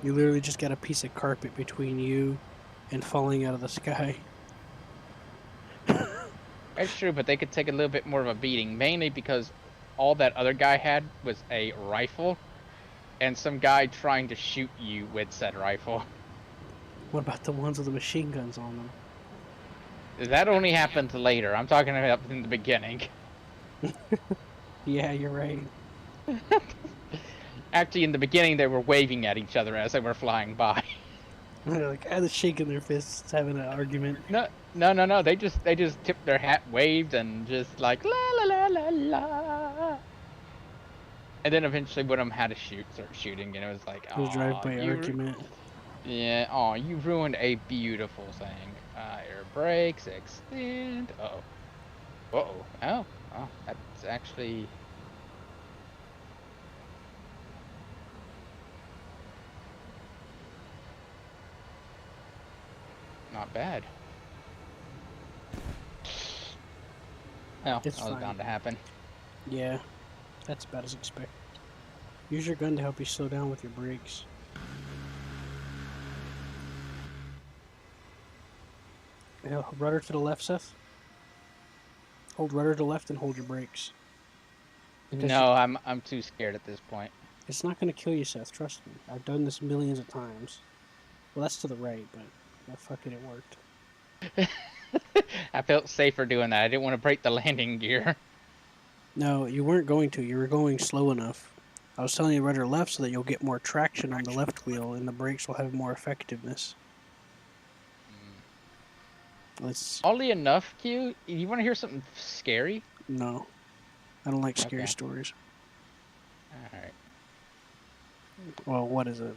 You literally just got a piece of carpet between you and falling out of the sky. That's true, but they could take a little bit more of a beating, mainly because all that other guy had was a rifle, and some guy trying to shoot you with said rifle. What about the ones with the machine guns on them? That only happened later. I'm talking about in the beginning. Yeah, you're right. Actually, in the beginning, they were waving at each other as they were flying by. They're like, they're shaking their fists, having an argument. No. They just tipped their hat, waved, and just like la la la la la. And then eventually when I'm had to start shooting, and it was like, It was oh, drive-by argument. yeah, oh, you ruined a beautiful thing. Air brakes, extend. Uh-oh. Uh-oh. Oh, oh, that's actually not bad. Well, It's that was fine. bound to happen. Yeah, that's about as expected. Use your gun to help you slow down with your brakes. Yeah, rudder to the left, Seth. Hold rudder to the left and hold your brakes. Because No, I'm too scared at this point. it's not going to kill you, Seth. Trust me. I've done this millions of times. Well, that's to the right, but fuck it, it worked. I felt safer doing that. I didn't want to break the landing gear. No, you weren't going to. You were going slow enough. I was telling you rudder left so that you'll get more traction on the left wheel and the brakes will have more effectiveness. Let's... Oddly enough, Q, you want to hear something scary? No. I don't like scary Okay. stories. Alright. Well, what is it?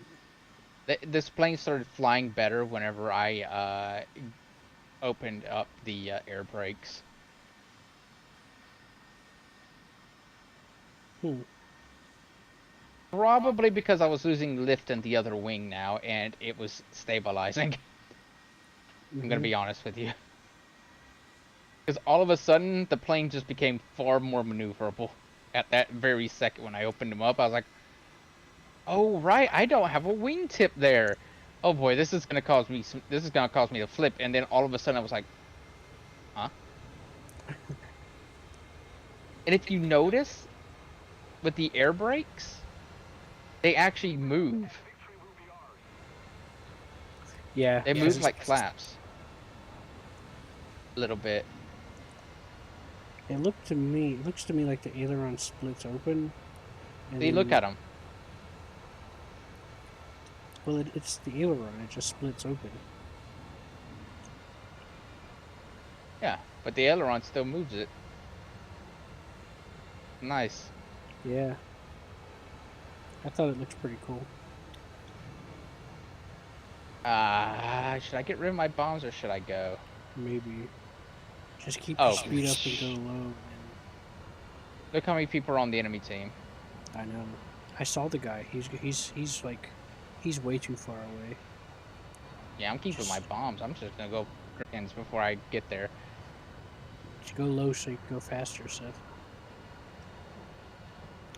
This plane started flying better whenever I opened up the air brakes. Probably because I was losing lift in the other wing now, and it was stabilizing. I'm gonna be honest with you. Because all of a sudden, the plane just became far more maneuverable. At that very second when I opened them up, I was like, oh, right, I don't have a wingtip there. Oh boy, this is gonna cause me to flip. And then all of a sudden I was like, huh? And if you notice, with the air brakes, they actually move. Yeah. They move like flaps. A little bit. It looks to me like the aileron splits open. And See, look at them. Well, it's the aileron. It just splits open. Yeah, but the aileron still moves it. Nice. Yeah. I thought it looked pretty cool. Should I get rid of my bombs or should I go? Maybe. Just keep Oh, your speed up and go low. Look how many people are on the enemy team. I know. I saw the guy. He's like, he's way too far away. Yeah, I'm keeping my bombs. I'm just gonna go ends before I get there. Just go low so you can go faster, Seth.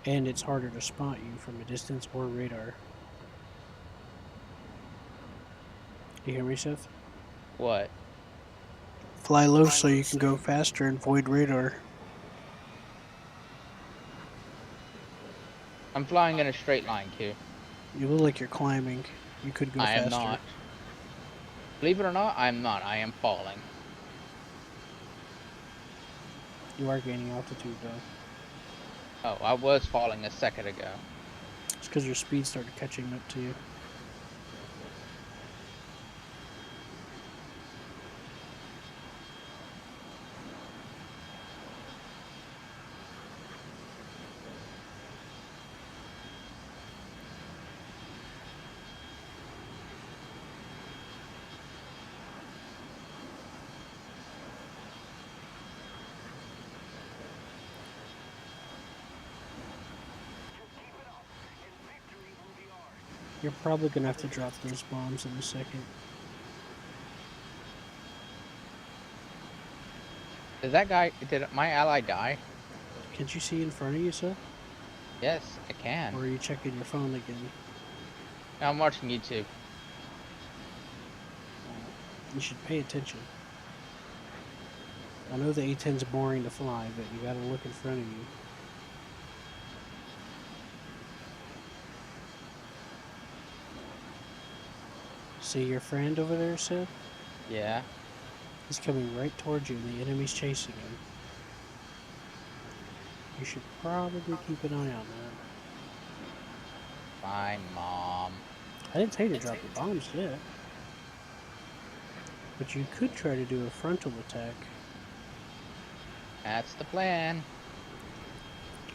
And it's harder to spot you from a distance or radar. You hear me, Seth? What? Fly low so you can go faster and avoid radar. I'm flying in a straight line, Q. You look like you're climbing. You could go I faster. am not. Believe it or not, I'm not. I am falling. You are gaining altitude, though. Oh, I was falling a second ago. It's because your speed started catching up to you. You're probably gonna have to drop those bombs in a second. Did my ally die? Can't you see in front of you, sir? Yes, I can. Or are you checking your phone again? I'm watching YouTube. You should pay attention. I know the A-10's boring to fly, but you gotta look in front of you. See your friend over there, Seth? Yeah. He's coming right towards you and the enemy's chasing him. You should probably keep an eye on that. Fine, Mom. I didn't tell you to drop the bombs yet. But you could try to do a frontal attack. That's the plan.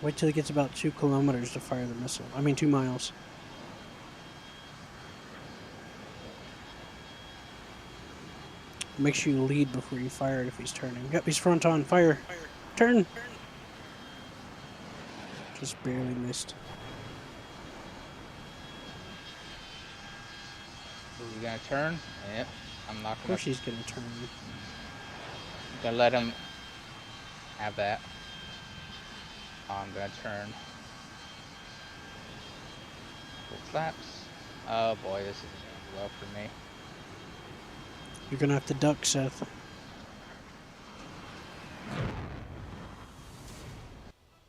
Wait till it gets about 2 kilometers to fire the missile. I mean, 2 miles. Make sure you lead before you fire it if he's turning. Yep, he's front on. Fire. Turn. Just barely missed. Is he gonna turn? Yep. I'm not Of gonna. course he's gonna turn. Gonna let him have that. I'm gonna turn. Full flaps. Oh boy, this isn't going well for me. You're gonna have to duck, Seth.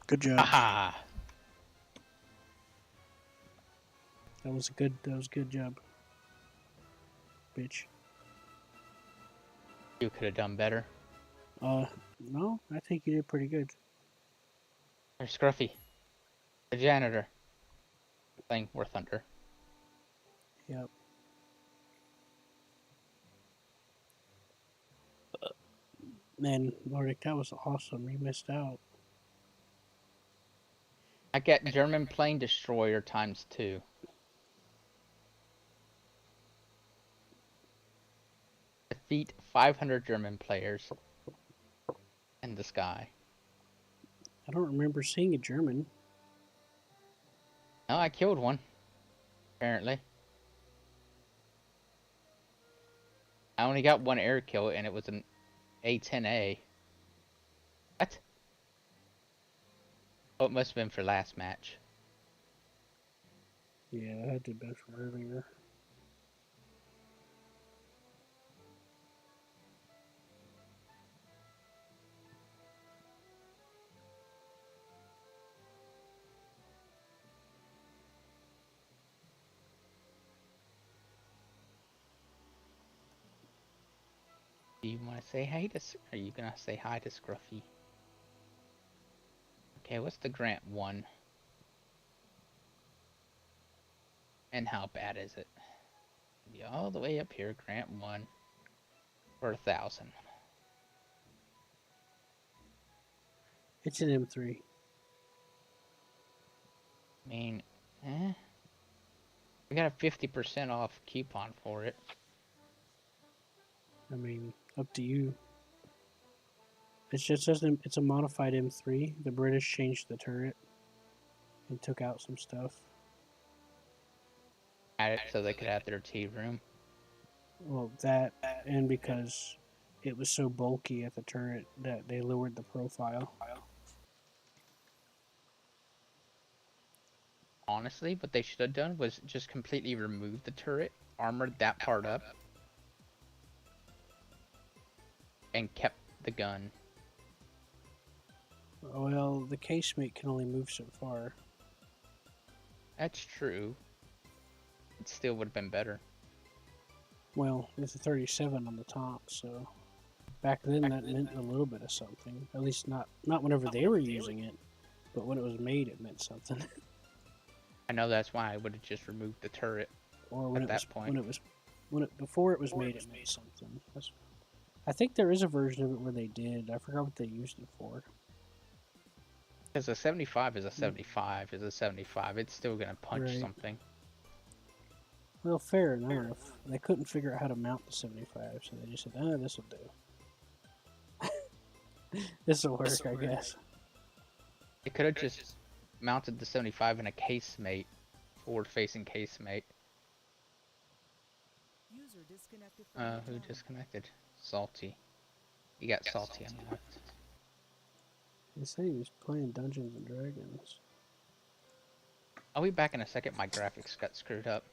Good job. Aha! That was a good job. Bitch. You could have done better. No, I think you did pretty good. There's Scruffy, the janitor, playing War Thunder. Yep. Man, Nordic, that was awesome. You missed out. I get German plane destroyer ×2. Defeat 500 German players in the sky. I don't remember seeing a German. Oh, I killed one. Apparently. I only got one air kill and it was an A-10A. What? Oh, it must have been for last match. Yeah, I did better earlier. Do you want to say hi to... Are you going to say hi to Scruffy? Okay, what's the Grant 1? And how bad is it? Be all the way up here, Grant 1 for 1,000. It's an M3. I mean, we got a 50% off coupon for it. I mean, up to you. It's just it's a modified M3. The British changed the turret and took out some stuff. Add it so they could have their tea room. Well, that and because it was so bulky at the turret that they lowered the profile. Honestly, what they should have done was just completely remove the turret, armored that part up, and kept the gun. Well, the casemate can only move so far. That's true. It still would have been better. Well, with the 37 on the top, so back then that meant a little bit of something. At least not whenever they were using it, but when it was made, it meant something. I know that's why I would have just removed the turret. Or when At it was that point. before it was made, it meant something. I think there is a version of it where they did. I forgot what they used it for. Because a 75 is a 75 is a 75. It's still going to punch Right. something. Well, fair enough. They couldn't figure out how to mount the 75, so they just said, this will do. This will work, I guess. It could have just mounted the 75 in a casemate, forward-facing casemate. User disconnected from your Who channel. disconnected? Salty. You got Salty on the left. They said he was playing Dungeons and Dragons. I'll be back in a second. My graphics got screwed up.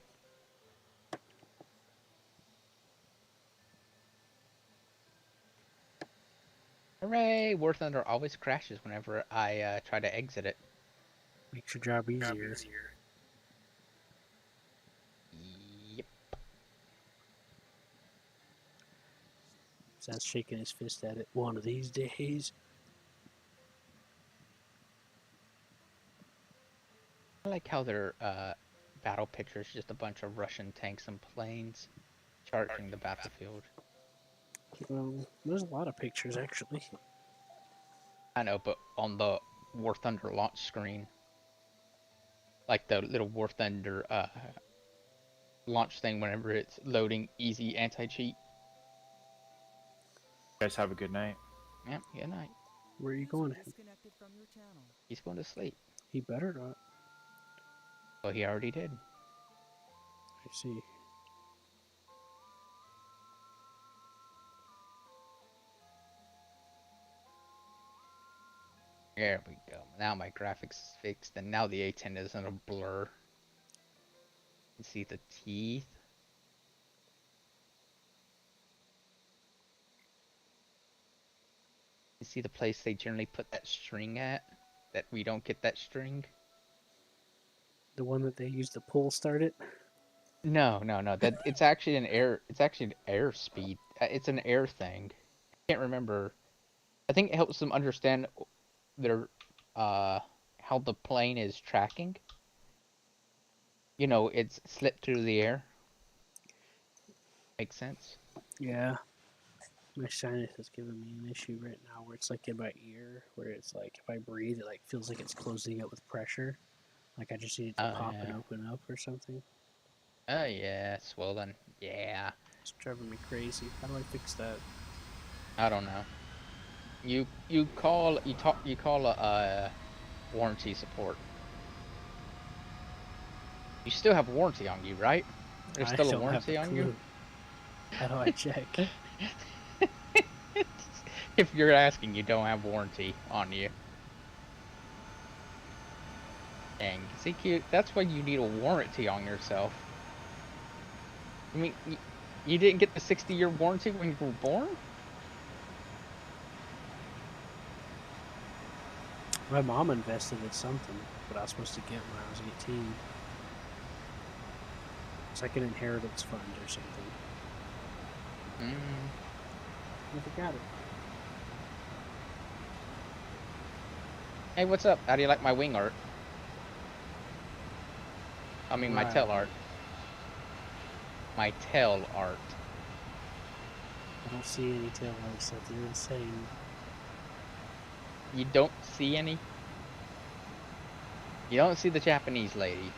Hooray! War Thunder always crashes whenever I try to exit it. Makes your job easier. Yep. Sounds shaking his fist at it one of these days. I like how their battle picture is just a bunch of Russian tanks and planes charging the battlefield. There's a lot of pictures, actually. I know, but on the War Thunder launch screen, like the little War Thunder launch thing whenever it's loading easy anti-cheat. You guys have a good night. Yeah, good night. Where are you going? Disconnected from your channel. He's going to sleep. He better not. Well, he already did. I see. There we go. Now my graphics is fixed, and now the A10 isn't a blur. You see the teeth. You see the place they generally put that string at? That we don't get that string? The one that they use to pull start it. No. That it's actually an air. It's actually an air speed. It's an air thing. I can't remember. I think it helps them understand their how the plane is tracking. You know, it's slipped through the air. Makes sense. Yeah. My sinus is giving me an issue right now where it's like in my ear, where it's like if I breathe, it like feels like it's closing up with pressure. Like I just need it to Oh pop and yeah. open up or something. Oh yeah, swollen. Yeah. It's driving me crazy. How do I fix that? I don't know. You call warranty support. You still have warranty on you, right? There's I still a don't have warranty a on you. clue. How do I check? If you're asking, you don't have warranty on you. Dang, see, cute. That's why you need a warranty on yourself. I mean, you didn't get the 60-year warranty when you were born? My mom invested in something, but I was supposed to get when I was 18. It's like an inheritance fund or something. Never got it. Hey, what's up? How do you like my wing art? I mean, my tail art. My tail art. I don't see any tail lights, so they're insane. You don't see any? You don't see the Japanese lady.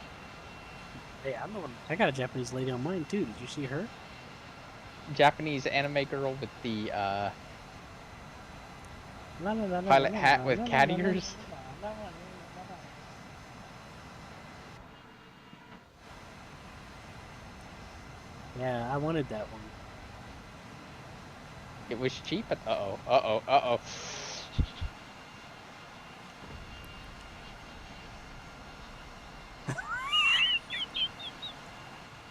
Hey, I'm the one. I got a Japanese lady on mine too. Did you see her? Japanese anime girl with the La, la, la, la, pilot la, hat la, with la, la, cat la, la, ears. la, la, la, la, la. Yeah, I wanted that one. It was cheap, but uh-oh.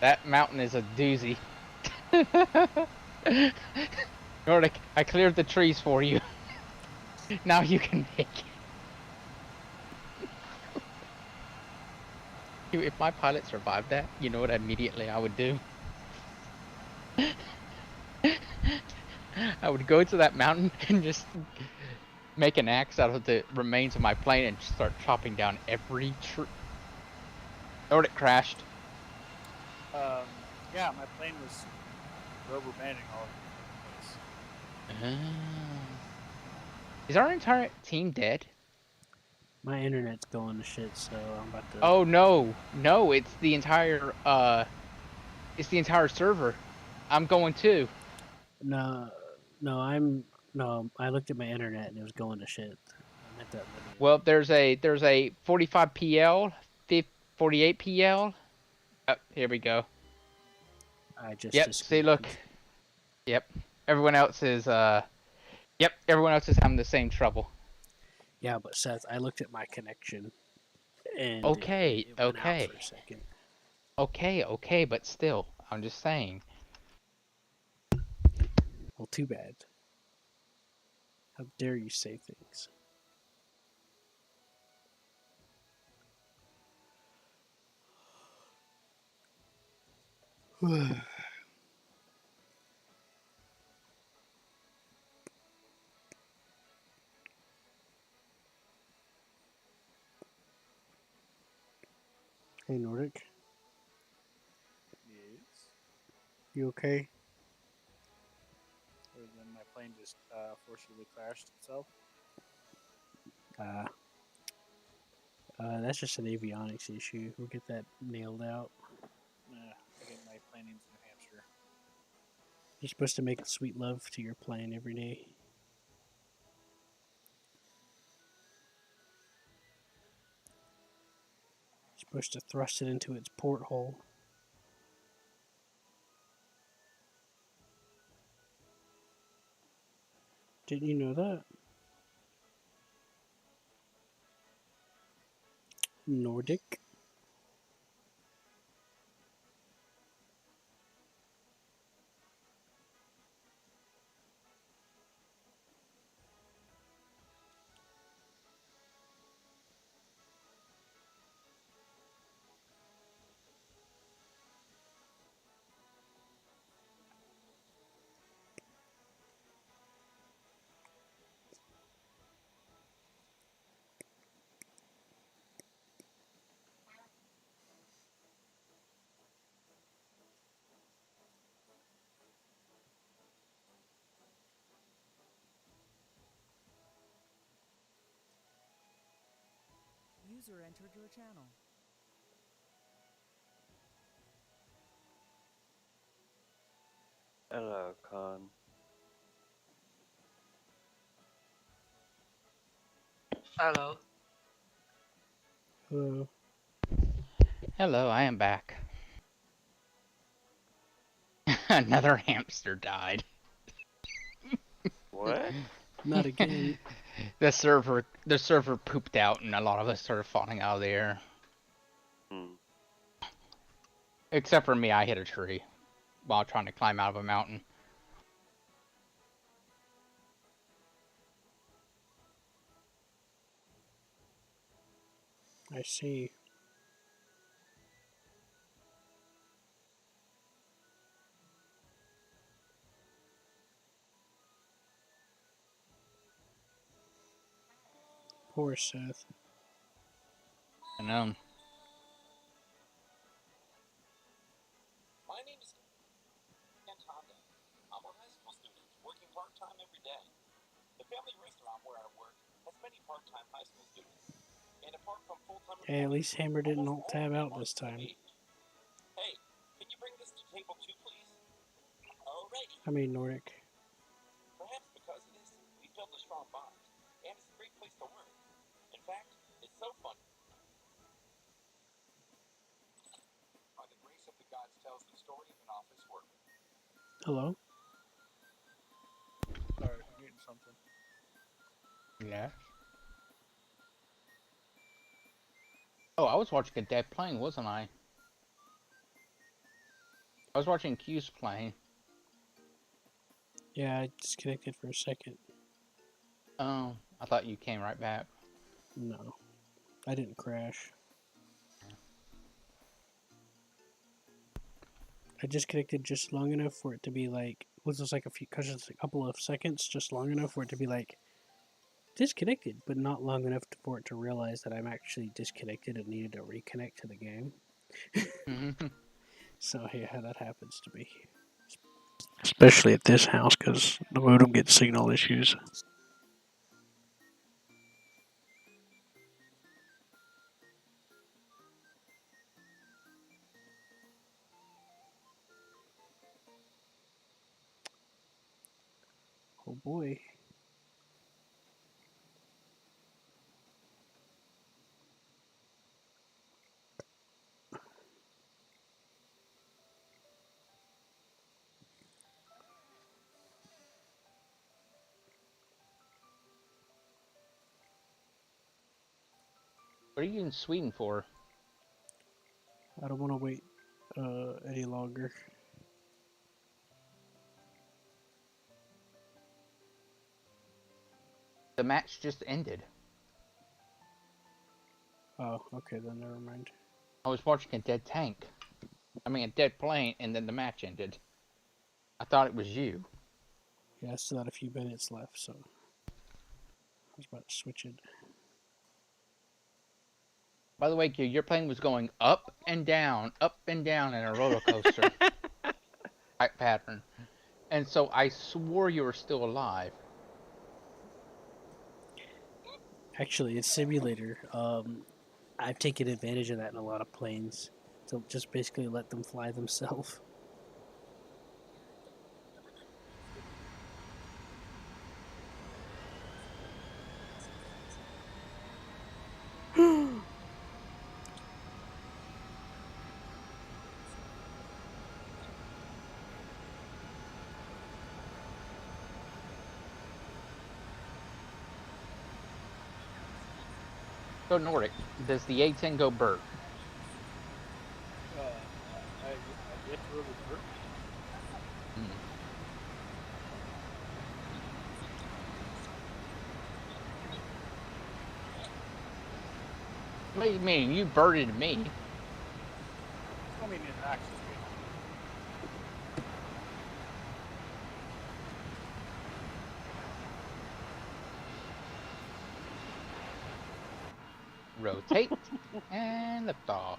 That mountain is a doozy. Nordic, I cleared the trees for you. Now you can make it. If my pilot survived that, you know what immediately I would do? I would go to that mountain and just make an axe out of the remains of my plane and start chopping down every tree. Nordic crashed. Yeah, my plane was rubber banding all over the place. Is our entire team dead? My internet's going to shit, so I'm about to. Oh no, it's the entire server. I'm going too. No, no, I looked at my internet and it was going to shit. I'm at that video. Well, there's a 45 PL, 48 PL. Oh, here we go. I just. Yep. See, look. Yep. Everyone else is everyone else is having the same trouble. Yeah, but Seth, I looked at my connection, and Okay, it went out okay. for a second. Okay, but still, I'm just saying. Well, too bad. How dare you say things? Hey, Nordic, Yes. you okay? Other than my plane just forcibly crashed itself. That's just an avionics issue. We'll get that nailed out. I get my plannings in New Hampshire. You're supposed to make sweet love to your plane every day. You're supposed to thrust it into its porthole. Didn't you know that? Nordic. User entered your channel. Hello, Con. Hello. Hello. Hello, I am back. Another hamster died. What? Not again. The server pooped out and a lot of us started falling out of the air. Hmm. Except for me, I hit a tree while trying to climb out of a mountain. I see. Poor Seth. I know. My name is Honda. I'm a high school student working part-time every day. The family restaurant where I work has many part-time high school students. And apart from full-time Hey, at least Hammer didn't almost alt all tab of them out are this time. engaged. Hey, can you bring this to table 2, please? Alrighty. I mean Nordic. Perhaps because of this, we built a strong bond. And it's a great place to work. In fact, it's so fun. By the grace of the gods tells the story of an office worker. Hello. Sorry, I'm eating something. Yeah. Oh, I was watching a dead plane, wasn't I? I was watching Q's plane. Yeah, I disconnected for a second. Oh, I thought you came right back. No, I didn't crash. I disconnected just long enough for it to be like, was just like cause it's a couple of seconds, just long enough for it to be like disconnected, but not long enough for it to realize that I'm actually disconnected and needed to reconnect to the game. So yeah, that happens to me, especially at this house because the modem gets signal issues. Oh boy. What are you in Sweden for? I don't want to wait any longer. The match just ended. Oh, okay, then never mind. I was watching a dead tank. I mean, a dead plane, and then the match ended. I thought it was you. Yeah, I still had a few minutes left, so I was about to switch it. By the way, Q, your plane was going up and down in a roller coaster type pattern. And so I swore you were still alive. Actually, it's simulator. I've taken advantage of that in a lot of planes to just basically let them fly themselves. So Nordic, does the A10 go Bert? I've yet to really burp. Hmm. What do you mean? You birded me. I mean, it actually did. Rotate and lift off.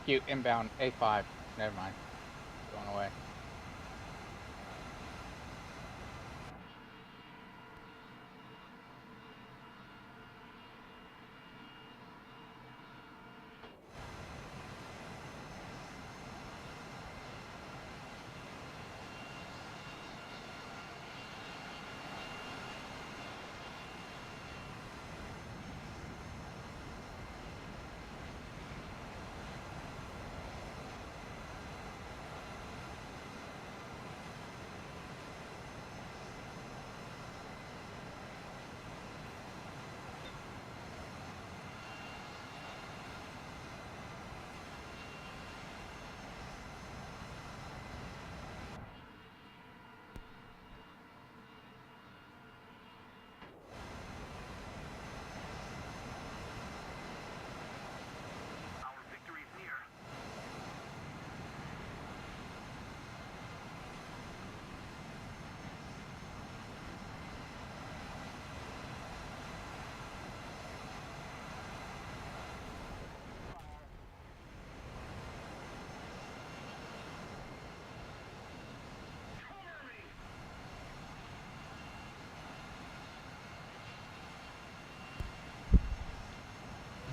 Cute inbound A5. Never mind. Going away.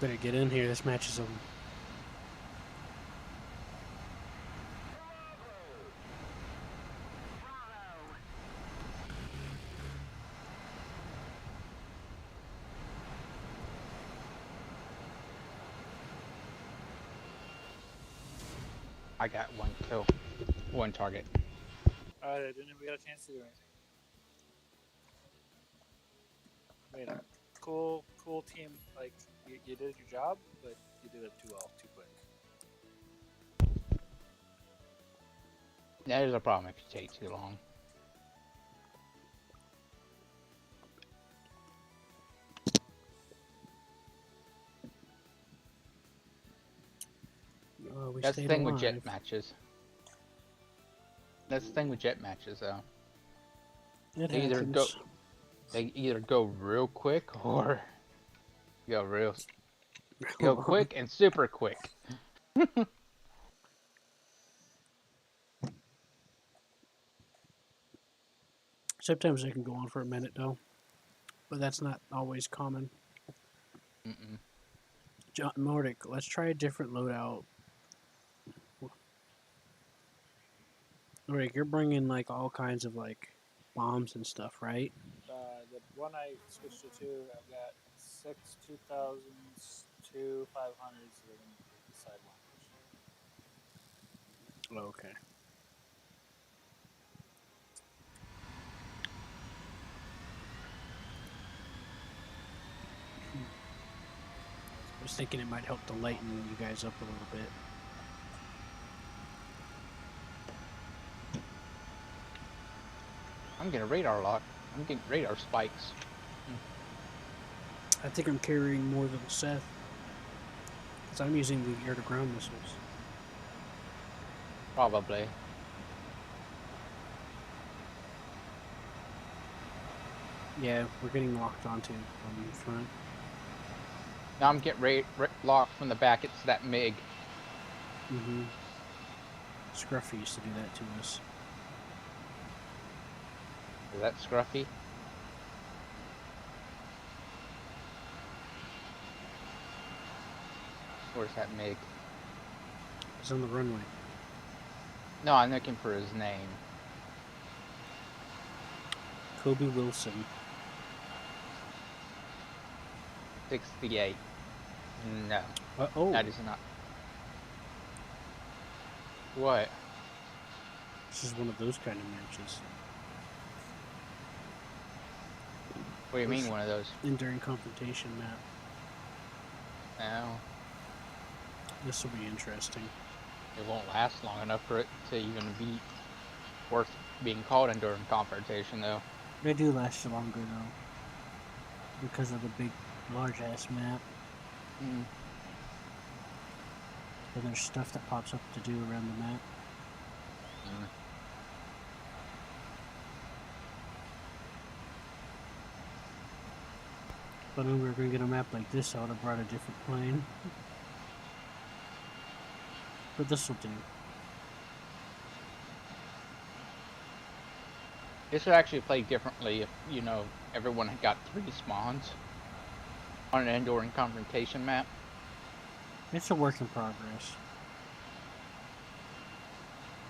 Better get in here. This match is over. I got one kill, one target. I didn't even get a chance to do anything. I mean, cool team. Like you did your job, but you did it too well, too quick. That is a problem if you take too long. Oh, we That's the stayed thing with alive. jet matches. That's the thing with jet matches, though. It They happens. either go real quick or go quick and super quick. Sometimes they can go on for a minute though, but that's not always common. Mm-mm. John Nordic, let's try a different loadout. Nordic, you're bringing like all kinds of like bombs and stuff, right? The one I switched it to, I've got 6 2000s, 2 500s that are going to be the sidewinders. Oh, okay. I was thinking it might help to lighten you guys up a little bit. I'm getting radar lock. I'm getting radar spikes. I think I'm carrying more than Seth, because I'm using the air-to-ground missiles. Probably. Yeah, we're getting locked onto from the front. Now I'm getting locked from the back. It's that MiG. Mm-hmm. Scruffy used to do that to us. Is that Scruffy? Where's that MiG? It's on the runway. No, I'm looking for his name. Kobe Wilson. 68. No, Oh, that is not. What? this is one of those kind of matches. What do you mean one of those? Enduring confrontation map. No, This will be interesting. it won't last long enough for it to even be worth being called enduring confrontation, though. They do last longer though, because of the big, large-ass map. Mm. And there's stuff that pops up to do around the map. Mm. If I knew we were going to get a map like this, I would have brought a different plane. But this will do. This would actually play differently if, you know, everyone had got 3 spawns on an enduring confrontation map. It's a work in progress.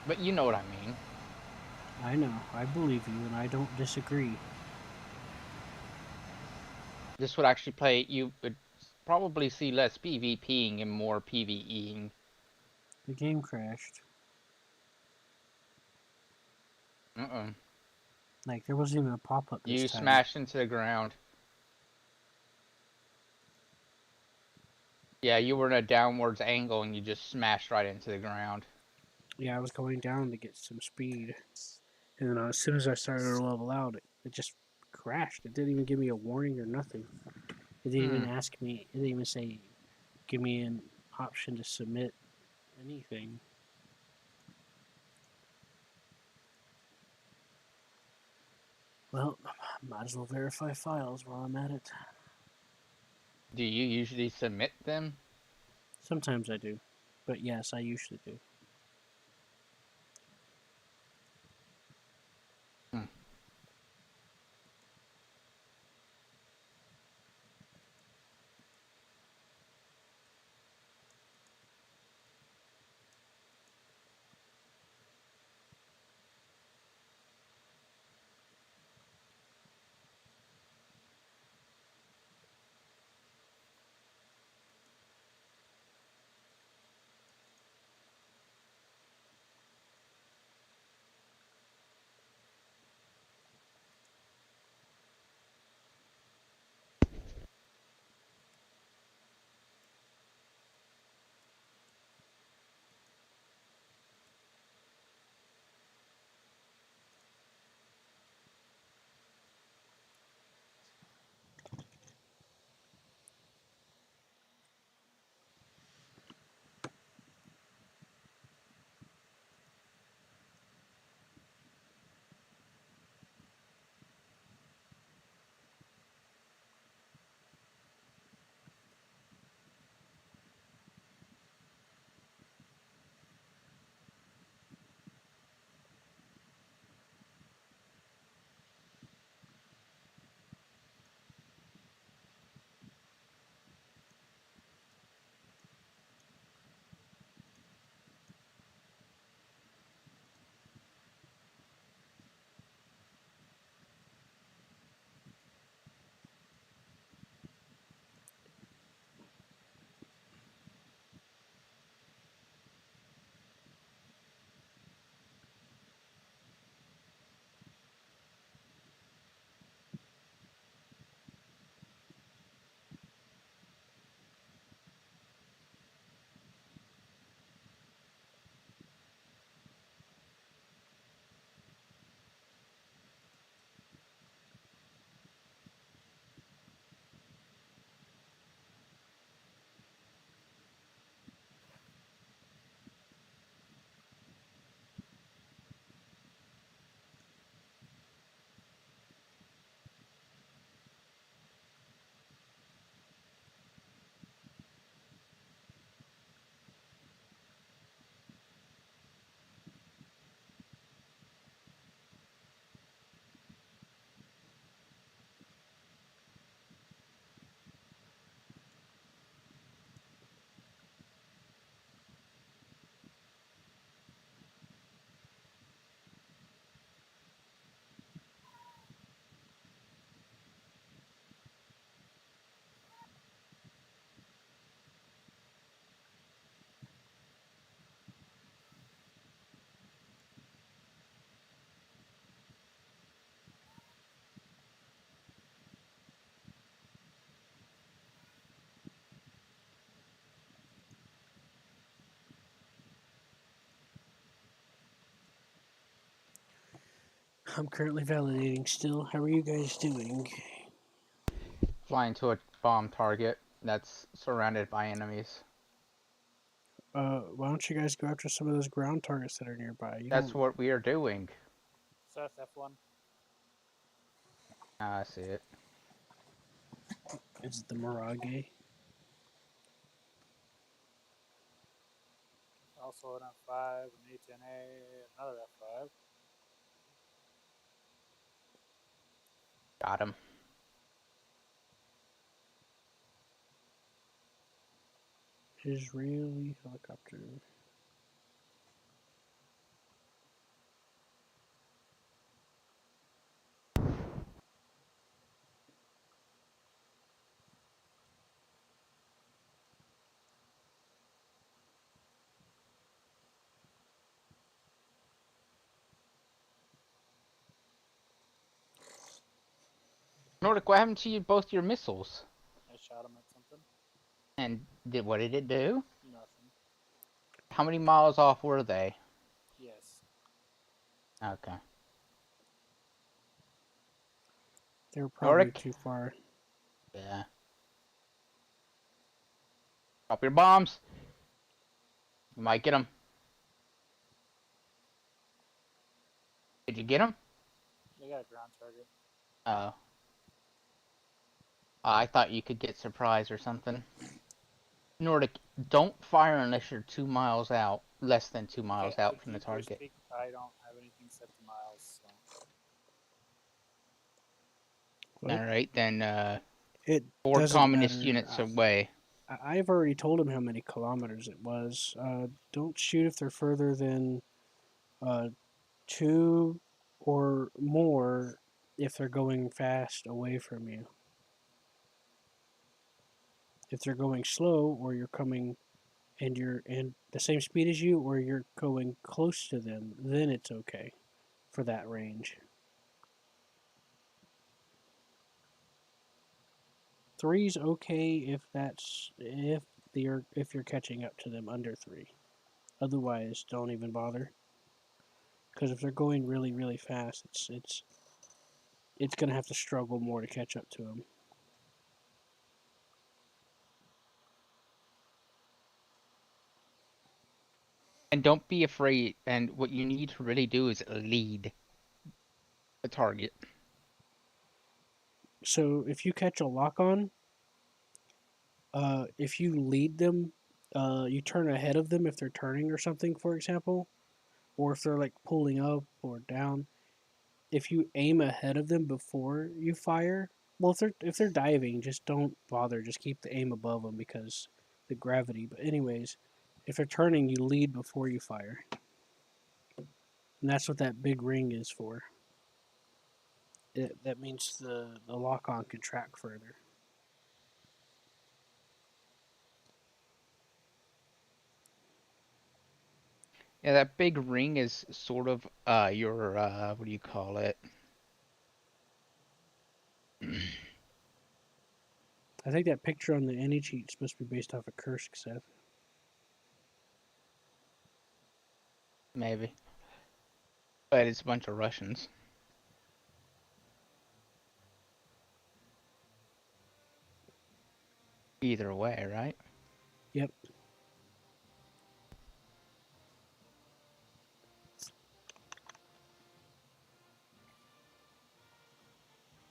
But you know what I mean. I know. I believe you, and I don't disagree. This would actually play, you would probably see less PvPing and more PvEing. The game crashed. Like, there wasn't even a pop-up this You time. smashed into the ground. Yeah, you were in a downwards angle and you just smashed right into the ground. Yeah, I was going down to get some speed. And then as soon as I started to level out, it just crashed. It didn't even give me a warning or nothing. It didn't even ask me, it didn't even say, give me an option to submit anything. Well, might as well verify files while I'm at it. Do you usually submit them? Sometimes I do. But yes, I usually do. Hmm. I'm currently validating still. How are you guys doing? Flying to a bomb target that's surrounded by enemies. Why don't you guys go after some of those ground targets that are nearby? You That's don't. what we are doing. South F1. I see it. Is it the Mirage? Also an F5, an A10A, another F5. Got him. Israeli helicopter. Nordic, what happened to both your missiles? I shot him at something. And what did it do? Nothing. How many miles off were they? Yes. Okay. They're probably Nordic? too far. Yeah. Drop your bombs. You might get them. Did you get them? They got a ground target. Oh. I thought you could get surprise or something. Nordic, don't fire unless you're 2 miles out. Less than 2 miles Okay, out to from the keep your target. speak, I don't have anything set to miles, so. What? Alright, then, It 4 doesn't communist matter. units away. I've already told him how many kilometers it was. Don't shoot if they're further than 2 or more if they're going fast away from you. If they're going slow or you're coming and you're in the same speed as you or you're going close to them, then it's okay for that range. 3's okay if you're catching up to them under 3. Otherwise, don't even bother. Because if they're going really fast, it's gonna have to struggle more to catch up to them. And don't be afraid. And what you need to really do is lead the target. So if you catch a lock on, if you lead them, you turn ahead of them if they're turning or something, for example, or if they're like pulling up or down. If you aim ahead of them before you fire, well, if they're diving, just don't bother. Just keep the aim above them because the gravity. But anyways, if they're turning, you lead before you fire, and that's what that big ring is for. That means the lock on can track further. Yeah, that big ring is sort of your what do you call it? I think that picture on the any cheat is supposed to be based off of Kursk, Seth. Maybe. But it's a bunch of Russians. Either way, right? Yep.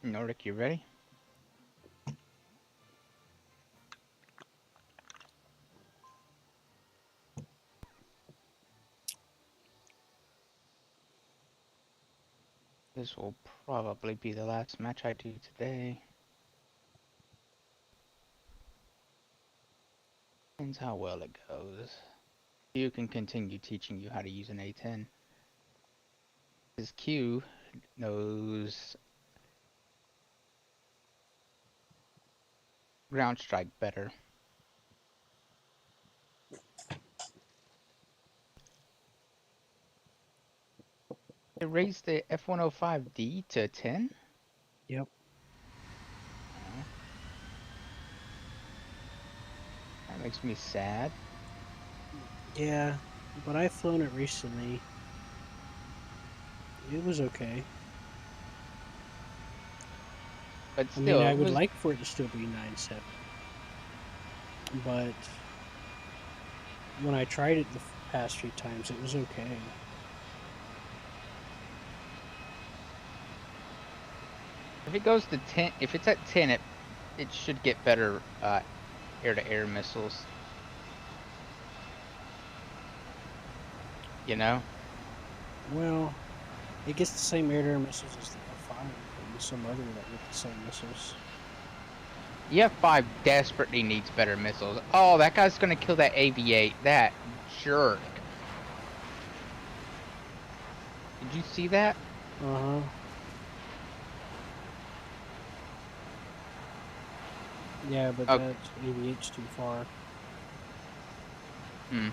Nordic, you ready? This will probably be the last match I do today. Depends how well it goes. Q can continue teaching you how to use an A10. His Q knows ground strike better. It raised the F-105D to 10? Yep. Oh, that makes me sad. Yeah, but I've flown it recently. It was okay. But I mean, still, I it would was. like for it to still be 9.7, but when I tried it the past few times, it was okay. If it goes to 10, if it's at 10, it should get better air-to-air missiles. You know? Well, it gets the same air-to-air missiles as the F5 and some other that get the same missiles. The F5 desperately needs better missiles. Oh, that guy's gonna kill that AV-8. That jerk. Did you see that? Uh-huh. Yeah, but Oh, that's AV8's too far. hmm.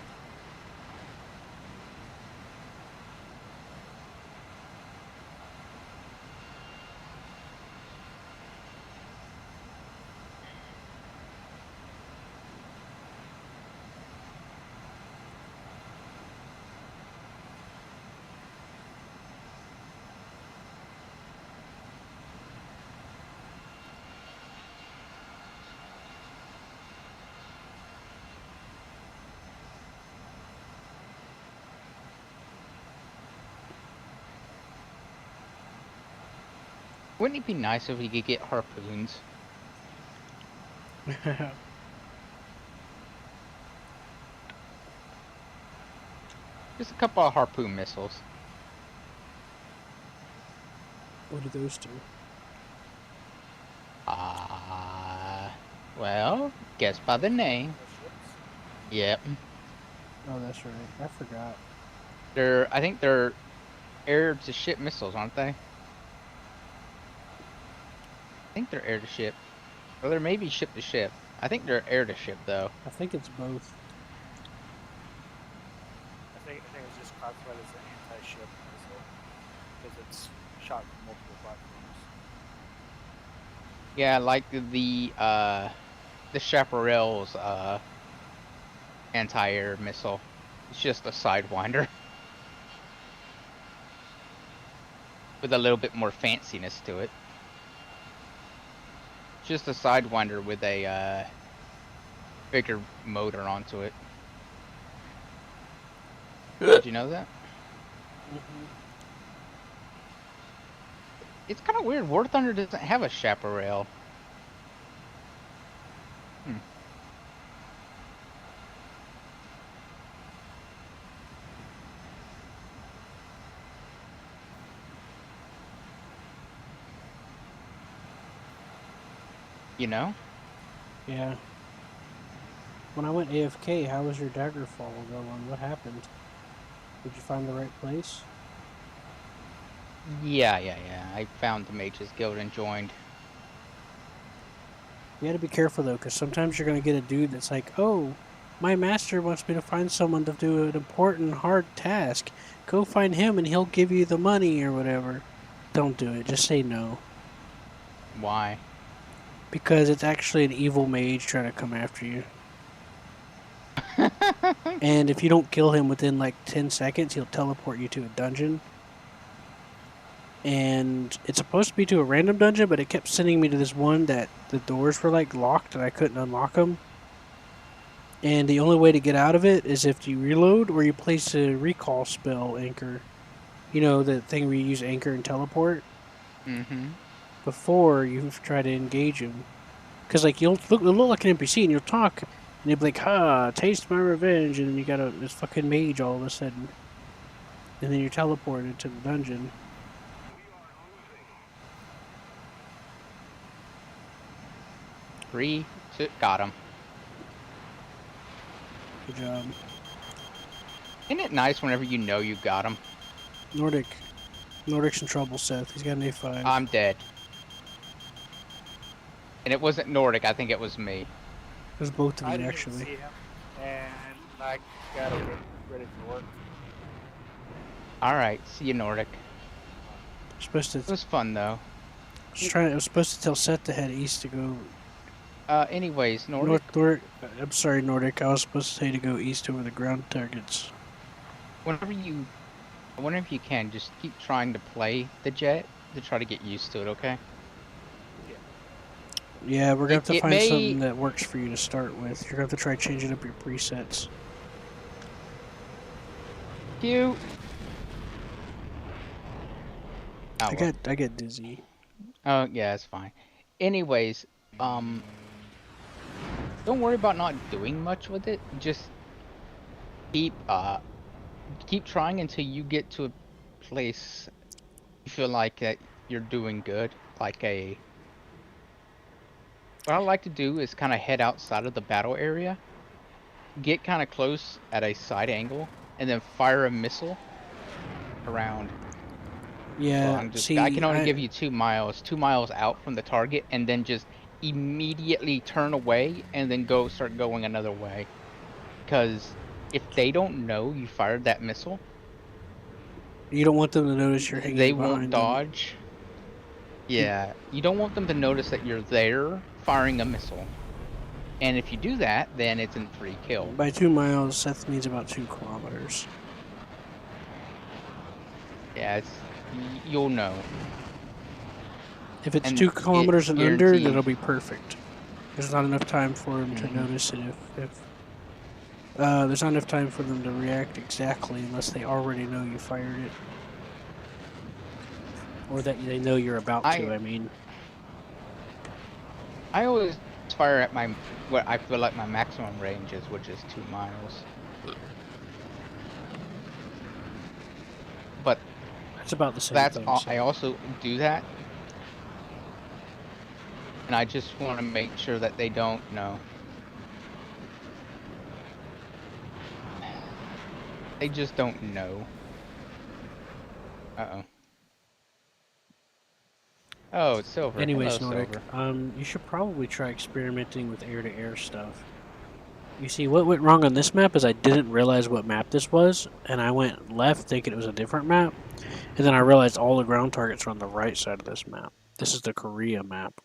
Wouldn't it be nice if we could get harpoons? Just a couple of harpoon missiles. What do those do? Well, guess by the name. Yep. Oh, that's right. I forgot. I think they're air-to-ship missiles, aren't they? I think they're air-to-ship. Or they're maybe ship-to-ship. I think they're air-to-ship, though. I think it's both. I think it's just classified as an anti-ship missile because it's shot from multiple platforms. Yeah, like the Chaparral's anti-air missile. It's just a sidewinder. With a little bit more fanciness to it. Just a sidewinder with a bigger motor onto it. Did you know that? Mm-hmm. It's kind of weird. War Thunder doesn't have a chaparral. You know? Yeah. When I went AFK, how was your Daggerfall going? What happened? Did you find the right place? Yeah. I found the Mages Guild and joined. You gotta be careful though, because sometimes you're gonna get a dude that's like, "Oh, my master wants me to find someone to do an important, hard task. Go find him, and he'll give you the money or whatever." Don't do it. Just say no, Why? because it's actually an evil mage trying to come after you. And if you don't kill him within like 10 seconds, he'll teleport you to a dungeon. And it's supposed to be to a random dungeon, but it kept sending me to this one that the doors were like locked and I couldn't unlock them. And the only way to get out of it is if you reload or you place a recall spell anchor. You know, the thing where you use anchor and teleport Mm-hmm. before you try to engage him. Because like you'll look like an NPC and you'll talk and you'll be like, "Ha, taste my revenge," and then you got this fucking mage all of a sudden. And then you're teleported to the dungeon. 3, 2, got him. Good job. Isn't it nice whenever you know you got him? Nordic's in trouble, Seth. He's got an A5. I'm dead. And it wasn't Nordic, I think it was me. It was both of I you, didn't actually. even see him, and I got to get ready for work. Alright, see you, Nordic. Supposed to. It was fun, though. I was supposed to tell Seth to head east to go. Anyways, Nordic, I'm sorry, Nordic. I was supposed to say to go east over the ground targets. whenever you can, just keep trying to play the jet to try to get used to it, okay? Yeah, we're gonna have to It find may something that works for you to start with. You're gonna have to try changing up your presets. you. Oh, I well. get dizzy. Oh yeah, it's fine. Anyways, um, don't worry about not doing much with it. Just keep keep trying until you get to a place you feel like that you're doing good. Like a what I like to do is kind of head outside of the battle area, get kind of close at a side angle, and then fire a missile around. Well, Yeah, I can see, only give you 2 miles, 2 miles out from the target, and then just immediately turn away and then start going another way. Because if they don't know you fired that missile, you don't want them to notice you're they hanging won't behind them. dodge. Yeah, you don't want them to notice that you're there firing a missile. And if you do that, then it's a free kill. By 2 miles, that means about 2 kilometers. Yeah, you'll know. If it's And 2 kilometers it's and under, guaranteed. that'll be perfect. There's not enough time for them to Mhm. notice it if there's not enough time for them to react exactly unless they already know you fired it. Or that they know you're about to, I I mean. I always fire at my what I feel like my maximum range is, which is 2 miles. But It's about the same thing, so. I also do that, and I just want to make sure that they don't know. They just don't know. Uh-oh. Oh, it's Silver. Hello, Anyways, Nordic, Silver. you should probably try experimenting with air-to-air stuff. You see, what went wrong on this map is I didn't realize what map this was, and I went left thinking it was a different map, and then I realized all the ground targets are on the right side of this map. This is the Korea map.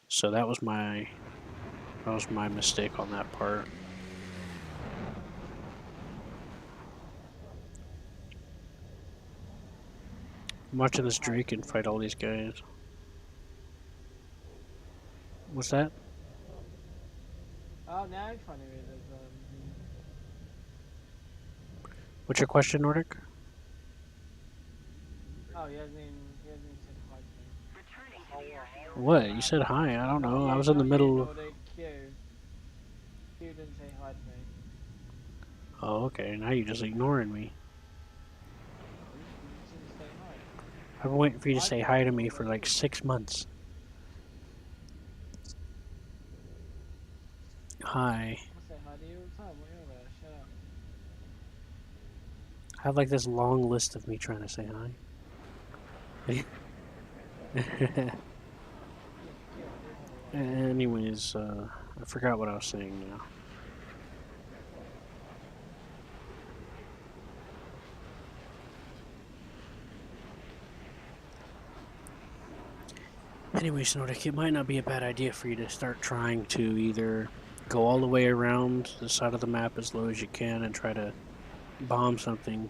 So that was my mistake on that part. I'm watching this Draken fight all these guys. What's that? Oh, now I'm funny with it. What's your question, Nordic? Oh, he hasn't said hi to me. What? You said hi. I don't know. I was in the middle. No, they Q. Q didn't say hi to me. Oh, okay. Now you're just ignoring me. You didn't say hi. I've been waiting for you to say hi to me for like 6 months. Hi. I say hi to you all the time. What are you about? Shut up. I have like this long list of me trying to say hi. Anyways, I forgot what I was saying now. Anyways, Nordic, it might not be a bad idea for you to start trying to either go all the way around the side of the map as low as you can and try to bomb something,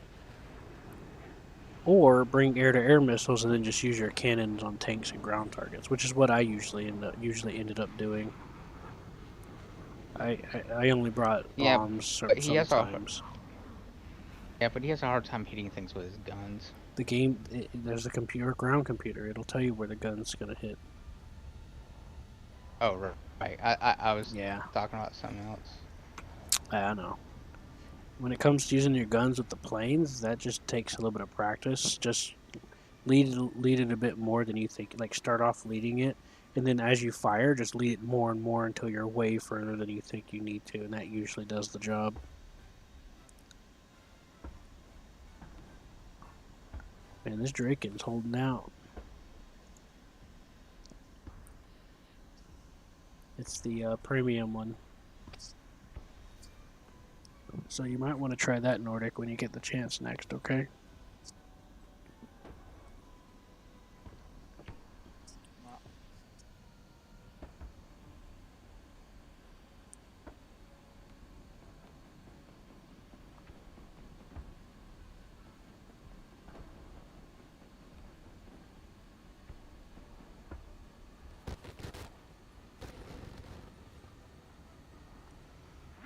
or bring air-to-air missiles and then just use your cannons on tanks and ground targets, which is what I usually ended up doing. I only brought Yeah, bombs but he has a sometimes. yeah, but he has a hard time hitting things with his guns. The game, there's a ground computer. It'll tell you where the gun's gonna hit. Oh, right. I was Yeah, talking about something else. I know. When it comes to using your guns with the planes, that just takes a little bit of practice. Just lead it a bit more than you think. Like start off leading it, and then as you fire, just lead it more and more until you're way further than you think you need to, and that usually does the job. Man, this Draken's holding out. It's the premium one. So you might want to try that, Nordic, when you get the chance next, okay?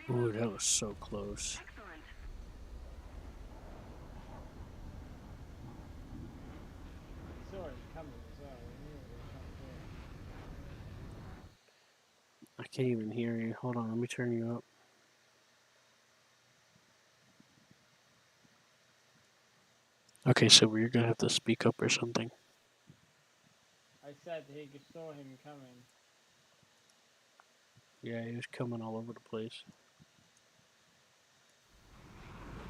Ooh, that was so close. Saw him coming as well. We knew we were trying to do it. I can't even hear you. Hold on, let me turn you up. Okay, so you're gonna have to speak up or something. I said he saw him coming. Yeah, he was coming all over the place.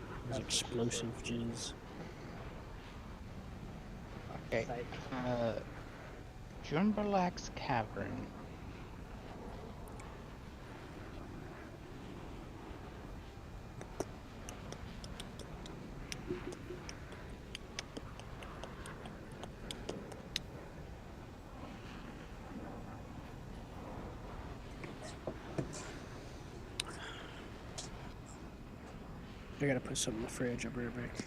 It was That's what she said. explosive jizz. Okay. Safe. Jumberlax Cavern. I gotta put something in the fridge. I'll be right back.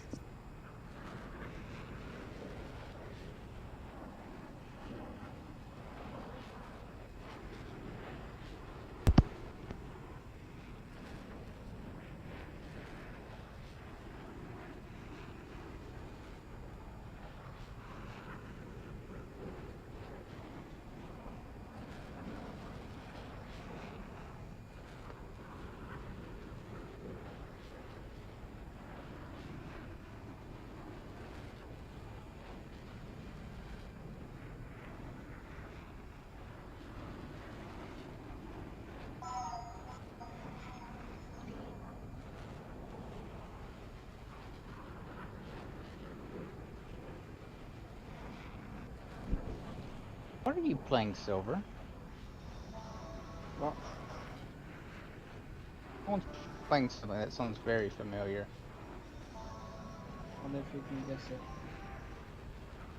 What are you playing, Silver? What? Someone's playing something that sounds very familiar. I wonder if you can guess it.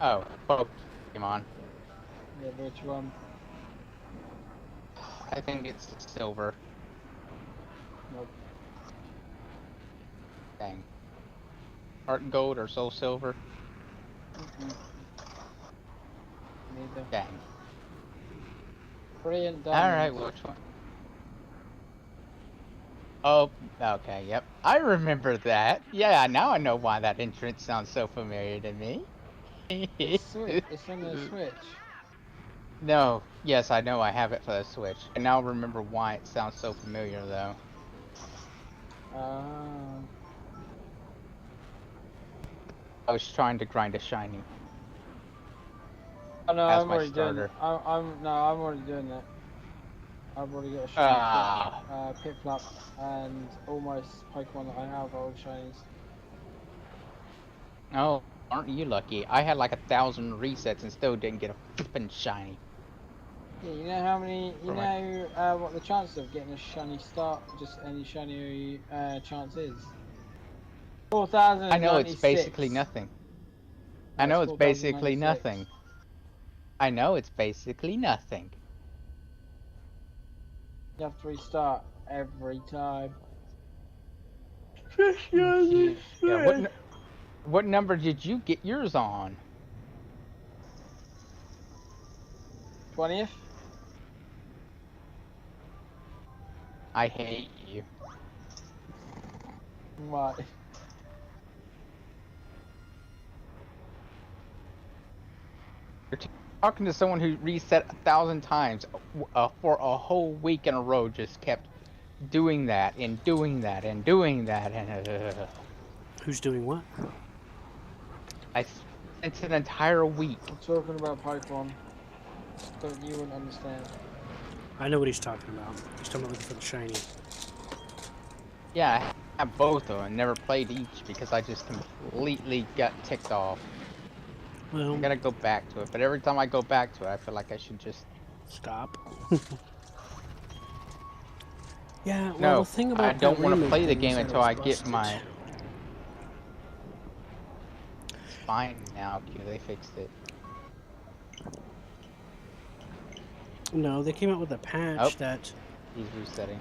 Oh, Pokemon. Yeah, which one? I think it's Silver. Nope. Dang. Heart Gold or Soul Silver? Mm-mm. Neither. Dang. Brilliant Alright, diamond. which one? Oh, okay, yep. I remember that. Yeah, now I know why that entrance sounds so familiar to me. It's Switch. It's on the Switch. No, yes, I know I have it for the Switch. I now remember why it sounds so familiar, though. Ah. I was trying to grind a shiny Oh no, as I'm my already doing. starter. I'm already doing that. I've already got a shiny Ah, Piplup, and all my Pokemon that I have are all shinies. oh, aren't you lucky? I had like 1,000 resets and still didn't get a flippin' shiny. Yeah, you know how many? You For my, know what the chances of getting a shiny start, just any shiny chance is? I know it's 4,096. basically nothing. I No, it's know it's basically 4,096. nothing. I know it's basically nothing. You have to restart every time. Yeah, what number did you get yours on? 20th? I hate you. What? You're talking to someone who reset 1,000 times for a whole week in a row, just kept doing that and doing that and doing that, and Who's doing what? I spent an entire week. I'm talking about Pokemon. Don't you wouldn't understand. I know what he's talking about. He's talking about looking for the shiny. Yeah, I have both of them. Never played each because I just completely got ticked off. Well, I gotta go back to it, but every time I go back to it, I feel like I should just stop. Yeah, well, the no. thing I about that don't want to remake play the thing is game that it until was I get busted. my. Fine now, Q. They fixed it. No, they came out with a Oh, patch that he's resetting.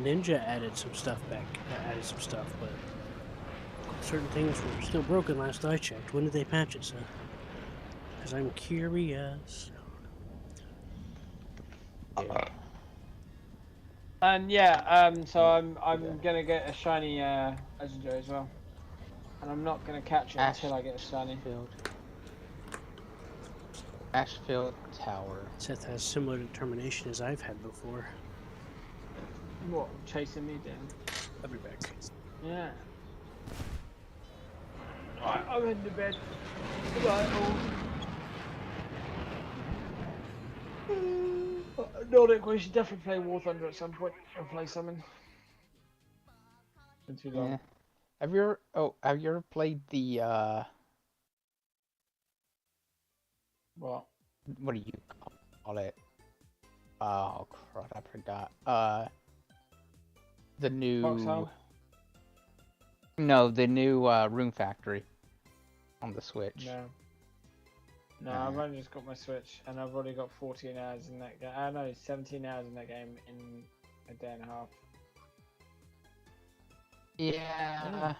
Ninja added some stuff back. Added some stuff, but certain things were still broken last I checked. When did they patch it, sir? Because I'm curious. Yeah. And yeah, so I'm gonna get a shiny legendary as well, and I'm not gonna catch it until I get a shiny. Ashfield. Ashfield Tower. Seth has similar determination as I've had before. What? Chasing me down? I'll be back. Yeah. Right, I'm in the bed. Good night, all. Nordic, we should definitely play War Thunder at some point and play something. Been too long. Yeah. Have you ever played the What? what do you call it? Oh crap, I forgot. The new Foxhole? No, the new Room Factory on the Switch. No. No, I've only just got my Switch, and I've already got 14 hours in that game. I know, 17 hours in that game in a day and a half. Yeah.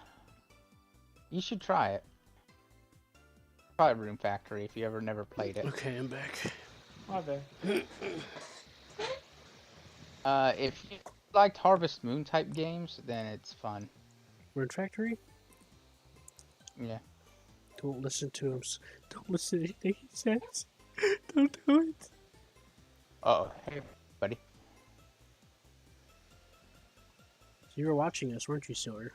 You should try it. Try Room Factory if you ever never played it. Okay, I'm back. I do. If you liked Harvest Moon type games, then it's fun. Word Factory? Yeah. Don't listen to him. Don't listen to anything he says. Don't do it. Oh, hey, buddy. So you were watching us, weren't you, Silver?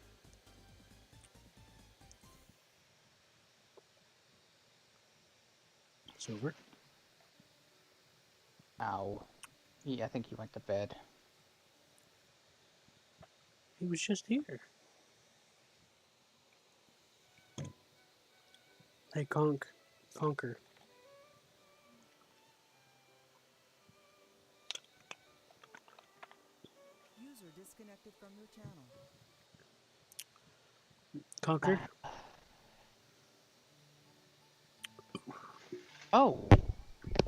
Silver? Ow. Yeah, I think he went to bed. He was just here. Hey, Conquer. User disconnected from your channel. Conquer? Oh.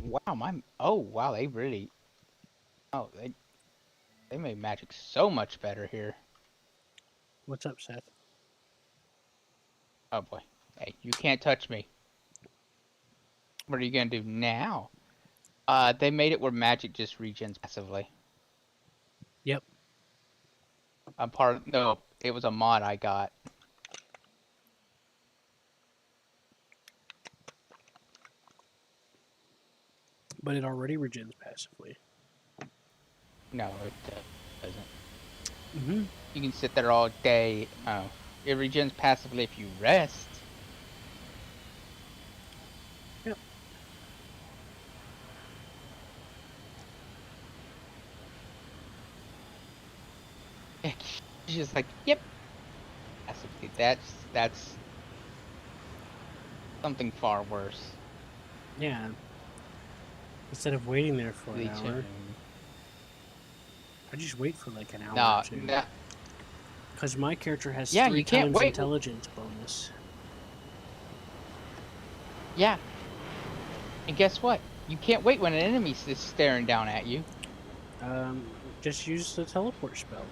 Wow, wow, they really... Oh, they made Magic so much better here. What's up, Seth? Oh boy. Hey, you can't touch me. What are you gonna do now? They made it where Magic just regens passively. Yep. No, it was a mod I got. But it already regens passively. No, it doesn't. Mm-hmm. You can sit there all day. Oh, it regens passively if you rest. Yep. She's just like, yep. Passively. That's something far worse. Yeah. Instead of waiting there for an hour, I just wait for like an hour or two. Nah. Because my character has Yeah, 3 you can't times wait. intelligence bonus. Yeah. And guess what? You can't wait when an enemy's just staring down at you. Just use the teleport spell.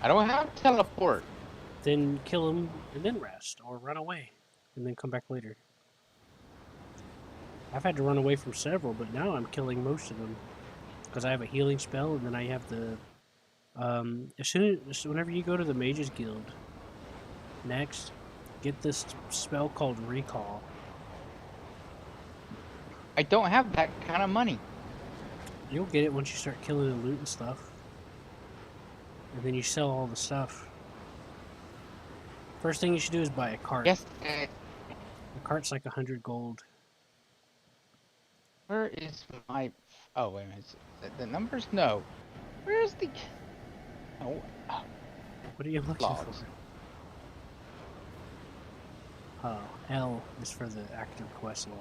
I don't have teleport. Then kill him and then rest, or run away, and then come back later. I've had to run away from several, but now I'm killing most of them. Because I have a healing spell, and then I have the... whenever you go to the Mages Guild, next, get this spell called Recall. I don't have that kind of money. You'll get it once you start killing and looting stuff. And then you sell all the stuff. First thing you should do is buy a cart. Yes. A cart's like 100 gold. Where is my... Oh, wait a minute. The numbers? No. Where's the... Oh. What are you looking Logs. for? Oh, L is for the active quest log.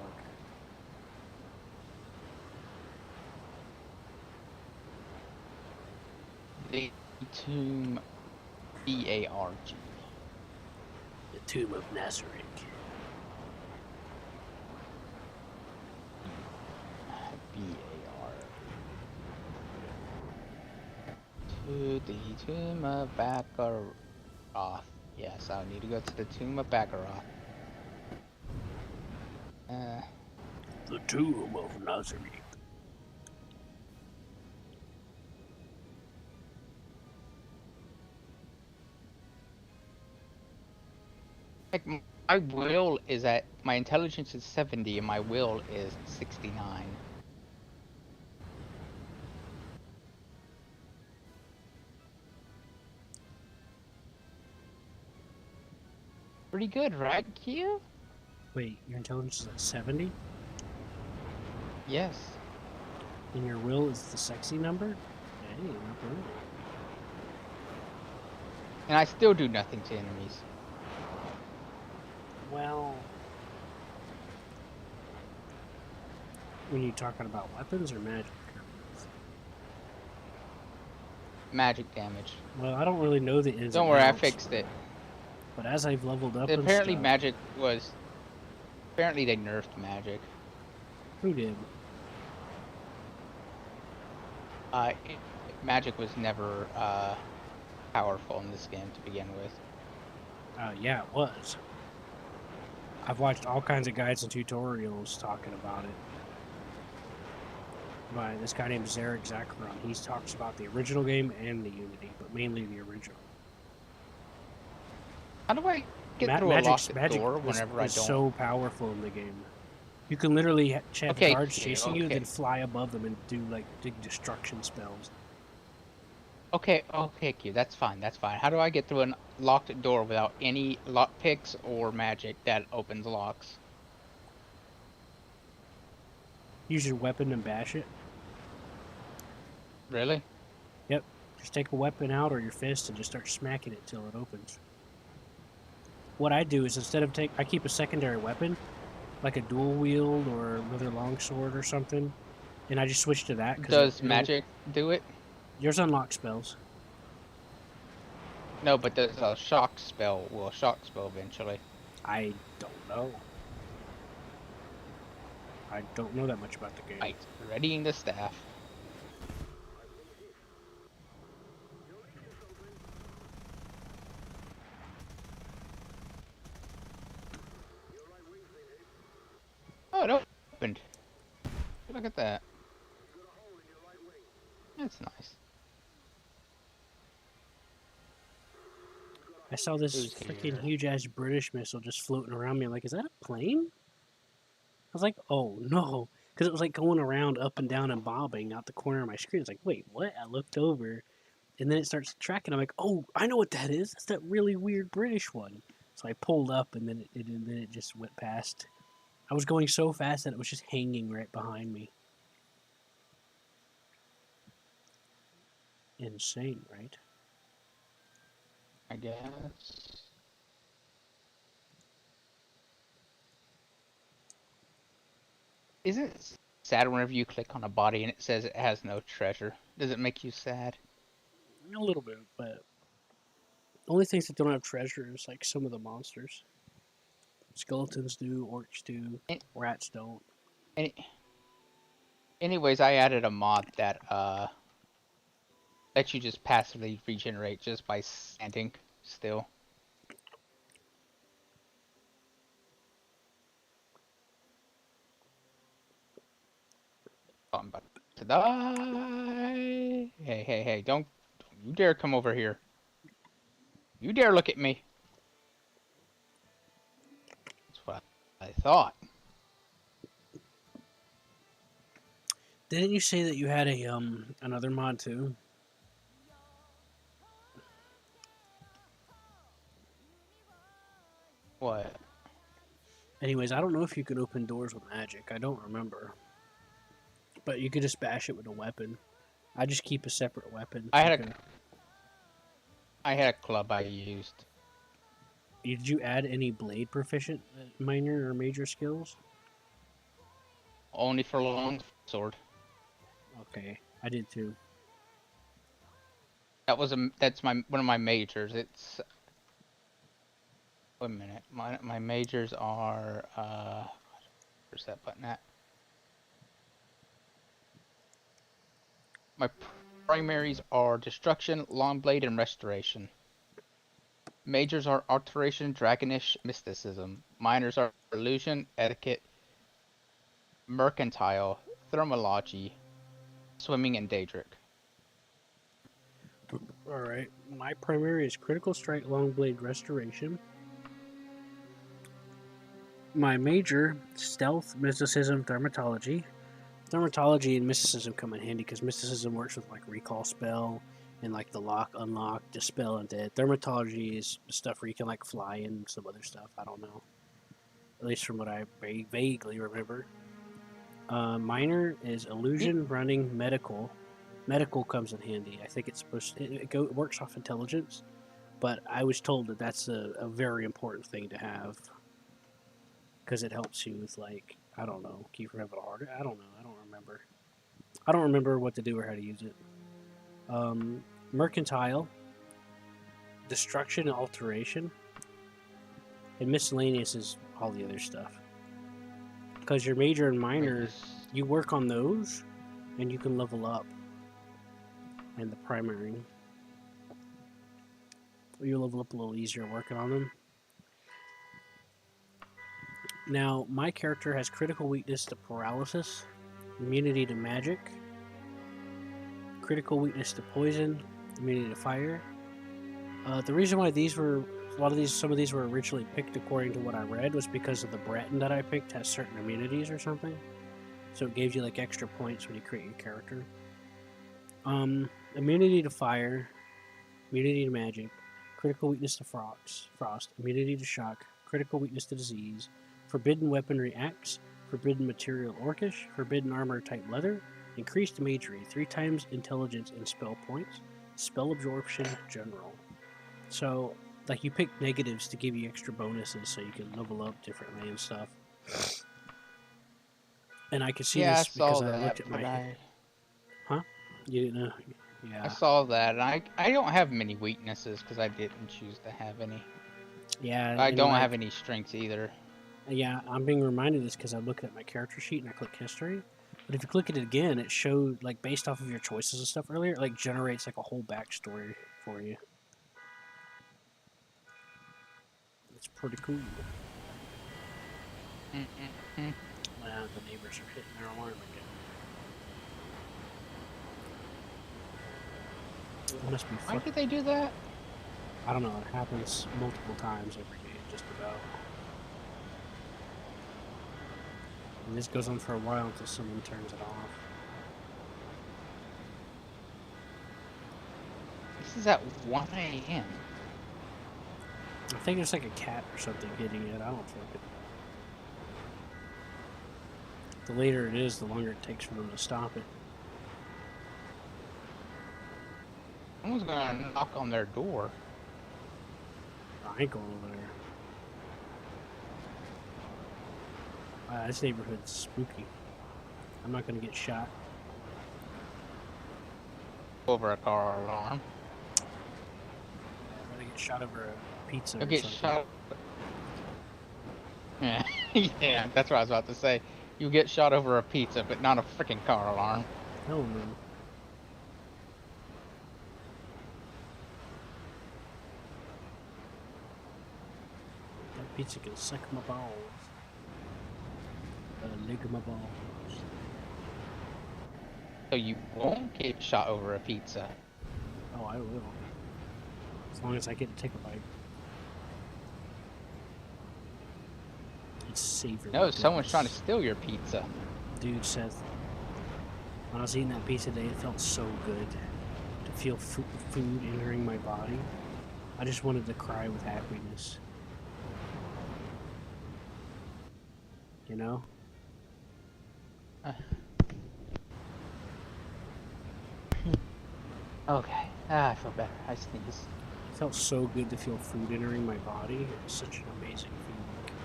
The Tomb... B-A-R-G. The Tomb of Nazarick. B-A-R. To the Tomb of Baccaroth. Yes, I'll need to go to the Tomb of Baccaroth. The Tomb of Nazarick. Like my will is at my intelligence is 70 and my will is 69. Pretty good, right, Q? Wait, your intelligence is at 70, Yes. and your will is the sexy number. Hey, not bad. And I still do nothing to enemies. Well, when you talking about weapons or magic? Magic damage. Well, I don't really know the ins Don't and worry, I outs, fixed it. but as I've leveled up and Apparently stuff, magic was... Apparently they nerfed magic. who did? It, magic was never powerful in this game to begin with. Yeah, it was. I've watched all kinds of guides and tutorials talking about it by this guy named Zarek Zakharon. He talks about the original game and the Unity, but mainly the original. How do I get through a locked Magic door whenever I is don't? so powerful in the game. You can literally have Okay, guards chasing you, okay. then fly above them and do like big destruction spells. Okay, Q, that's fine, that's fine. How do I get through a locked door without any lock picks or magic that opens locks? Use your weapon and bash it. Really? Yep. Just take a weapon out or your fist and just start smacking it till it opens. What I do is instead of I keep a secondary weapon, like a dual wield or another longsword or something, and I just switch to that. Does magic do it? Yours unlock spells. No, but does a shock spell will shock spell eventually? I don't know. I don't know that much about the game. Right, readying the staff. Oh, it opened. Look at that. That's nice. I saw this Who's freaking here? huge ass British missile just floating around me. I'm like, is that a plane? I was like, oh no. Because it was like going around up and down and bobbing out the corner of my screen. It's like, wait, what? I looked over and then it starts tracking. I'm like, oh, I know what that is. That's that really weird British one. So I pulled up and then it just went past. I was going so fast that it was just hanging right behind me. Insane, right? I guess. Isn't it sad whenever you click on a body and it says it has no treasure? Does it make you sad? A little bit, but the only things that don't have treasure is like some of the monsters. Skeletons do, orcs do, rats don't. Any, anyways, I added a mod that lets you just passively regenerate just by standing still. Oh, I'm about to die. Hey, don't you dare come over here. You dare look at me. That's what I thought. Didn't you say that you had a another mod too? What? Anyways, I don't know if you could open doors with magic. I don't remember. But you could just bash it with a weapon. I just keep a separate weapon. I had a club I used. Did you add any blade proficient minor or major skills? Only for long sword. Okay, I did too. That's one of my majors. It's wait a minute. My majors are where's that button at? My primaries are destruction, long blade, and restoration. Majors are alteration, dragonish, mysticism. Minors are illusion, etiquette, mercantile, thermology, swimming, and daedric. Alright, my primary is critical strike, long blade, restoration. my major, stealth, mysticism, thaumaturgy. Thaumaturgy and mysticism come in handy because mysticism works with like recall spell and like the lock, unlock, dispel, and dead. Thaumaturgy is stuff where you can like fly and some other stuff. I don't know. At least from what I vaguely remember. Minor is illusion, running, medical. Medical comes in handy. I think it's supposed to, it works off intelligence, but I was told that that's a very important thing to have because it helps you with like I don't know, keep from having a heart. I don't know. I don't remember. I don't remember what to do or how to use it. Mercantile, destruction and alteration, and miscellaneous is all the other stuff. Because your major and minor, you work on those, and you can level up. And the primary, you level up a little easier working on them. Now, my character has critical weakness to paralysis, immunity to magic, critical weakness to poison, immunity to fire. The reason why some of these were originally picked according to what I read was because of the Breton that I picked has certain immunities or something. So it gives you like extra points when you create your character. Immunity to fire, immunity to magic, critical weakness to frost, immunity to shock, critical weakness to disease, forbidden weaponry axe, forbidden material orcish, forbidden armor type leather, increased magery, 3 times intelligence and spell points, spell absorption general. So, like, you pick negatives to give you extra bonuses so you can level up differently and stuff. And I could see this because I looked at my... Huh? You didn't know? Yeah. I saw that, and I don't have many weaknesses because I didn't choose to have any. Yeah. I don't have any strengths either. Yeah, I'm being reminded of this because I'm looking at my character sheet and I click history. But if you click it again, it showed, like, based off of your choices and stuff earlier, it, like, generates, like, a whole backstory for you. It's pretty cool. Mm-mm-mm. Wow, the neighbors are hitting their alarm again. It must be Why did they do that? I don't know, it happens multiple times every game, just about. And this goes on for a while until someone turns it off. This is at 1 a.m. I think there's like a cat or something hitting it. I don't think it. The later it is, the longer it takes for them to stop it. Someone's gonna knock on their door. I ain't going over there. This neighborhood's spooky. I'm not gonna get shot. Over a car alarm. I'm gonna get shot over a pizza. You'll or get something. shot. Yeah, yeah, that's what I was about to say. You get shot over a pizza, but not a freaking car alarm. Hell no. That pizza can suck my balls. Lick my balls. So you won't get shot over a pizza. Oh, I will. As long as I get to take a bite. It's savory. No, someone's trying to steal your pizza. Dude, Seth, when I was eating that pizza today, it felt so good to feel food entering my body. I just wanted to cry with happiness. You know? Okay. I feel better. I sneezed. It felt so good to feel food entering my body. It was such an amazing feeling.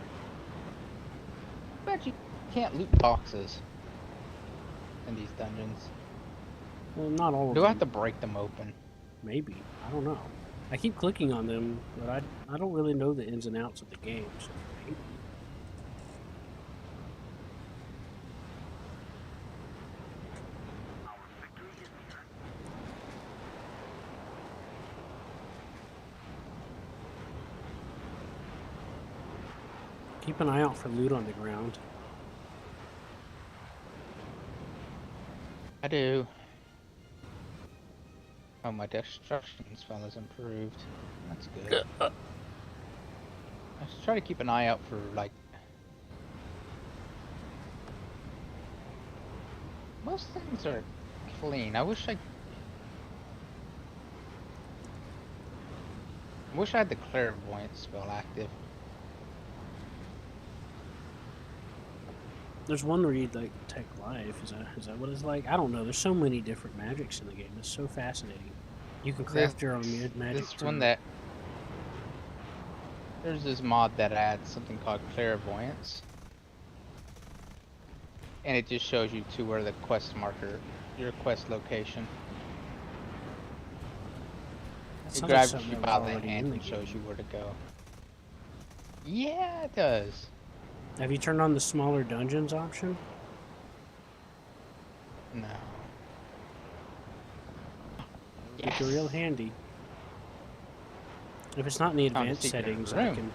I bet you can't loot boxes in these dungeons. Well, not all of Do them. I have to break them open? Maybe. I don't know. I keep clicking on them, but I don't really know the ins and outs of the game. So maybe. Keep an eye out for loot on the ground. I do. Oh, my destruction spell is improved. That's good. I should try to keep an eye out for, like, Most things are clean. I wish I had the clairvoyant spell active. There's one where you'd like take life. Is that what it's like? I don't know. There's so many different magics in the game. It's so fascinating. You can craft your own magic This too. one that there's this mod that adds something called clairvoyance, and it just shows you to where the quest marker, your quest location. That It sounds like grabs something you that was by the already hand in the and shows you game. where to go. Yeah, it does. Have you turned on the smaller dungeons option? No. It'd be real handy. If it's not in the Found a advanced secret settings, room. I can.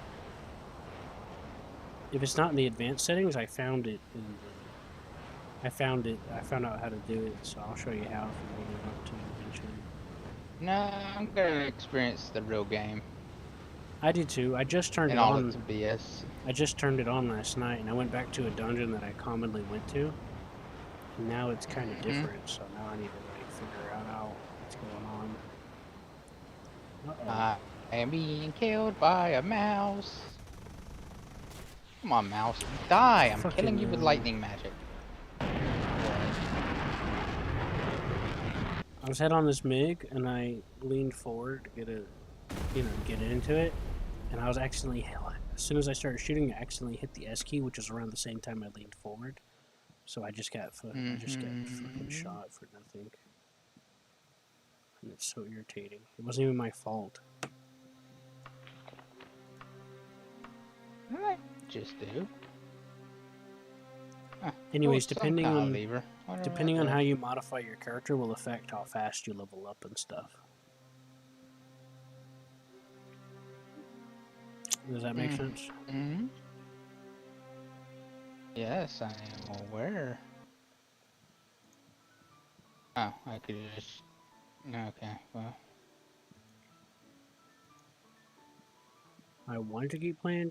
If it's not in the advanced settings, I found it in the. I found out how to do it, so I'll show you how if you really want to eventually. No, I'm gonna experience the real game I did too. I just turned and it all on. its BS. I just turned it on last night, and I went back to a dungeon that I commonly went to. And now it's kind of different, so now I need to like figure out what's going on. Uh-oh. I am being killed by a mouse. Come on, mouse. Die! I'm killing you with lightning magic. I was head on this MiG, and I leaned forward to get into it, and I was accidentally, as soon as I started shooting, I accidentally hit the S key, which was around the same time I leaned forward. So I just got fucking shot for nothing. And it's so irritating. It wasn't even my fault. I just do. Anyways, some kind of lever. depending on how you modify your character will affect how fast you level up and stuff. Does that make sense? Mm-hmm. Yes, I am aware. Oh, I could just... Okay, well... I wanted to keep playing